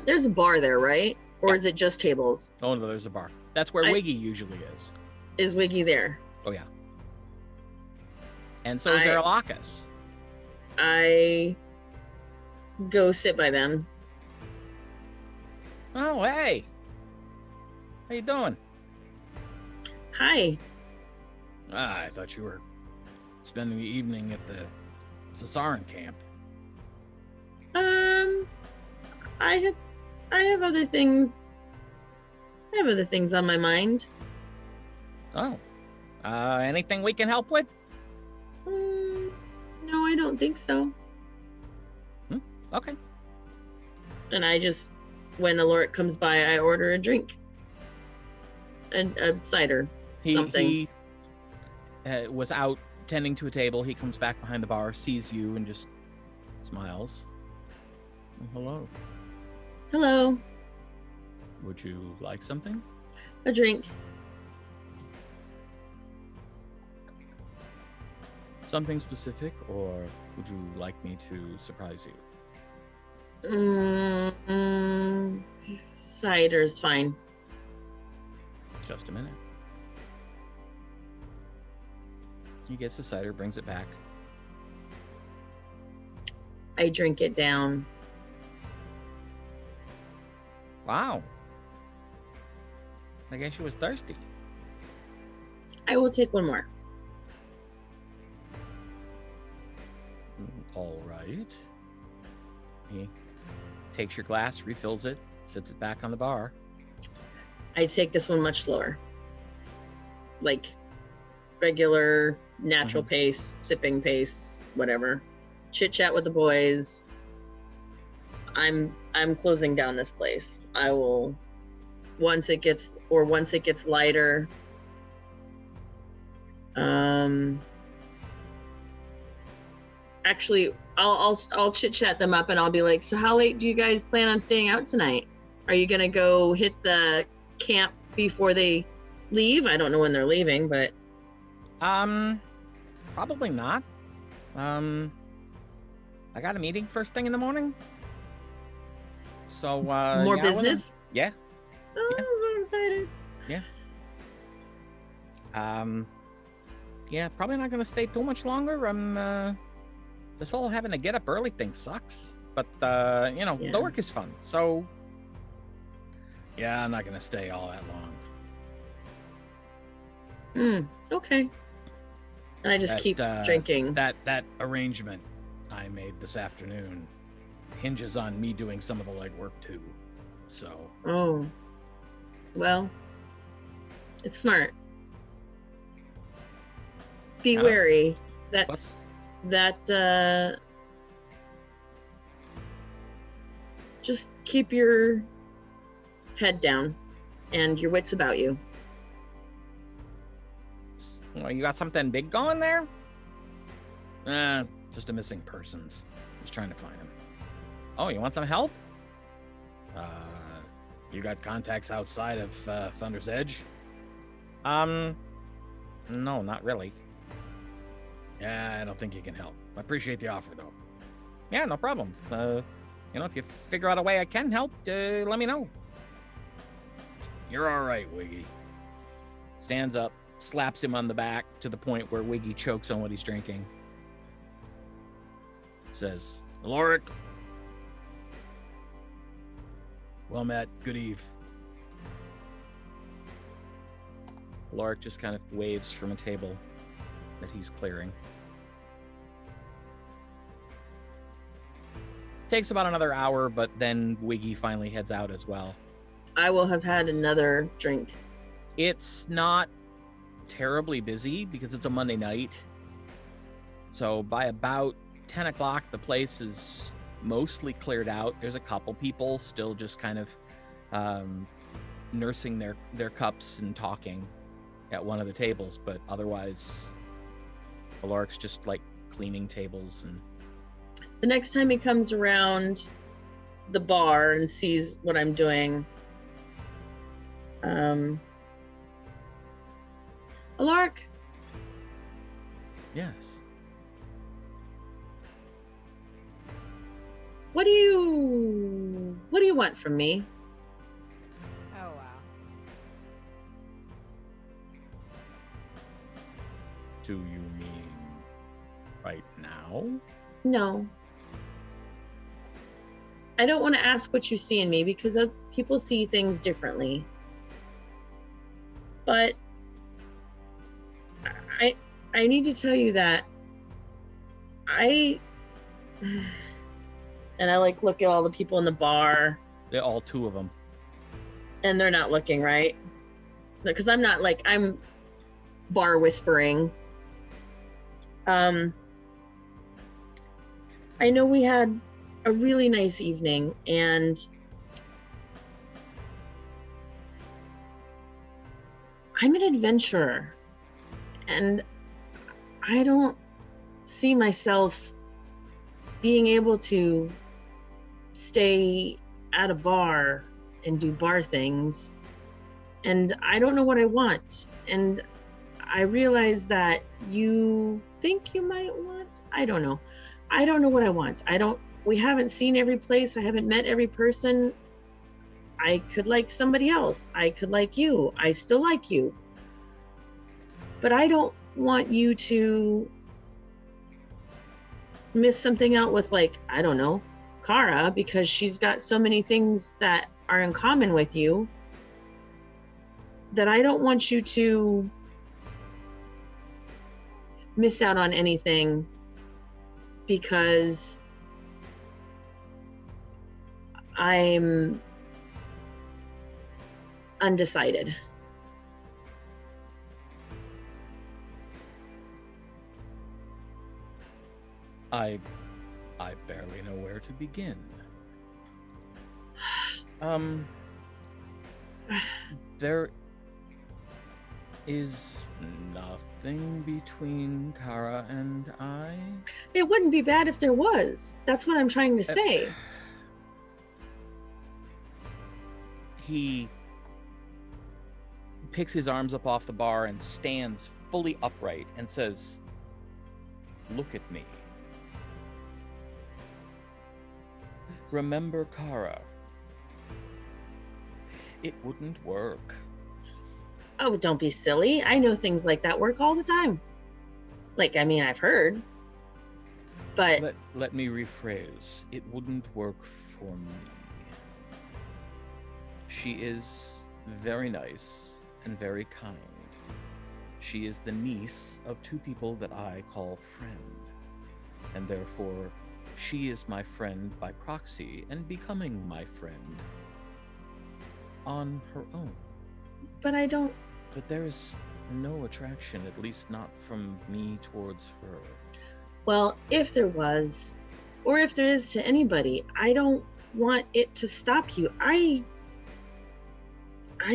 There's a bar there, right? Or Yeah. is it just tables? Oh no, there's a bar. That's where I- Wiggy usually is. Is Wiggy there? Oh yeah. And so is I- Aralahkis. I go sit by them. Oh hey. How you doing? Hi. Ah, I thought you were spending the evening at the Sys'Haryn camp. I have other things. I have other things on my mind. Oh. Anything we can help with? No, I don't think so. Okay. And I just, when Oloric comes by, I order a drink. a cider. Something. He was out tending to a table. He comes back behind the bar, sees you, and just smiles. Hello. Hello. Would you like something? A drink. Something specific, or would you like me to surprise you? Cider's fine. Just a minute. He gets the cider, brings it back. I drink it down. Wow. I guess she was thirsty. I will take one more. All right. He takes your glass, refills it, sets it back on the bar. I take this one much slower. Like regular, natural pace, sipping pace, whatever. Chit chat with the boys. I'm closing down this place. I will once it gets lighter. Actually, I'll chit chat them up and I'll be like, so how late do you guys plan on staying out tonight? Are you gonna go hit the camp before they leave? I don't know when they're leaving, but probably not. I got a meeting first thing in the morning. So more business? Yeah. Oh, Yeah. I'm so excited. Yeah, probably not gonna stay too much longer. This whole having to get up early thing sucks. But the work is fun. So yeah, I'm not gonna stay all that long. Okay. And I just keep drinking. That arrangement I made this afternoon hinges on me doing some of the legwork too. So. Oh. Well, it's smart. Be wary that just keep your head down and your wits about you. Well, you got something big going there? Just a missing persons. Just trying to find him. Oh, you want some help? You got contacts outside of Thunder's Edge? No, not really. Yeah, I don't think you can help. I appreciate the offer, though. Yeah, no problem. If you figure out a way I can help, let me know. You're all right, Wiggy. Stands up, slaps him on the back to the point where Wiggy chokes on what he's drinking. Says, Oloric. Well met. Good eve. Oloric just kind of waves from a table that he's clearing. Takes about another hour, but then Wiggy finally heads out as well. I will have had another drink. It's not terribly busy because it's a Monday night. So by about 10 o'clock, the place is mostly cleared out. There's a couple people still just kind of nursing their cups and talking at one of the tables, but otherwise Oloric's just like cleaning tables. And the next time he comes around the bar and sees what I'm doing, Oloric? Yes. What do you want from me? Oh, wow. Do you mean right now? No. I don't want to ask what you see in me because people see things differently. But I need to tell you that and I look at all the people in the bar. They're all two of them. And they're not looking, right? Because I'm not I'm bar whispering. I know we had a really nice evening and I'm an adventurer, and I don't see myself being able to stay at a bar and do bar things. And I don't know what I want. And I realize that you think you might want, I don't know. I don't know what I want. We haven't seen every place. I haven't met every person. I could like somebody else. I could like you. I still like you. But I don't want you to miss something out with, like, I don't know, Kara, because she's got so many things that are in common with you that I don't want you to miss out on anything because I'm undecided. I barely know where to begin. There is nothing between Kara and I. It wouldn't be bad if there was. That's what I'm trying to say. He picks his arms up off the bar and stands fully upright and says, "Look at me. Remember Kara. It wouldn't work." Oh, don't be silly. I know things like that work all the time. Like, I mean, I've heard. But Let me rephrase. It wouldn't work for me. She is very nice and very kind. She is the niece of two people that I call friend. And therefore, she is my friend by proxy and becoming my friend on her own. But I don't... But there is no attraction, at least not from me towards her. Well, if there was, or if there is to anybody, I don't want it to stop you. I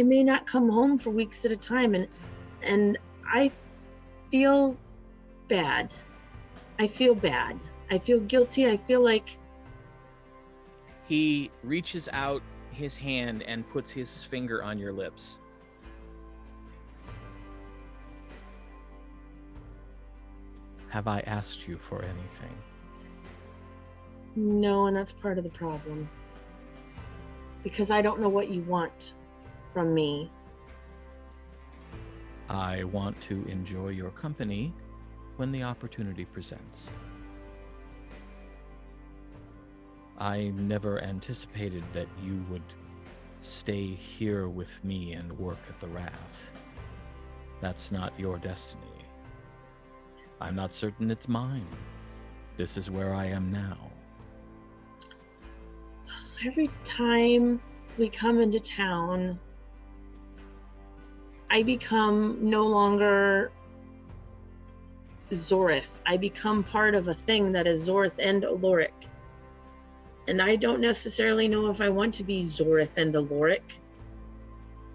may not come home for weeks at a time, and I feel bad. I feel bad. I feel guilty. I feel like... He reaches out his hand and puts his finger on your lips. Have I asked you for anything? No, and that's part of the problem. Because I don't know what you want from me. I want to enjoy your company when the opportunity presents. I never anticipated that you would stay here with me and work at the Wrath. That's not your destiny. I'm not certain it's mine. This is where I am now. Every time we come into town, I become no longer Zorith. I become part of a thing that is Zorith and Oloric. And I don't necessarily know if I want to be Zorith and Oloric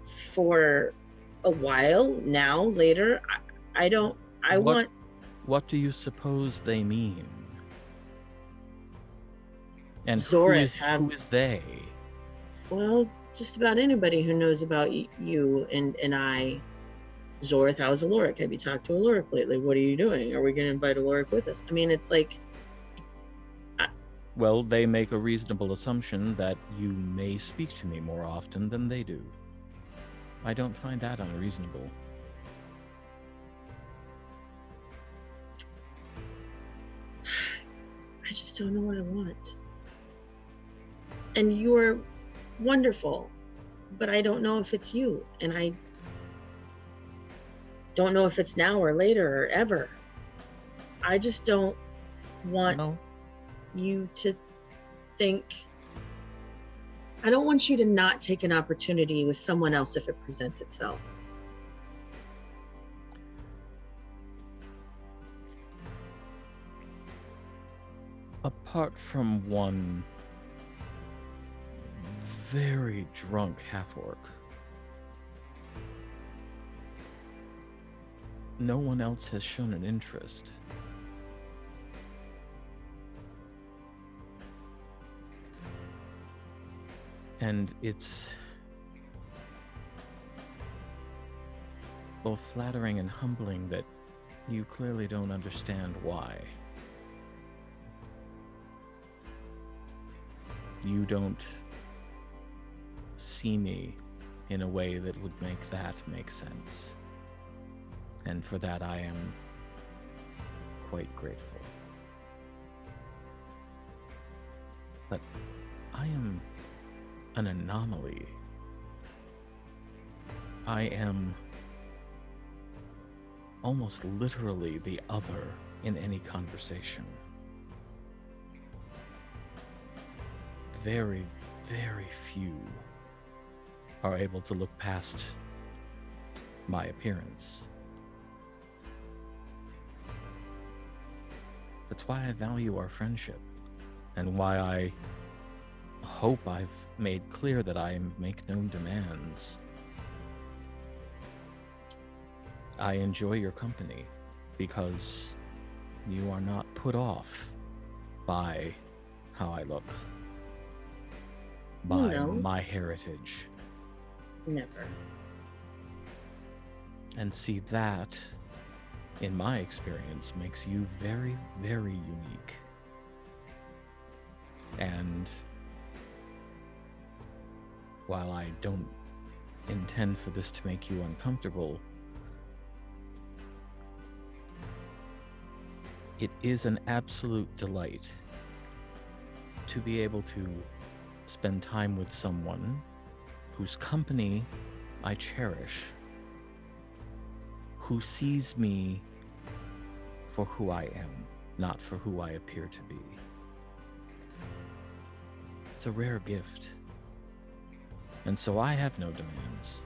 for a while, now, later. I don't, I want... What do you suppose they mean? And Zorith who is they? Well, just about anybody who knows about you and I. Zorith, how's Oloric? Have you talked to Oloric lately? What are you doing? Are we going to invite Oloric with us? I mean, it's like... Well, they make a reasonable assumption that you may speak to me more often than they do. I don't find that unreasonable. I just don't know what I want. And you're wonderful, but I don't know if it's you. And I don't know if it's now or later or ever. I just don't want you to think... I don't want you to not take an opportunity with someone else if it presents itself. Apart from one very drunk half-orc, no one else has shown an interest. And it's both flattering and humbling that you clearly don't understand why. You don't see me in a way that would make that make sense. And for that I am quite grateful. But I am an anomaly. I am almost literally the other in any conversation. Very, very few are able to look past my appearance. That's why I value our friendship, and why I hope I've made clear that I make no demands. I enjoy your company because you are not put off by how I look, by my heritage. Never. And see, that, in my experience, makes you very, very unique. And while I don't intend for this to make you uncomfortable, it is an absolute delight to be able to spend time with someone whose company I cherish, who sees me for who I am, not for who I appear to be. It's a rare gift. And so I have no demands.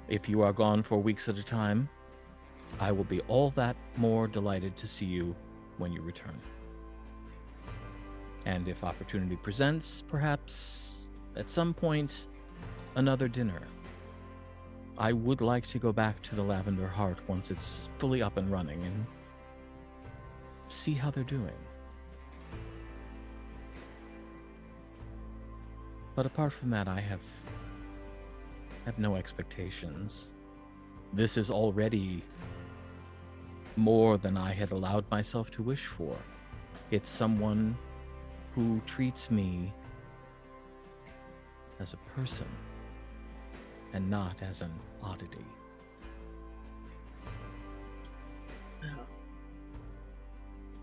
If you are gone for weeks at a time, I will be all that more delighted to see you when you return. And if opportunity presents, perhaps at some point, another dinner. I would like to go back to the Lavender Heart once it's fully up and running and see how they're doing. But apart from that, I have no expectations. This is already more than I had allowed myself to wish for. It's someone who treats me as a person and not as an oddity. Wow.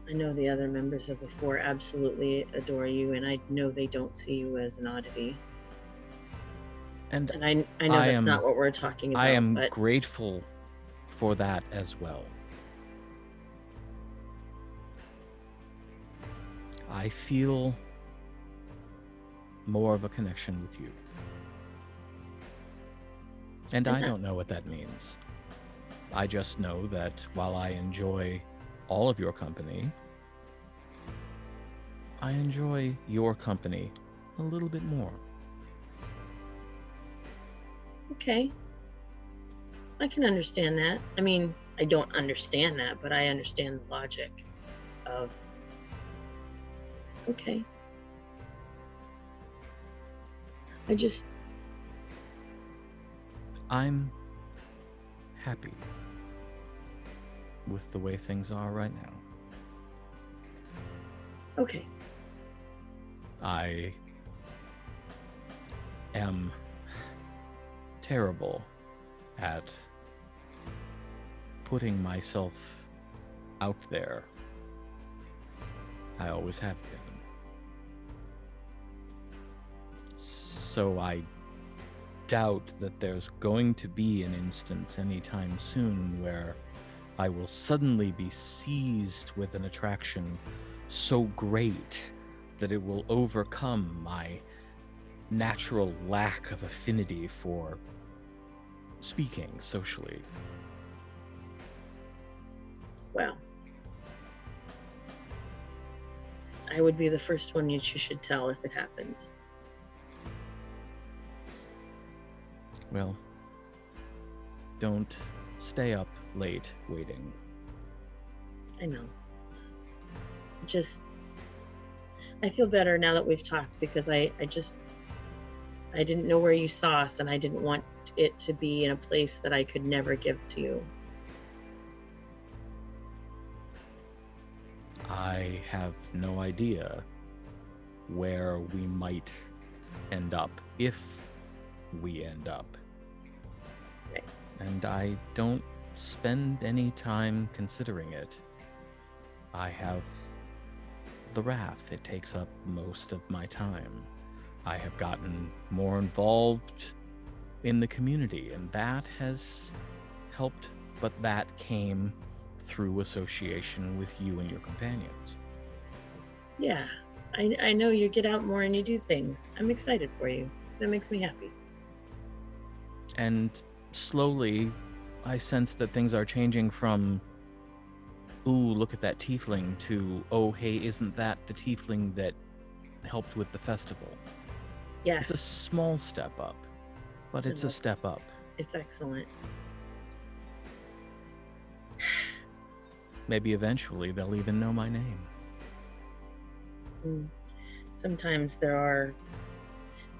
I know the other members of the Four absolutely adore you, and I know they don't see you as an oddity. And I know that's not what we're talking about. I am grateful for that as well. I feel more of a connection with you. And I don't know what that means. I just know that while I enjoy all of your company, I enjoy your company a little bit more. Okay. I can understand that. I mean, I don't understand that, but I understand the logic of, okay. I'm happy with the way things are right now. Okay. I am terrible at putting myself out there. I always have been. So I doubt that there's going to be an instance anytime soon where I will suddenly be seized with an attraction so great that it will overcome my natural lack of affinity for speaking socially. Well, I would be the first one you should tell if it happens. Well, don't stay up late waiting. I know. I feel better now that we've talked, because I didn't know where you saw us, and I didn't want it to be in a place that I could never give to you. I have no idea where we might end up, if we end up. Right. And I don't spend any time considering it. I have the Wrath. It takes up most of my time. I have gotten more involved in the community, and that has helped, but that came through association with you and your companions. Yeah, I know you get out more and you do things. I'm excited for you. That makes me happy. And slowly, I sense that things are changing from, ooh, look at that tiefling, to, oh, hey, isn't that the tiefling that helped with the festival? Yes. It's a small step up, but it's a step up. It's excellent. Maybe eventually they'll even know my name. Sometimes there are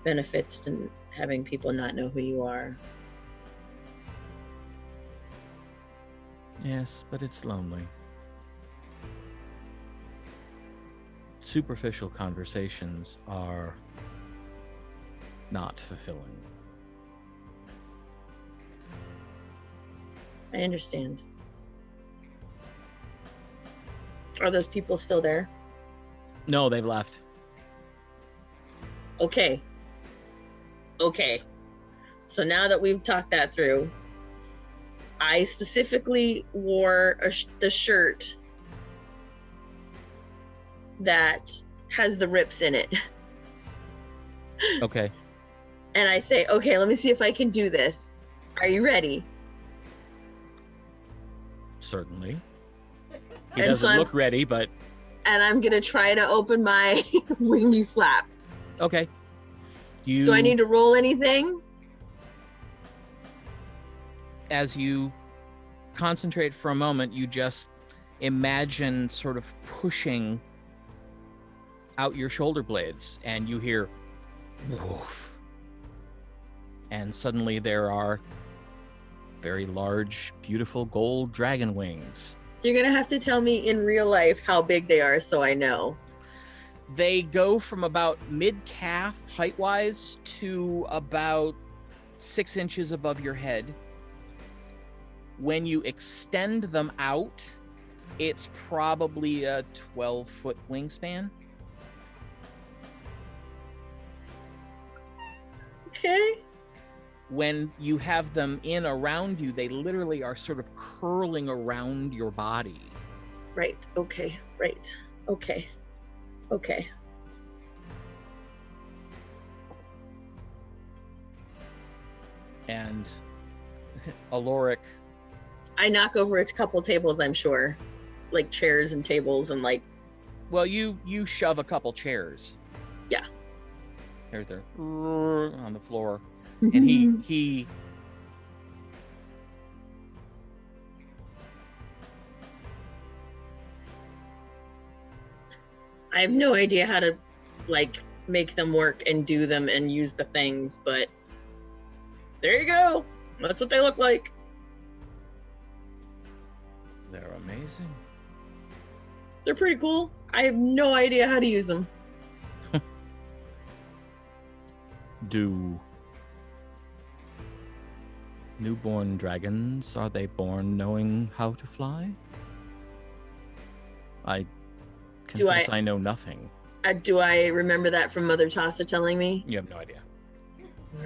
benefits to having people not know who you are. Yes, but it's lonely. Superficial conversations are not fulfilling. I understand. Are those people still there? No, they've left. Okay. So now that we've talked that through, I specifically wore the shirt that has the rips in it. Okay. And I say, okay, let me see if I can do this. Are you ready? Certainly. He And doesn't so look ready, but... And I'm going to try to open my wingy flap. Okay. Do I need to roll anything? As you concentrate for a moment, you just imagine sort of pushing out your shoulder blades, and you hear woof. And suddenly there are very large, beautiful gold dragon wings. You're going to have to tell me in real life how big they are so I know. They go from about mid-calf height-wise to about 6 inches above your head. When you extend them out, it's probably a 12-foot wingspan. Okay. When you have them in around you, they literally are sort of curling around your body. Right. Okay. Right. Okay. Okay. And Oloric... I knock over a couple tables, I'm sure. Like chairs and tables and like... Well, you shove a couple chairs. Yeah. There's their on the floor. And he I have no idea how to like make them work and do them and use the things, but there you go. That's what they look like. They're amazing. They're pretty cool. I have no idea how to use them. Do newborn dragons, are they born knowing how to fly? I confess I know nothing. Do I remember that from Mother Tassa telling me? You have no idea.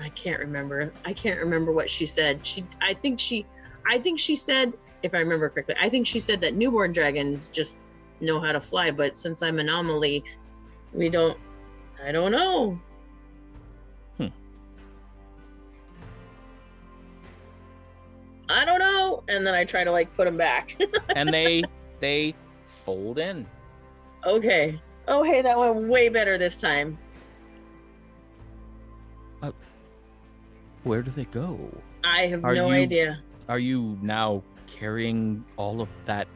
I can't remember. I can't remember what she said. I think she said, if I remember correctly, I think she said that newborn dragons just know how to fly, but since I'm anomaly, I don't know. I don't know. And then I try to like put them back. and they fold in. Okay. Oh, hey, that went way better this time. Where do they go? I have no idea. Are you now carrying all of that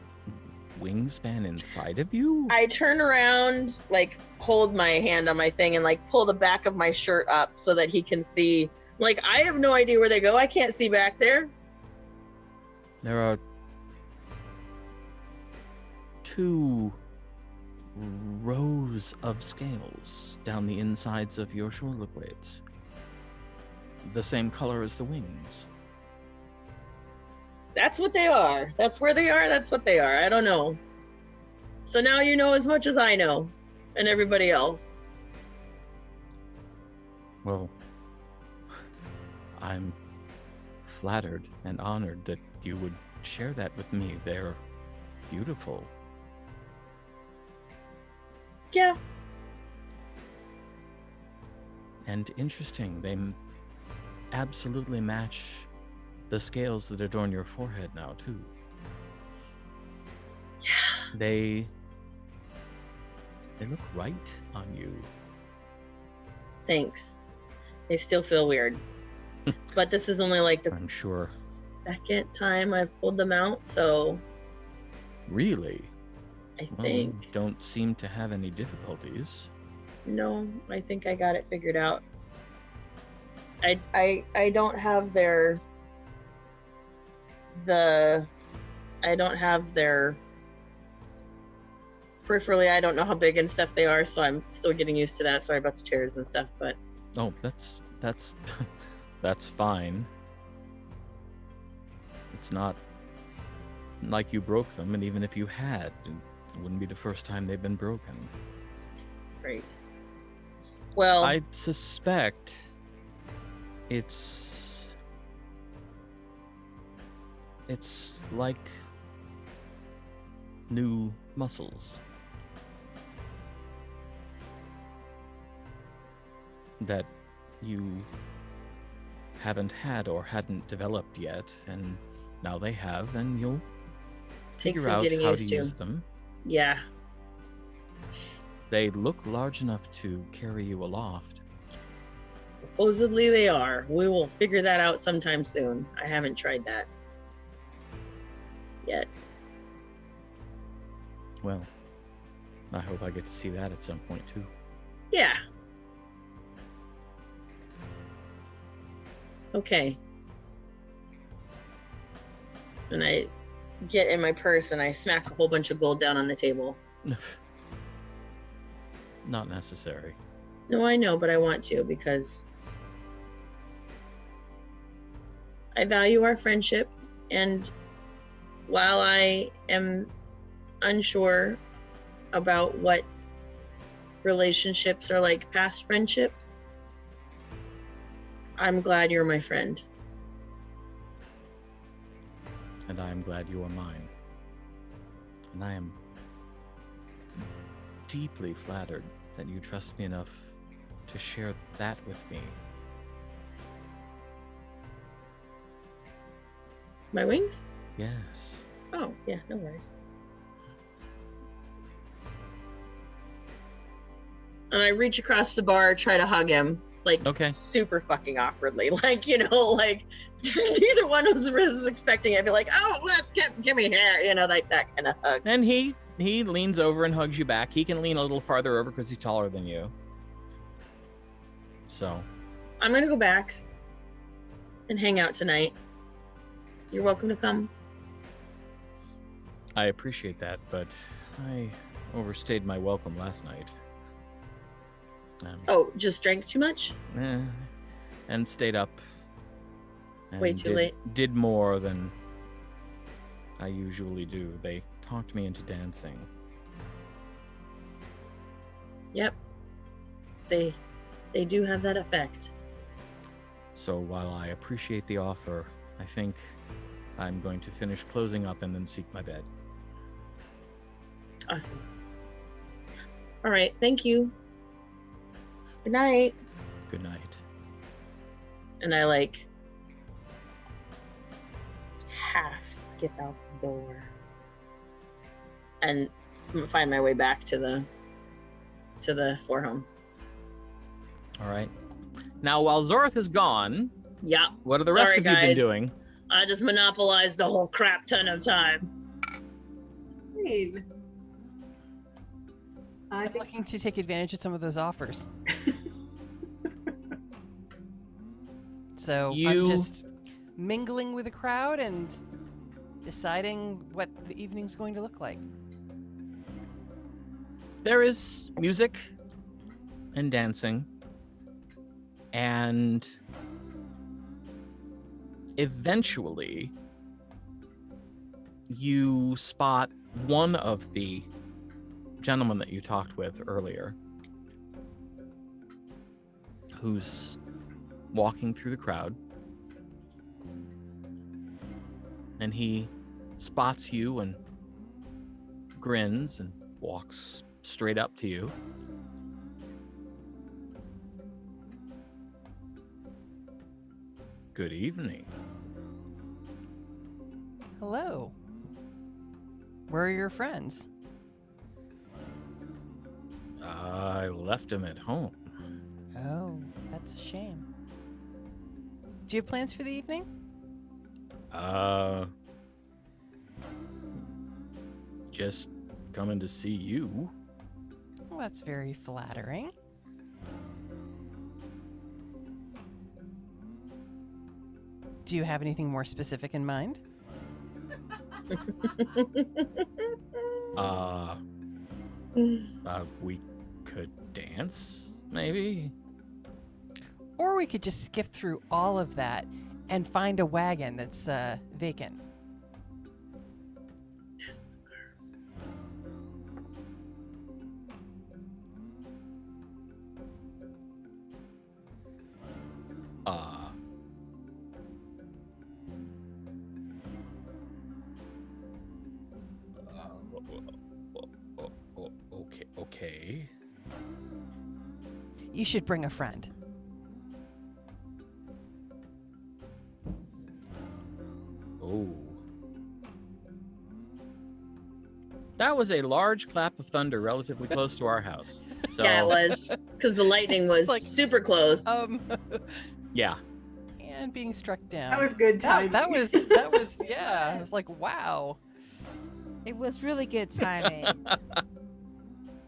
wingspan inside of you? I turn around, like hold my hand on my thing and like pull the back of my shirt up so that he can see. Like, I have no idea where they go. I can't see back there. There are 2 rows of scales down the insides of your shoulder blades. The same color as the wings. That's what they are. That's where they are. That's what they are. I don't know. So now you know as much as I know and everybody else. Well, I'm flattered and honored that you would share that with me. They're beautiful. Yeah. And interesting. They absolutely match the scales that adorn your forehead now, too. Yeah. They look right on you. Thanks. They still feel weird. But this is only like the I'm sure. second time I've pulled them out, so Really? I Well, you think don't seem to have any difficulties. no, I think I got it figured out. I don't have their peripherally, I don't know how big and stuff they are, so I'm still getting used to that. Sorry about the chairs and stuff, but Oh, that's that's fine. It's not like you broke them, and even if you had, it wouldn't be the first time they've been broken. great. Well, I suspect it's like new muscles that you haven't had or hadn't developed yet, and now they have, and you'll Takes figure some out getting how to used to. use them. yeah. They look large enough to carry you aloft. Supposedly they are. We will figure that out sometime soon. I haven't tried that yet. Well, I hope I get to see that at some point too. Yeah. Okay. And I get in my purse and I smack a whole bunch of gold down on the table. Not necessary. No, I know, but I want to because I value our friendship, and while I am unsure about what relationships are like past friendships, I'm glad you're my friend. And I am glad you are mine. And I am deeply flattered that you trust me enough to share that with me. My wings? Yes. Oh, yeah, no worries. And I reach across the bar, try to hug him, like Okay. super fucking awkwardly. Like, you know, like neither one of us was expecting it. I'd be like, oh, let's give me hair, you know, like that kind of hug. And he leans over and hugs you back. He can lean a little farther over because he's taller than you. So. I'm gonna go back and hang out tonight. You're welcome to come. I appreciate that, but I overstayed my welcome last night. Oh, just drank too much? And stayed up. And Way too late. Did more than I usually do. They talked me into dancing. Yep. They do have that effect. So while I appreciate the offer, I think I'm going to finish closing up and then seek my bed. Awesome. All right, thank you. Good night. Good night. And I like half skip out the door and find my way back to the Fourhome. All right. Now, while Zorith is gone, Yeah. what are the rest Sorry, of you been guys. doing? I just monopolized a whole crap ton of time. Great. I I'm think looking to take advantage of some of those offers. So I'm You- just mingling with the crowd and deciding what the evening's going to look like. There is music and dancing, and eventually you spot one of the gentlemen that you talked with earlier who's walking through the crowd, and he spots you and grins and walks straight up to you. Good evening. Hello. Where are your friends? I left him at home. Oh, that's a shame. Do you have plans for the evening? Just coming to see you. Well, that's very flattering. Do you have anything more specific in mind? We could dance, maybe? Or we could just skip through all of that and find a wagon that's vacant. Okay. You should bring a friend. Oh. That was a large clap of thunder relatively close to our house. So, Yeah, it was. Because the lightning was It's like- super close. yeah. And being struck down. that was good timing. That was yeah. I was like, wow. It was really good timing.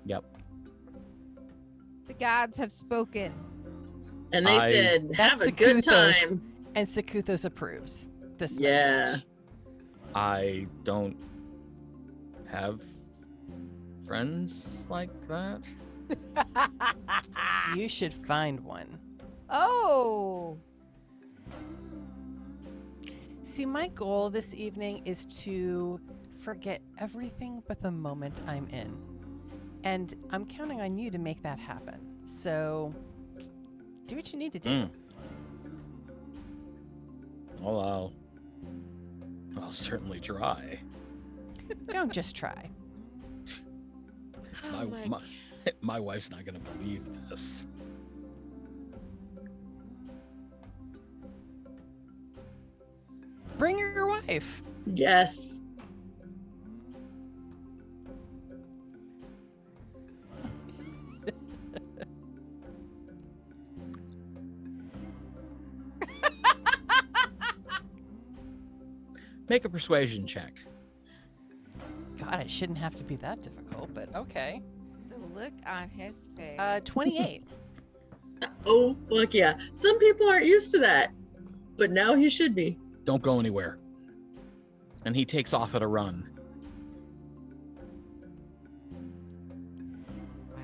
Yep. The gods have spoken. And they I- said, have That's a good Sakuthos. time. And Sakuthos approves this Yeah. message. I don't have friends like that. You should find one. Oh. See, my goal this evening is to forget everything but the moment I'm in. And I'm counting on you to make that happen. So, do what you need to do. Mm. Well, I'll certainly try. Don't just try. Oh my My wife's not gonna believe this. Bring your wife. Yes. Make a persuasion check. God, it shouldn't have to be that difficult, but okay. The look on his face. 28. Oh, fuck yeah. Some people aren't used to that. But now he should be. Don't go anywhere. And he takes off at a run. Wow.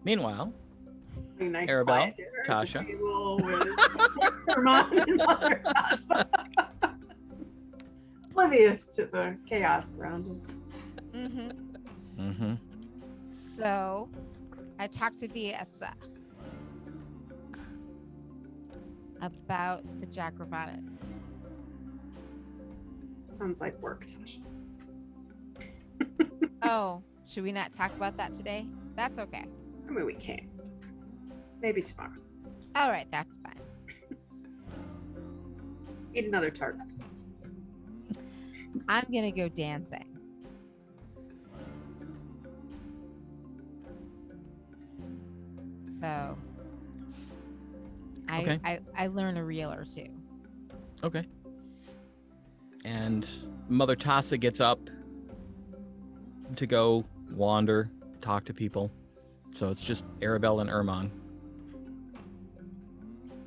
Meanwhile, A nice Aribell, quiet dinner at the Tasha. table with Tremane and Mother Tassa. Oblivious to the chaos around us. Mm-hmm. Mm-hmm. So, I talked to Viessa about the Jogravanans. Sounds like work, Tasha. Oh, should we not talk about that today? That's okay. I mean, we can. Maybe tomorrow. All right, that's fine. Eat another tart. I'm gonna go dancing. So, Okay. I learn a reel or two. Okay. And Mother Tassa gets up to go wander, talk to people. So it's just Aribell and Urmon.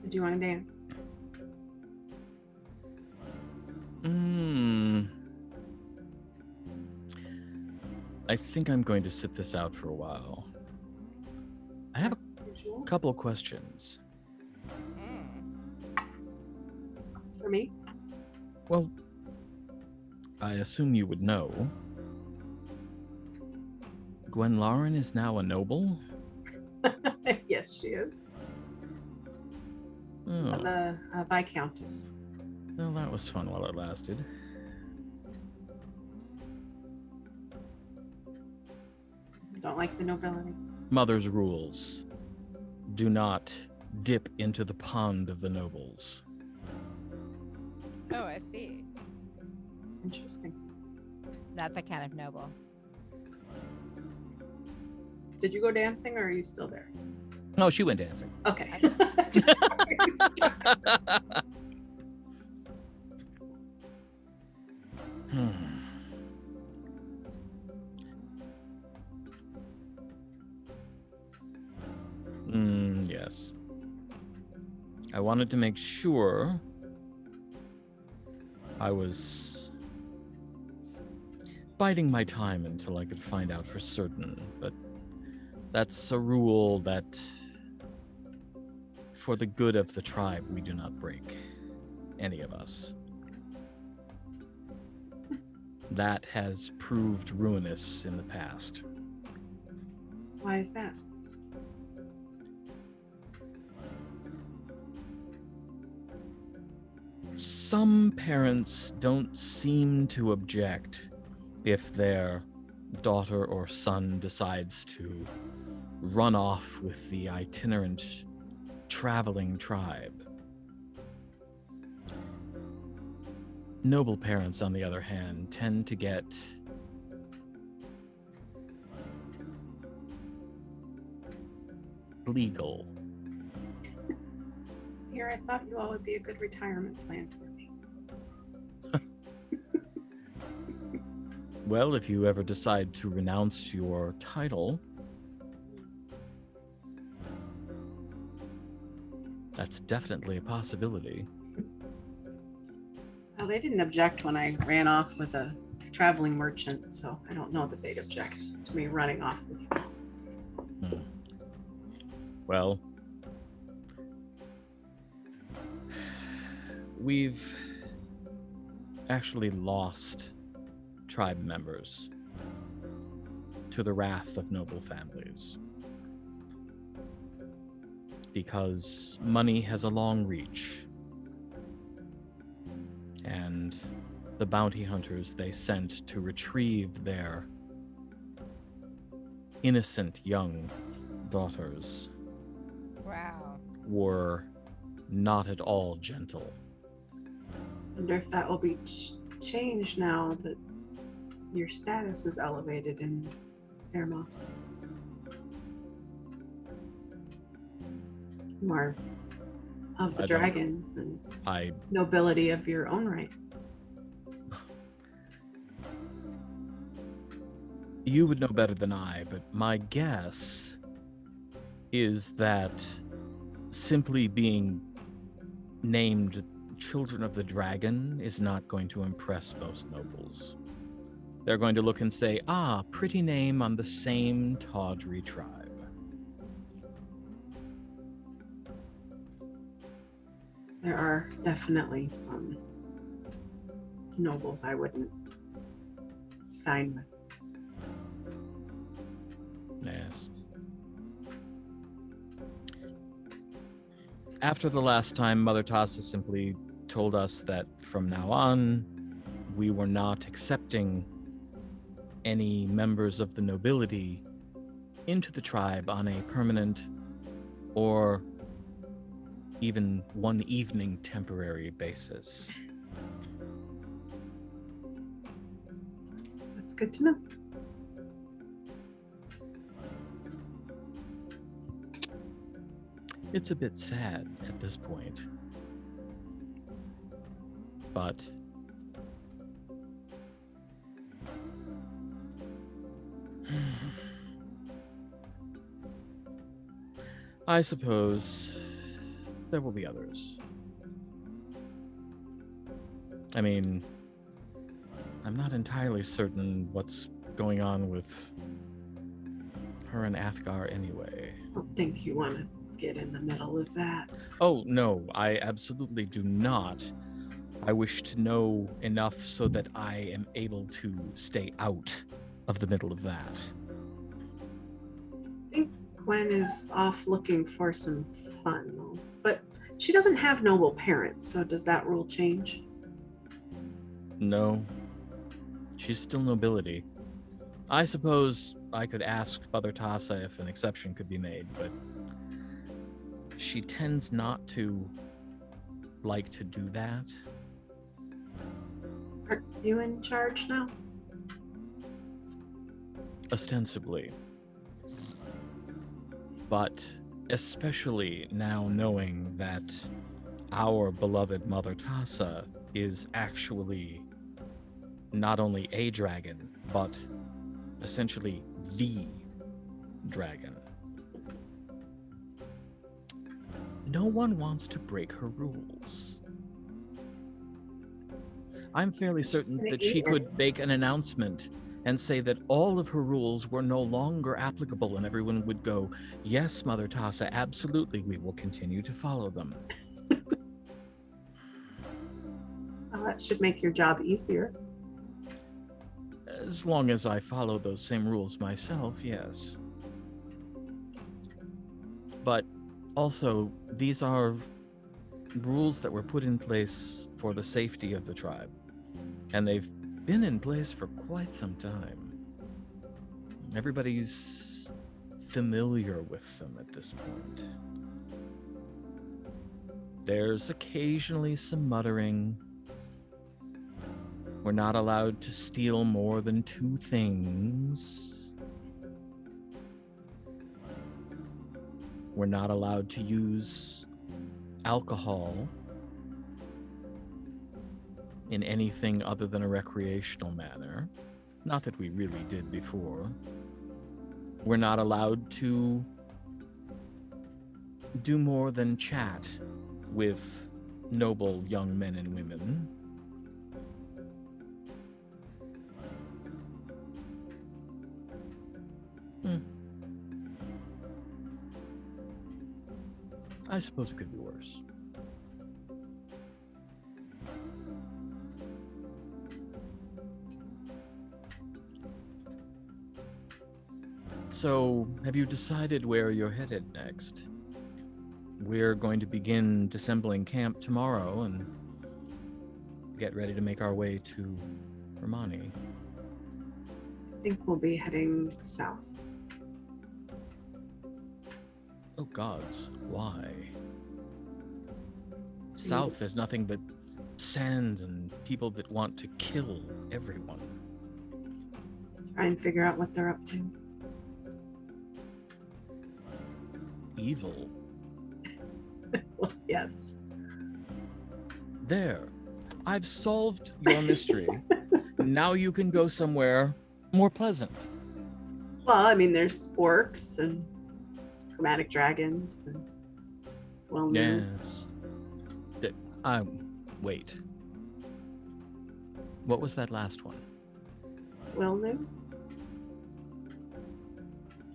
Do you want to dance? I think I'm going to sit this out for a while. I have a couple of questions. For me? Well, I assume you would know. Gwenlauren is now a noble? Yes, she is. Oh, The Viscountess. well, that was fun while it lasted. Don't like the nobility. Mother's rules. Do not dip into the pond of the nobles. Oh, I see. Interesting. That's a kind of noble. Did you go dancing or are you still there? No, she went dancing. Okay. Just Yes. I wanted to make sure I was biding my time until I could find out for certain, but that's a rule that, for the good of the tribe, we do not break. Any of us. That has proved ruinous in the past. Why is that? Some parents don't seem to object if their daughter or son decides to run off with the itinerant traveling tribe. Noble parents, on the other hand, tend to get legal. Here, I thought you all would be a good retirement plan for me. Well, if you ever decide to renounce your title, that's definitely a possibility. Well, they didn't object when I ran off with a traveling merchant, so I don't know that they'd object to me running off with you. Well, we've actually lost tribe members to the wrath of noble families because money has a long reach, and the bounty hunters they sent to retrieve their innocent young daughters Wow. were not at all gentle. Wonder if that will be changed now that your status is elevated in Erma. You are of the dragons and nobility of your own right. You would know better than I, but my guess is that simply being named Children of the Dragon is not going to impress most nobles. They're going to look and say, ah, pretty name on the same tawdry tribe. There are definitely some nobles I wouldn't sign with. Yes. After the last time, Mother Tassa simply told us that from now on, we were not accepting any members of the nobility into the tribe on a permanent or even one evening temporary basis. That's good to know. It's a bit sad at this point. But I suppose there will be others. I mean, I'm not entirely certain what's going on with her and Athgarr anyway. I don't think you want to get in the middle of that. Oh, no, I absolutely do not. I wish to know enough so that I am able to stay out of the middle of that. I think Gwen is off looking for some fun, though. But she doesn't have noble parents, so does that rule change? No, she's still nobility. I suppose I could ask Mother Tassa if an exception could be made, but she tends not to like to do that. Are you in charge now? Ostensibly. But especially now knowing that our beloved Mother Tassa is actually not only a dragon, but essentially the dragon. No one wants to break her rules. I'm fairly certain that she could make an announcement and say that all of her rules were no longer applicable, and everyone would go, yes, Mother Tassa, absolutely, we will continue to follow them. Well, that should make your job easier. As long as I follow those same rules myself, yes. But also, these are rules that were put in place for the safety of the tribe. And they've been in place for quite some time. Everybody's familiar with them at this point. There's occasionally some muttering. We're not allowed to steal more than 2 things. We're not allowed to use alcohol in anything other than a recreational manner. Not that we really did before. We're not allowed to do more than chat with noble young men and women. I suppose it could be worse. So, have you decided where you're headed next? We're going to begin disassembling camp tomorrow and get ready to make our way to Tremane. I think we'll be heading south. Oh gods, why? South is nothing but sand and people that want to kill everyone. Try and figure out what they're up to. Evil. Well, yes. There. I've solved your mystery. Now you can go somewhere more pleasant. Well, I mean, there's orcs and chromatic dragons, and it's well known. Yes. Wait. What was that last one? Well known.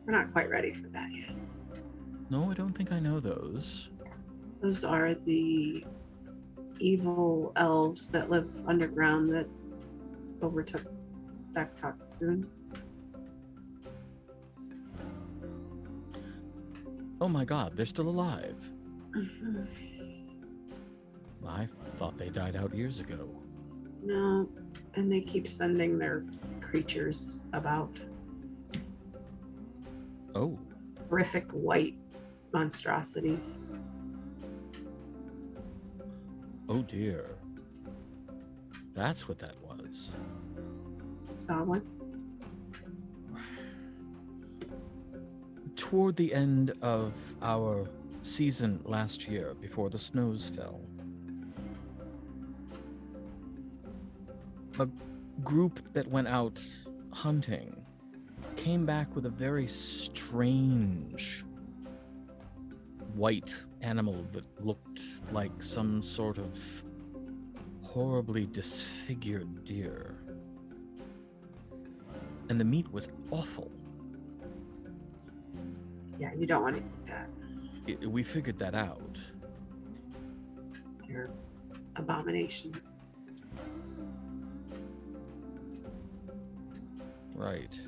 We're not quite ready for that yet. No, I don't think I know those. Those are the evil elves that live underground that overtook Aecathan. Oh my god, they're still alive. I thought they died out years ago. No, and they keep sending their creatures about. Oh. Horrific white monstrosities. Oh dear. That's what that was. Saw one? toward the end of our season last year, before the snows fell, a group that went out hunting came back with a very strange white animal that looked like some sort of horribly disfigured deer. And the meat was awful. Yeah, you don't want to eat that. We figured that out. They're abominations. Right.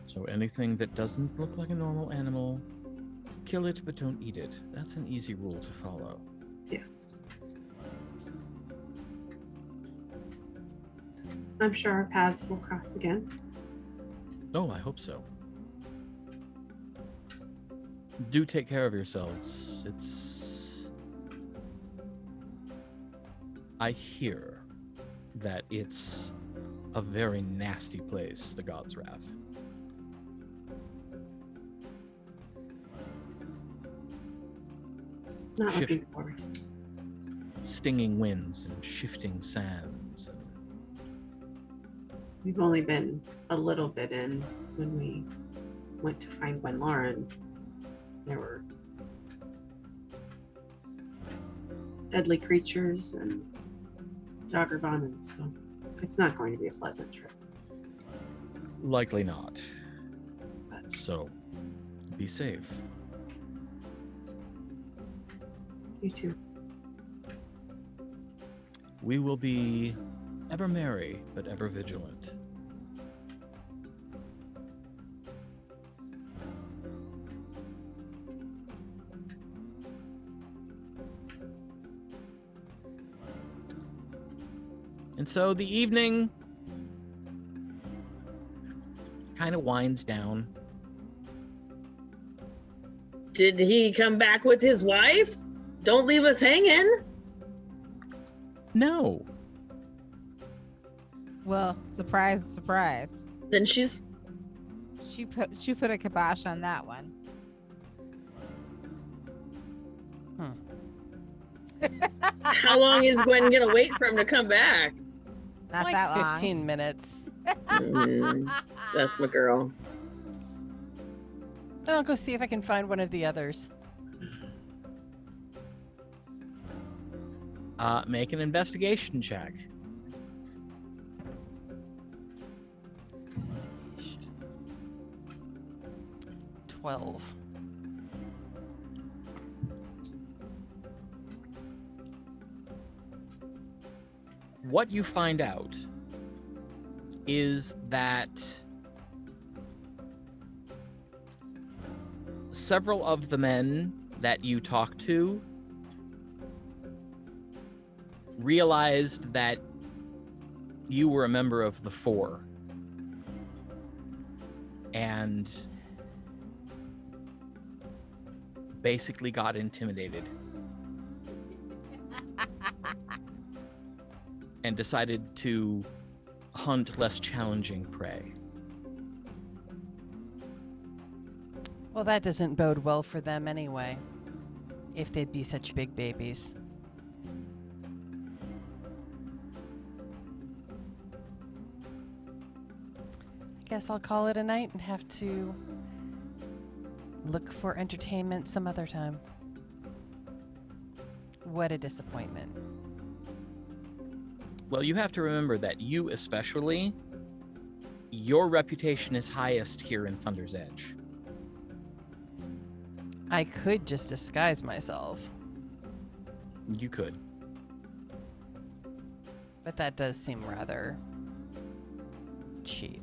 So anything that doesn't look like a normal animal, kill it but don't eat it. That's an easy rule to follow. Yes. I'm sure our paths will cross again. Oh, I hope so. Do take care of yourselves. I hear that it's a very nasty place, the God's Wrath. Not looking forward. Stinging winds and shifting sands. And We've only been a little bit in when we went to find Gwen. There were deadly creatures and Jogravanans, so it's not going to be a pleasant trip. likely not. So, be safe. You too. We will be ever merry, but ever vigilant. And so the evening kind of winds down. Did he come back with his wife? Don't leave us hanging. No. Well, surprise, surprise. Then she's She put a kibosh on that one. how long is Gwen gonna wait for him to come back? Not like that long. 15 minutes. That's my girl. Then I'll go see if I can find one of the others. Make an investigation check. 12. What you find out is that several of the men that you talked to realized that you were a member of the Four and basically got intimidated and decided to hunt less challenging prey. Well, that doesn't bode well for them anyway, if they'd be such big babies. I guess I'll call it a night and have to look for entertainment some other time. What a disappointment. Well, you have to remember that you especially, your reputation is highest here in Thunder's Edge. I could just disguise myself, You could. but that does seem rather cheap.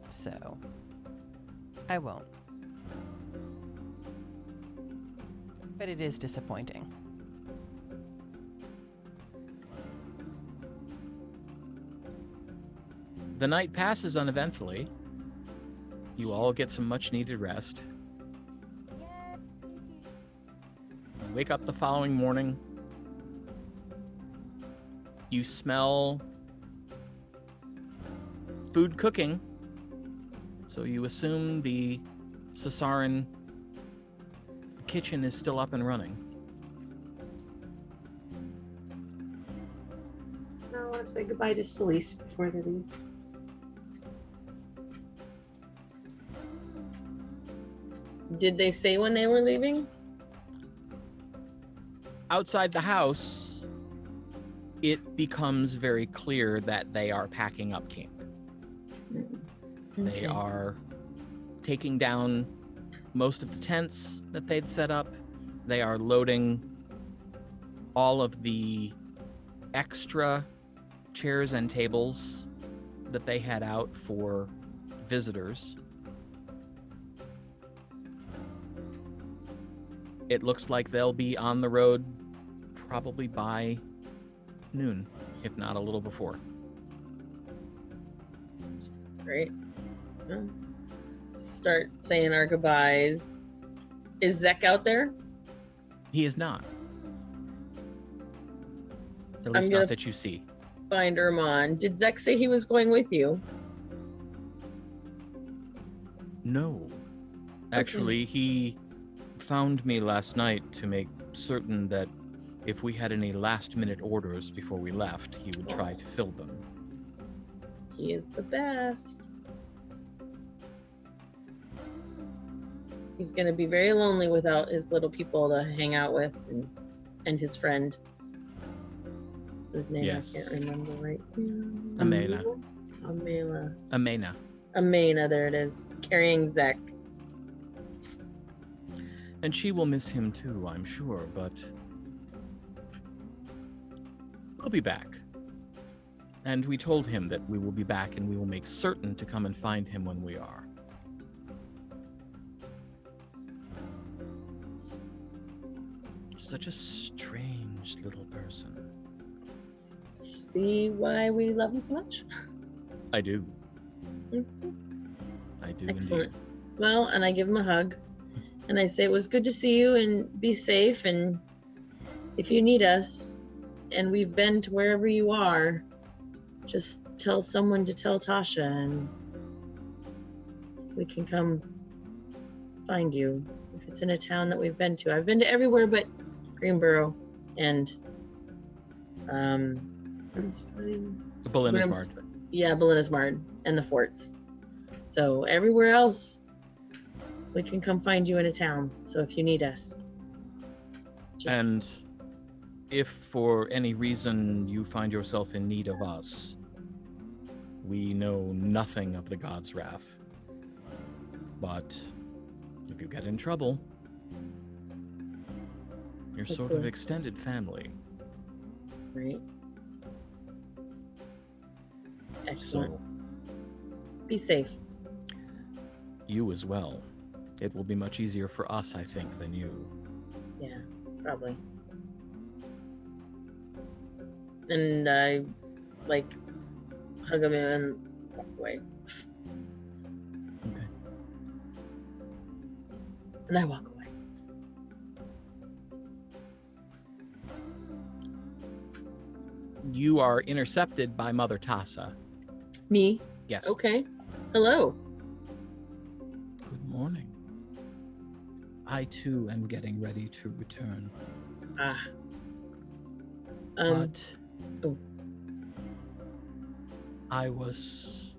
So, I won't. But it is disappointing. The night passes uneventfully. You all get some much needed rest. You wake up the following morning. You smell food cooking. So you assume the Sys'Haryn kitchen is still up and running. I want to say goodbye to Celise before they leave. Did they say when they were leaving? Outside the house, it becomes very clear that they are packing up camp. They are taking down most of the tents that they'd set up. They are loading all of the extra chairs and tables that they had out for visitors. It looks like they'll be on the road probably by noon, if not a little before. Great. Well, start saying our goodbyes. Is Zek out there? He is not. At I'm least gonna not that you see. Find Urmon. Did Zek say he was going with you? No. Actually, he found me last night to make certain that if we had any last-minute orders before we left, he would try to fill them. He is the best. He's going to be very lonely without his little people to hang out with and his friend, whose name Yes. I can't remember right now. Amena. Amena, there it is. Carrying Zek. And she will miss him too, I'm sure, but we'll be back. And we told him that we will be back and we will make certain to come and find him when we are. Such a strange little person. See why we love him so much? I do. Mhm. I do Excellent. indeed. Well, and I give him a hug. And I say, it was good to see you and be safe. And if you need us, and we've been to wherever you are, just tell someone to tell Tasha and we can come find you. If it's in a town that we've been to. I've been to everywhere but Greenboro and Belinda's yeah, Belinda's and the forts. So everywhere else we can come find you in a town. So if you need us. And if for any reason you find yourself in need of us, we know nothing of the God's wrath. But if you get in trouble, you're sort of extended family. Right. Excellent. So, be safe. you as well. It will be much easier for us, I think, than you. Yeah, probably. And I, hug him and walk away. Okay. And I walk away. You are intercepted by Mother Tassa. Me? Yes. Okay. Hello. Good morning. I too am getting ready to return. But I was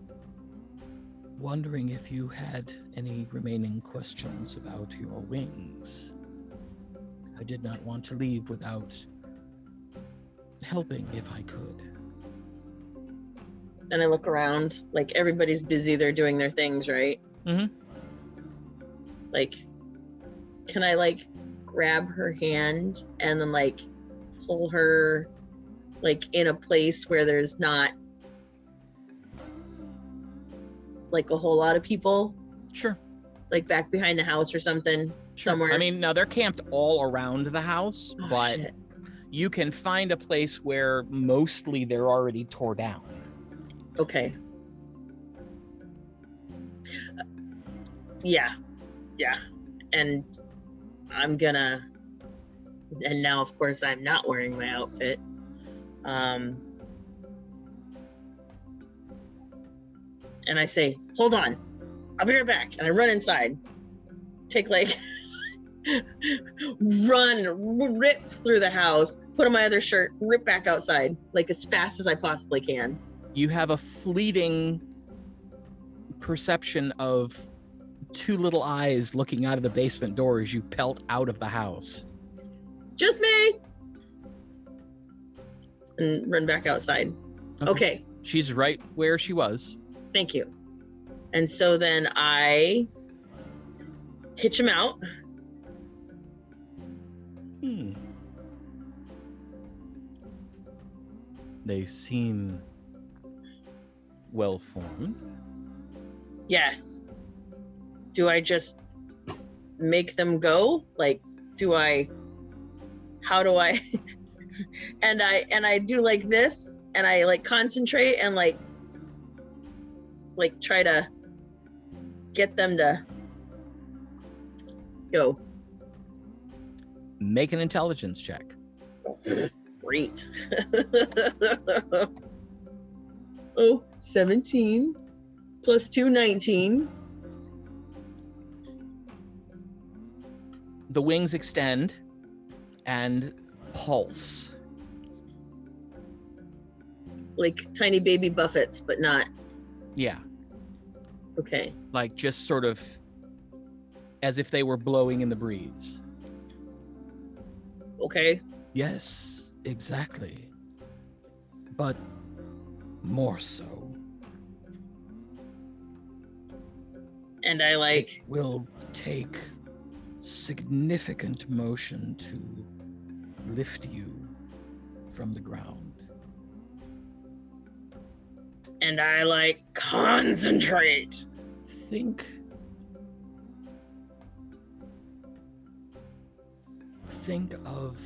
wondering if you had any remaining questions about your wings. I did not want to leave without helping if I could. And I look around, everybody's busy, they're doing their things, right? Mm-hmm. Can I grab her hand and then pull her in a place where there's not a whole lot of people? Sure. Back behind the house or something? Sure. Somewhere? I mean, now they're camped all around the house, Oh, but shit. you can find a place where mostly they're already tore down. Okay. Yeah. And I'm gonna, and now of course I'm not wearing my outfit. And I say, hold on. I'll be right back. And I run inside. Take like, rip through the house, put on my other shirt, rip back outside, like as fast as I possibly can. You have a fleeting perception of two little eyes looking out of the basement door as you pelt out of the house. Just me! And run back outside. Okay. She's right where she was. Thank you. And so then I hitch him out. They seem well formed. Yes. Do I just make them go? Like, how do I and I do like this, and I like concentrate and like try to get them to go. Make an intelligence check. Great. 17 plus 2, 19. The wings extend and pulse. Like tiny baby buffets, but not. Yeah. Okay. Like just sort of as if they were blowing in the breeze. Okay. Yes, exactly. But more so. And I like. It will take significant motion to lift you from the ground. And I like concentrate. Think of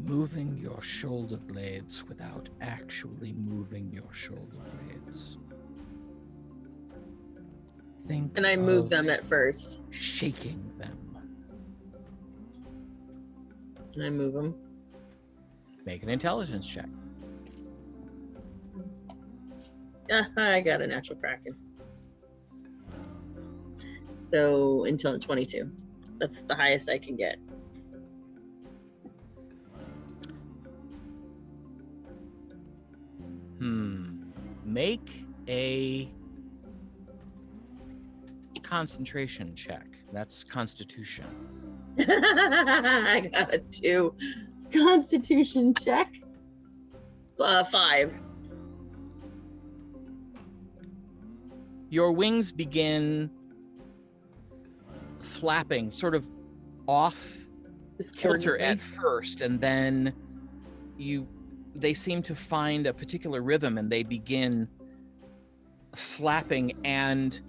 moving your shoulder blades without actually moving your shoulder blades. Think And I move of them at first. shaking them. And I move them. Make an intelligence check. I got a natural kraken. So until 22. That's the highest I can get. Make a concentration check. That's Constitution. I got a 2. Constitution check. 5. Your wings begin flapping, sort of off kilter at first, and then they seem to find a particular rhythm and they begin flapping, and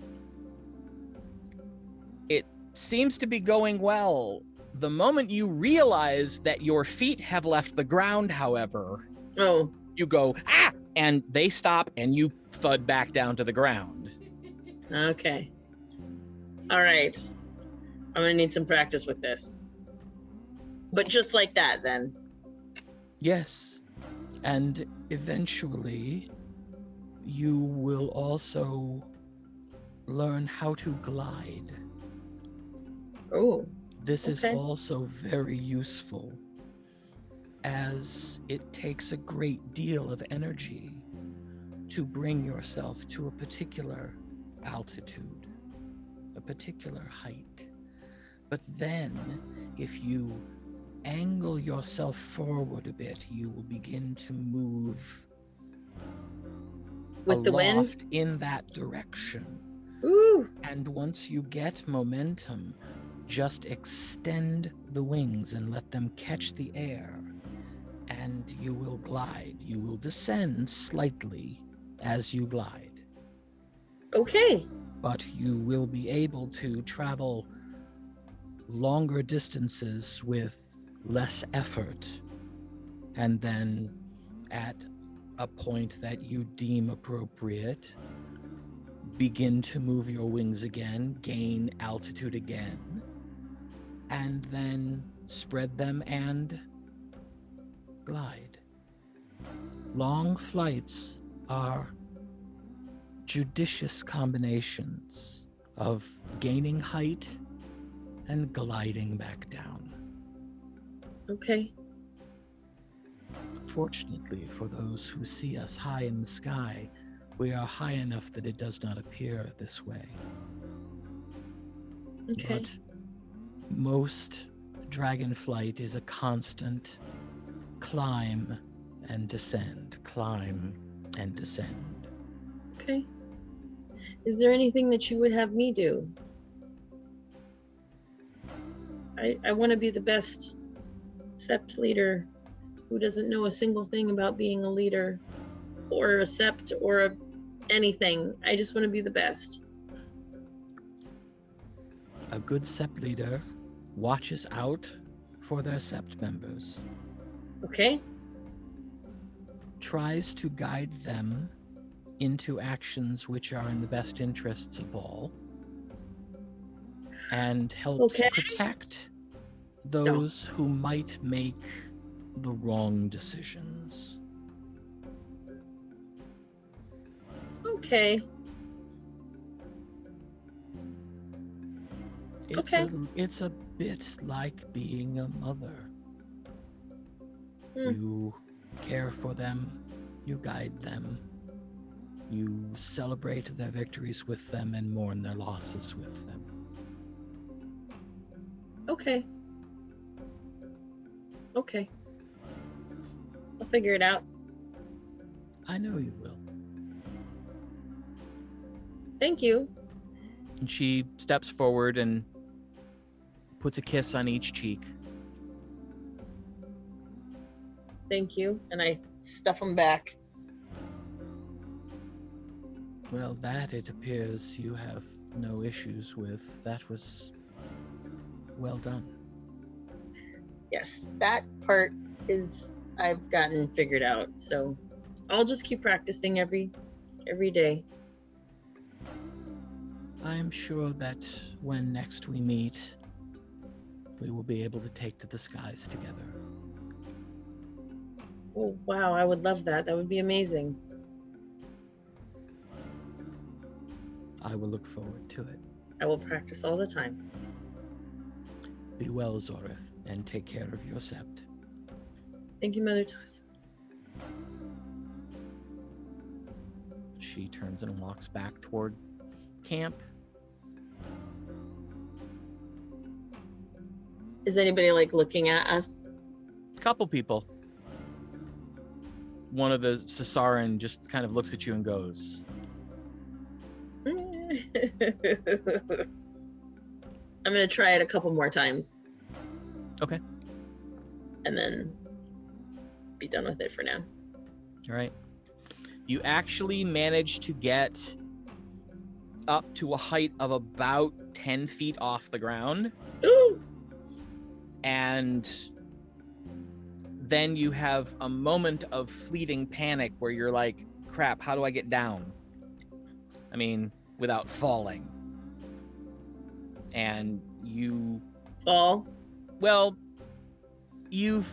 it seems to be going well. The moment you realize that your feet have left the ground, however, you go, ah! And they stop and you thud back down to the ground. Okay. All right. I'm gonna need some practice with this. But just like that, then. Yes. And eventually, you will also learn how to glide. Oh. This is also very useful, as it takes a great deal of energy to bring yourself to a particular altitude, a particular height. But then, if you angle yourself forward a bit, you will begin to move with the wind in that direction. Ooh. And once you get momentum, just extend the wings and let them catch the air, and you will glide. You will descend slightly as you glide. Okay. But you will be able to travel longer distances with less effort, and then at a point that you deem appropriate, begin to move your wings again, gain altitude again, and then spread them and glide. Long flights are judicious combinations of gaining height and gliding back down. Okay. Fortunately for those who see us high in the sky, we are high enough that it does not appear this way. Okay. But most dragonflight is a constant climb and descend, climb and descend. Okay. Is there anything that you would have me do? I want to be the best Sept leader who doesn't know a single thing about being a leader or a Sept or anything. I just want to be the best. A good Sept leader watches out for their Sept members, Okay. tries to guide them into actions which are in the best interests of all, and helps Okay. protect those who might make the wrong decisions. Okay. It's a bit like being a mother. Hmm. You care for them, you guide them, you celebrate their victories with them and mourn their losses with them. Okay. Okay. I'll figure it out. I know you will. Thank you. And she steps forward and puts a kiss on each cheek. Thank you. And I stuff them back. Well, that it appears you have no issues with. That was well done. Yes, that part is I've gotten figured out. So I'll just keep practicing every day. I'm sure that when next we meet, we will be able to take to the skies together. Oh wow, I would love that. That would be amazing. I will look forward to it. I will practice all the time. Be well, Zorith, and take care of your Sept. Thank you, Mother Tassa. She turns and walks back toward camp. Is anybody like looking at us? Couple people. One of the Sys'Haryn just kind of looks at you and goes, I'm gonna try it a couple more times. Okay. And then be done with it for now. all right. You actually manage to get up to a height of about 10 feet off the ground. Ooh! And then you have a moment of fleeting panic where you're like, crap, how do I get down? I mean, without falling. And you Fall. well, you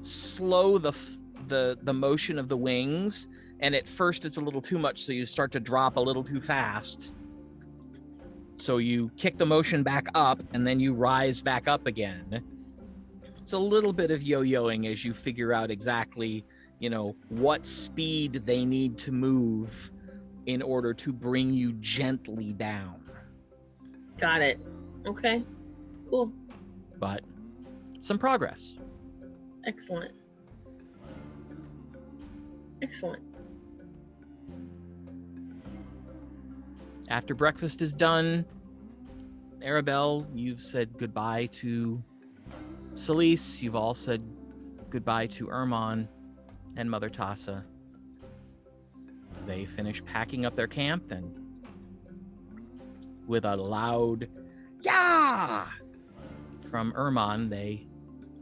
slow the motion of the wings, and at first it's a little too much, so you start to drop a little too fast. So you kick the motion back up, and then you rise back up again. It's a little bit of yo-yoing as you figure out exactly, what speed they need to move in order to bring you gently down. Got it. Okay. Cool. But some progress. Excellent. Excellent. After breakfast is done, Aribell, you've said goodbye to Celise. You've all said goodbye to Urmon and Mother Tassa. They finish packing up their camp, and with a loud "Yah!" from Urmon, they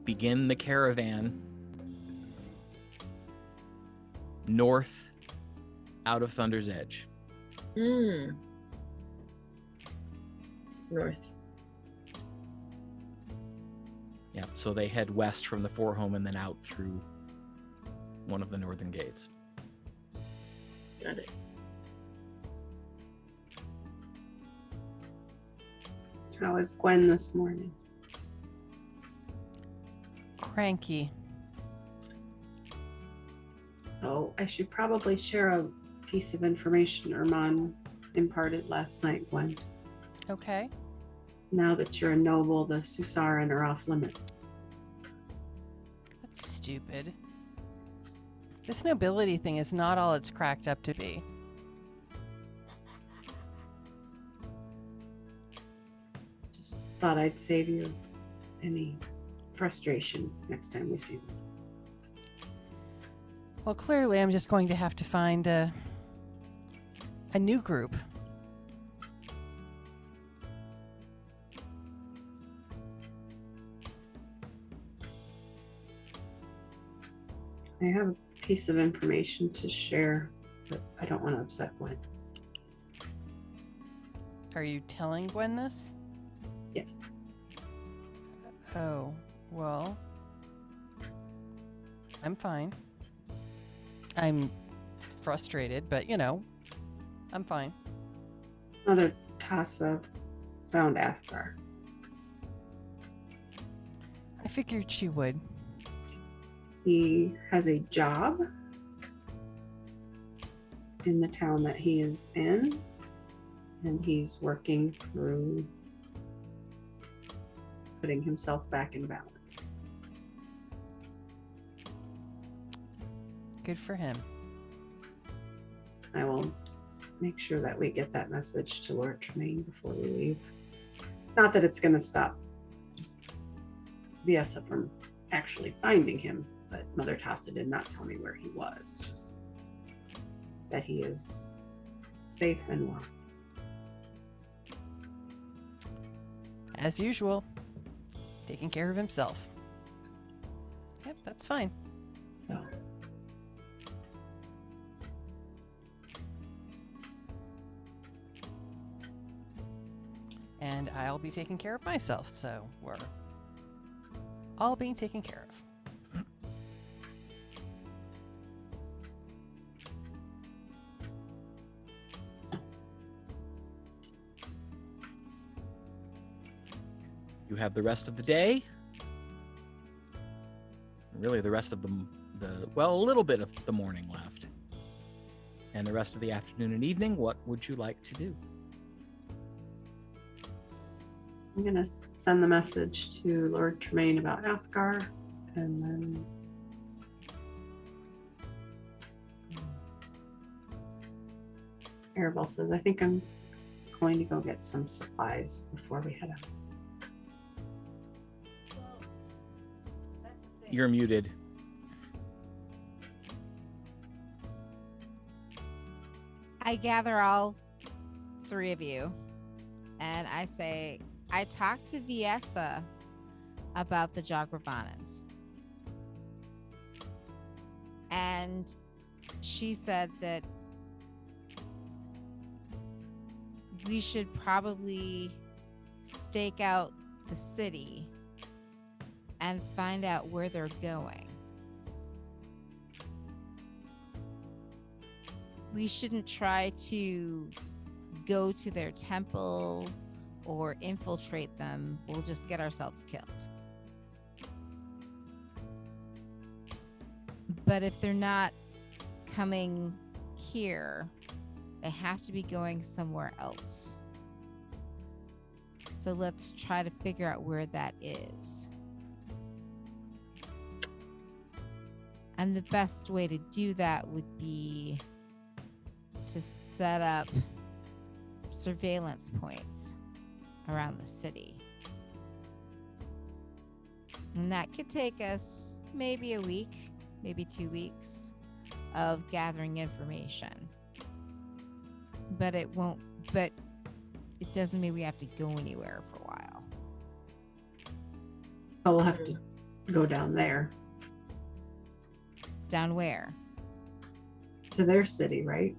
begin the caravan north out of Thunder's Edge. North. Yeah, so they head west from the Fourhome and then out through one of the northern gates. Got it. How is Gwen this morning? Cranky. So I should probably share a piece of information Urmon imparted last night, Gwen. Okay. Now that you're a noble, the Sys'Haryn are off limits. That's stupid. This nobility thing is not all it's cracked up to be. Just thought I'd save you any frustration next time we see them. Well, clearly I'm just going to have to find a new group. I have a piece of information to share, but I don't want to upset Gwen. Are you telling Gwen this? Yes. Oh, well, I'm fine. I'm frustrated, but I'm fine. Mother Tassa found Athgarr. I figured she would. He has a job in the town that he is in, and he's working through putting himself back in balance. Good for him. I will make sure that we get that message to Lord Tremane before we leave. Not that it's going to stop Viessa from actually finding him, but Mother Tassa did not tell me where he was, just that he is safe and well. As usual, taking care of himself. Yep, that's fine. So And I'll be taking care of myself, so we're all being taken care of. You have the rest of the day. Really, the rest of a little bit of the morning left. And the rest of the afternoon and evening, what would you like to do? I'm going to send the message to Lord Tremane about Athgarr, and then Aribell says, I think I'm going to go get some supplies before we head out. You're muted. I gather all three of you and I say, I talked to Viessa about the Jogravanans. And she said that we should probably stake out the city and find out where they're going. We shouldn't try to go to their temple or infiltrate them. We'll just get ourselves killed. But if they're not coming here, they have to be going somewhere else. So let's try to figure out where that is. And the best way to do that would be to set up surveillance points around the city. And that could take us maybe a week, maybe 2 weeks of gathering information. But it doesn't mean we have to go anywhere for a while. Oh, we'll have to go down there. Down where? To their city, right?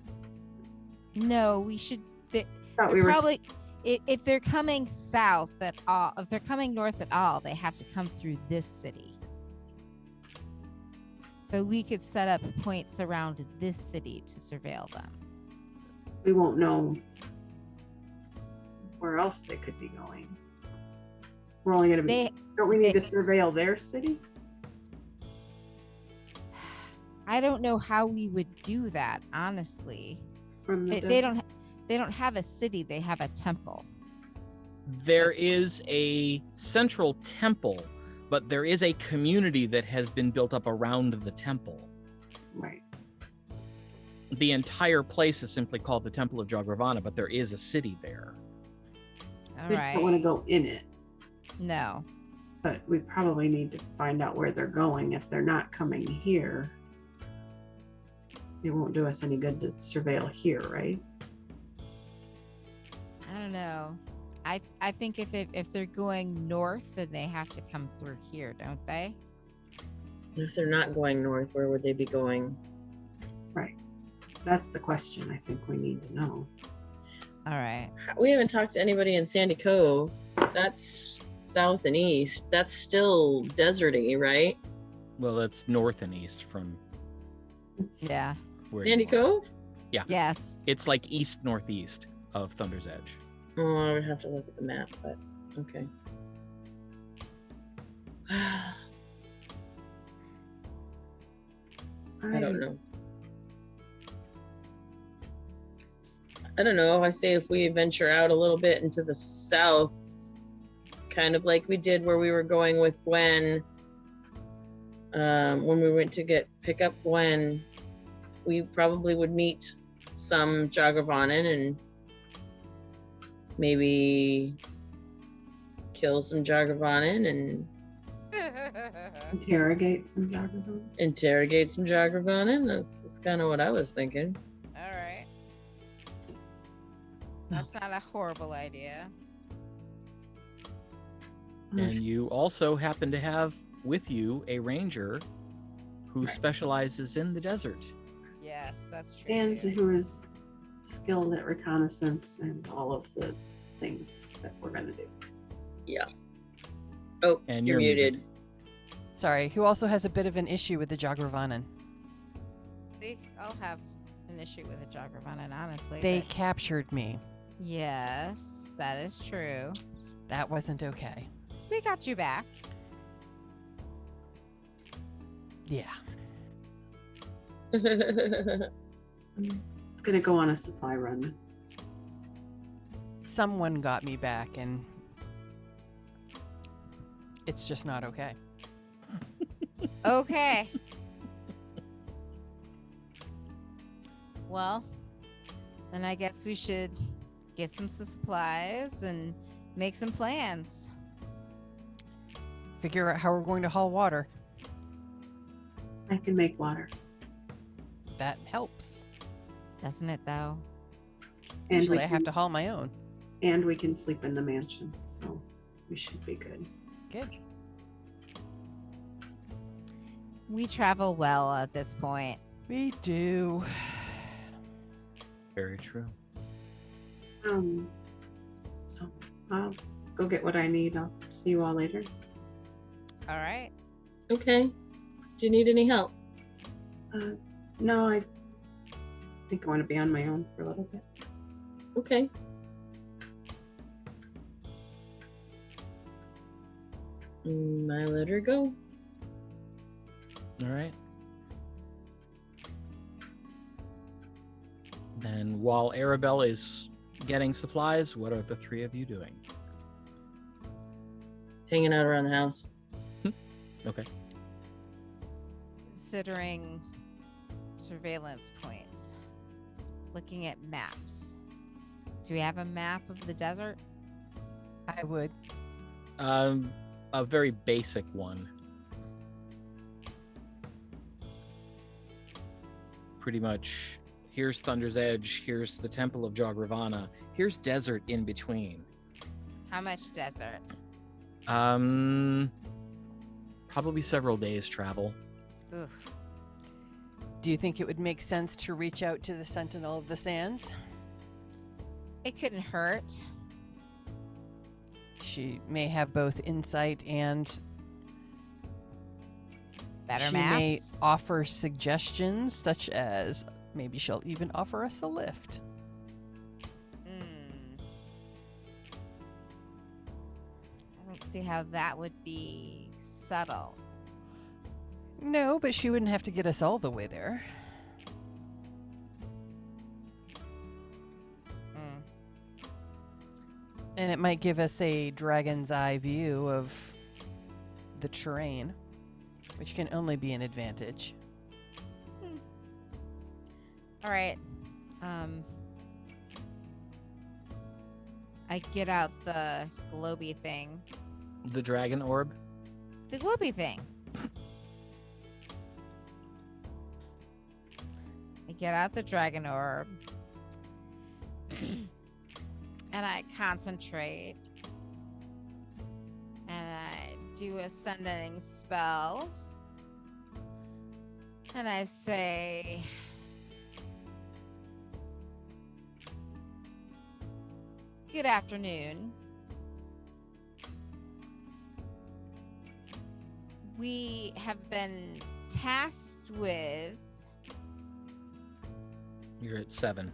No, we should. Thought we were Probably, if they're coming south at all, if they're coming north at all, they have to come through this city. So we could set up points around this city to surveil them. We won't know where else they could be going. We're only going to be. Don't we need to surveil their city? I don't know how we would do that, honestly. From the They don't have a city, they have a temple. There is a central temple, but there is a community that has been built up around the temple. Right. The entire place is simply called the Temple of Jogravanan, but there is a city there. All We right. don't want to go in it, No. but we probably need to find out where they're going. If they're not coming here, it won't do us any good to surveil here, right? I don't know. I think if they're going north, then they have to come through here, don't they? If they're not going north, where would they be going? Right. That's the question I think we need to know. All right. We haven't talked to anybody in Sandy Cove. That's south and east. That's still deserty, right? Well, that's north and east from Yeah. where Sandy you are. Cove? Yeah. Yes. It's like east-northeast of Thunder's Edge. Oh, I would have to look at the map, but okay. I don't know. I don't know. I say if we venture out a little bit into the south, kind of like we did where we were going with Gwen, when we went to pick up Gwen, we probably would meet some Jogravanan and maybe kill some Jogravanan and Interrogate some Jogravanan. interrogate some Jogravanan. That's kind of what I was thinking. All right. That's not a horrible idea. And you also happen to have with you a ranger who Right. specializes in the desert. Yes, that's true. And too. who is skilled at reconnaissance and all of the things that we're going to do. Yeah. Oh, And you're you're muted. Sorry, who also has a bit of an issue with the Jogravanan. We all have an issue with the Jogravanan, honestly. They but- captured me. Yes, that is true. That wasn't okay. We got you back. Yeah. I'm going to go on a supply run. Someone got me back, and it's just not okay. Okay. Well, then I guess we should get some supplies and make some plans. Figure out how we're going to haul water. I can make water. That helps. Doesn't it, though? And Usually we I have to haul my own. And we can sleep in the mansion, so we should be good. Good. We travel well at this point. We do. Very true. So I'll go get what I need. I'll see you all later. All right. Okay. Do you need any help? No, I think I want to be on my own for a little bit. Okay. I let her go. All right. Then while Aribell is getting supplies, what are the three of you doing? Hanging out around the house. Okay. Considering surveillance points, looking at maps. Do we have a map of the desert? I would. A very basic one. Pretty much, here's Thunder's Edge, here's the Temple of Jogravanans, here's desert in between. How much desert? Probably several days travel. Oof. Do you think it would make sense to reach out to the Sentinel of the Sands? It couldn't hurt. She may have both insight and Better she maps. may offer suggestions, such as maybe she'll even offer us a lift. I don't see how that would be subtle. No, but she wouldn't have to get us all the way there. And it might give us a dragon's eye view of the terrain, which can only be an advantage. All right. I get out the globy thing. The dragon orb? The globy thing. I get out the dragon orb. And I concentrate. And I do a sending spell. And I say, good afternoon. We have been tasked with... You're at 7.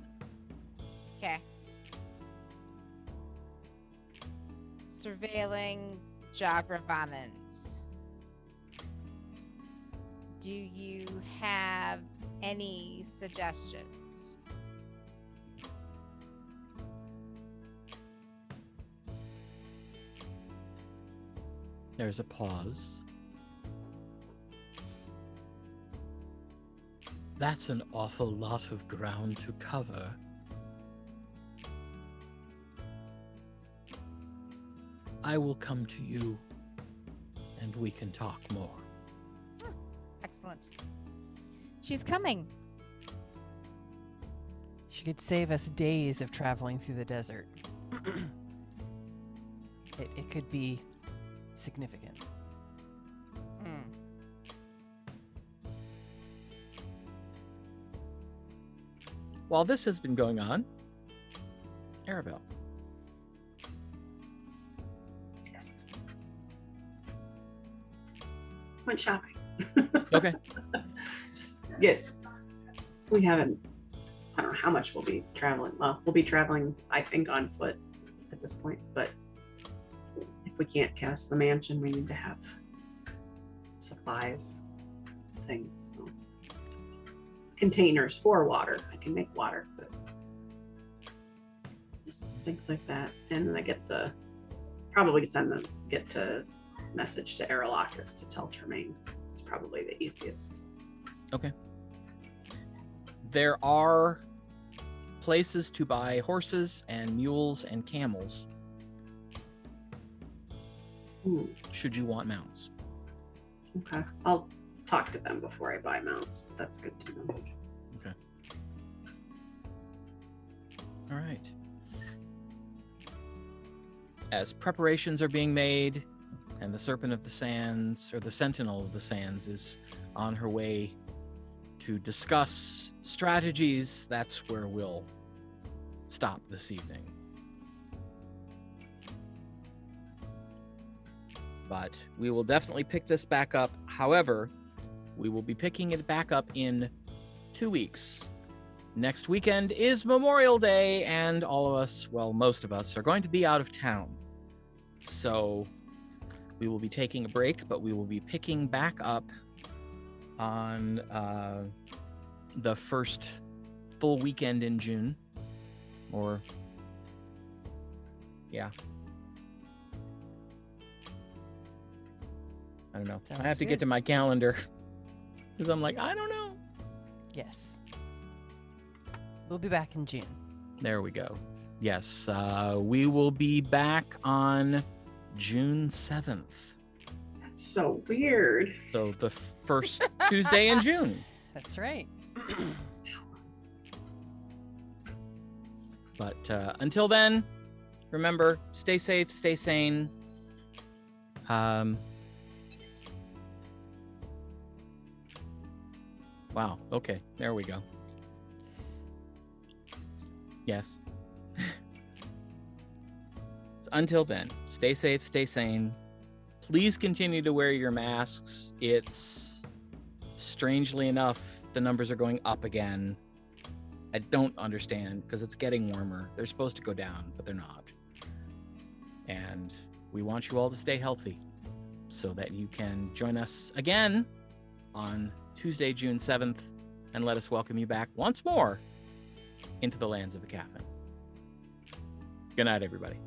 Okay. Surveilling Jogravanans. Do you have any suggestions? There's a pause. That's an awful lot of ground to cover. I will come to you, and we can talk more. Excellent. She's coming. She could save us days of traveling through the desert. It could be significant. While this has been going on, Aribell. Yes. Went shopping. Okay. Just we haven't, I don't know how much we'll be traveling. Well, we'll be traveling, I think, on foot at this point, but if we can't cast the mansion, we need to have supplies, things. So. Containers for water. I can make water, but just things like that. And then I get to message to Aralahkis to tell Tremane. It's probably the easiest. Okay. There are places to buy horses and mules and camels. Ooh. Should you want mounts. Okay. I'll talk to them before I buy mounts, but that's good to know. Okay. All right. As preparations are being made, and the Serpent of the Sands, or the Sentinel of the Sands, is on her way to discuss strategies, that's where we'll stop this evening. But we will definitely pick this back up. However, we will be picking it back up in 2 weeks. Next weekend is Memorial Day, and all of us, well, most of us, are going to be out of town. So we will be taking a break, but we will be picking back up on the first full weekend in June. Or, yeah. I don't know. Sounds I have to good. get to my calendar. Because I'm like, I don't know. Yes. We'll be back in June. There we go. Yes, we will be back on June 7th. That's so weird. So the first Tuesday in June. That's right. But until then, remember, stay safe, stay sane. Wow. Okay. There we go. Yes. So until then, stay safe, stay sane. Please continue to wear your masks. It's, strangely enough, the numbers are going up again. I don't understand because it's getting warmer. They're supposed to go down, but they're not. And we want you all to stay healthy so that you can join us again on Tuesday, June 7th, and let us welcome you back once more into the lands of Aecathan. Good night, everybody.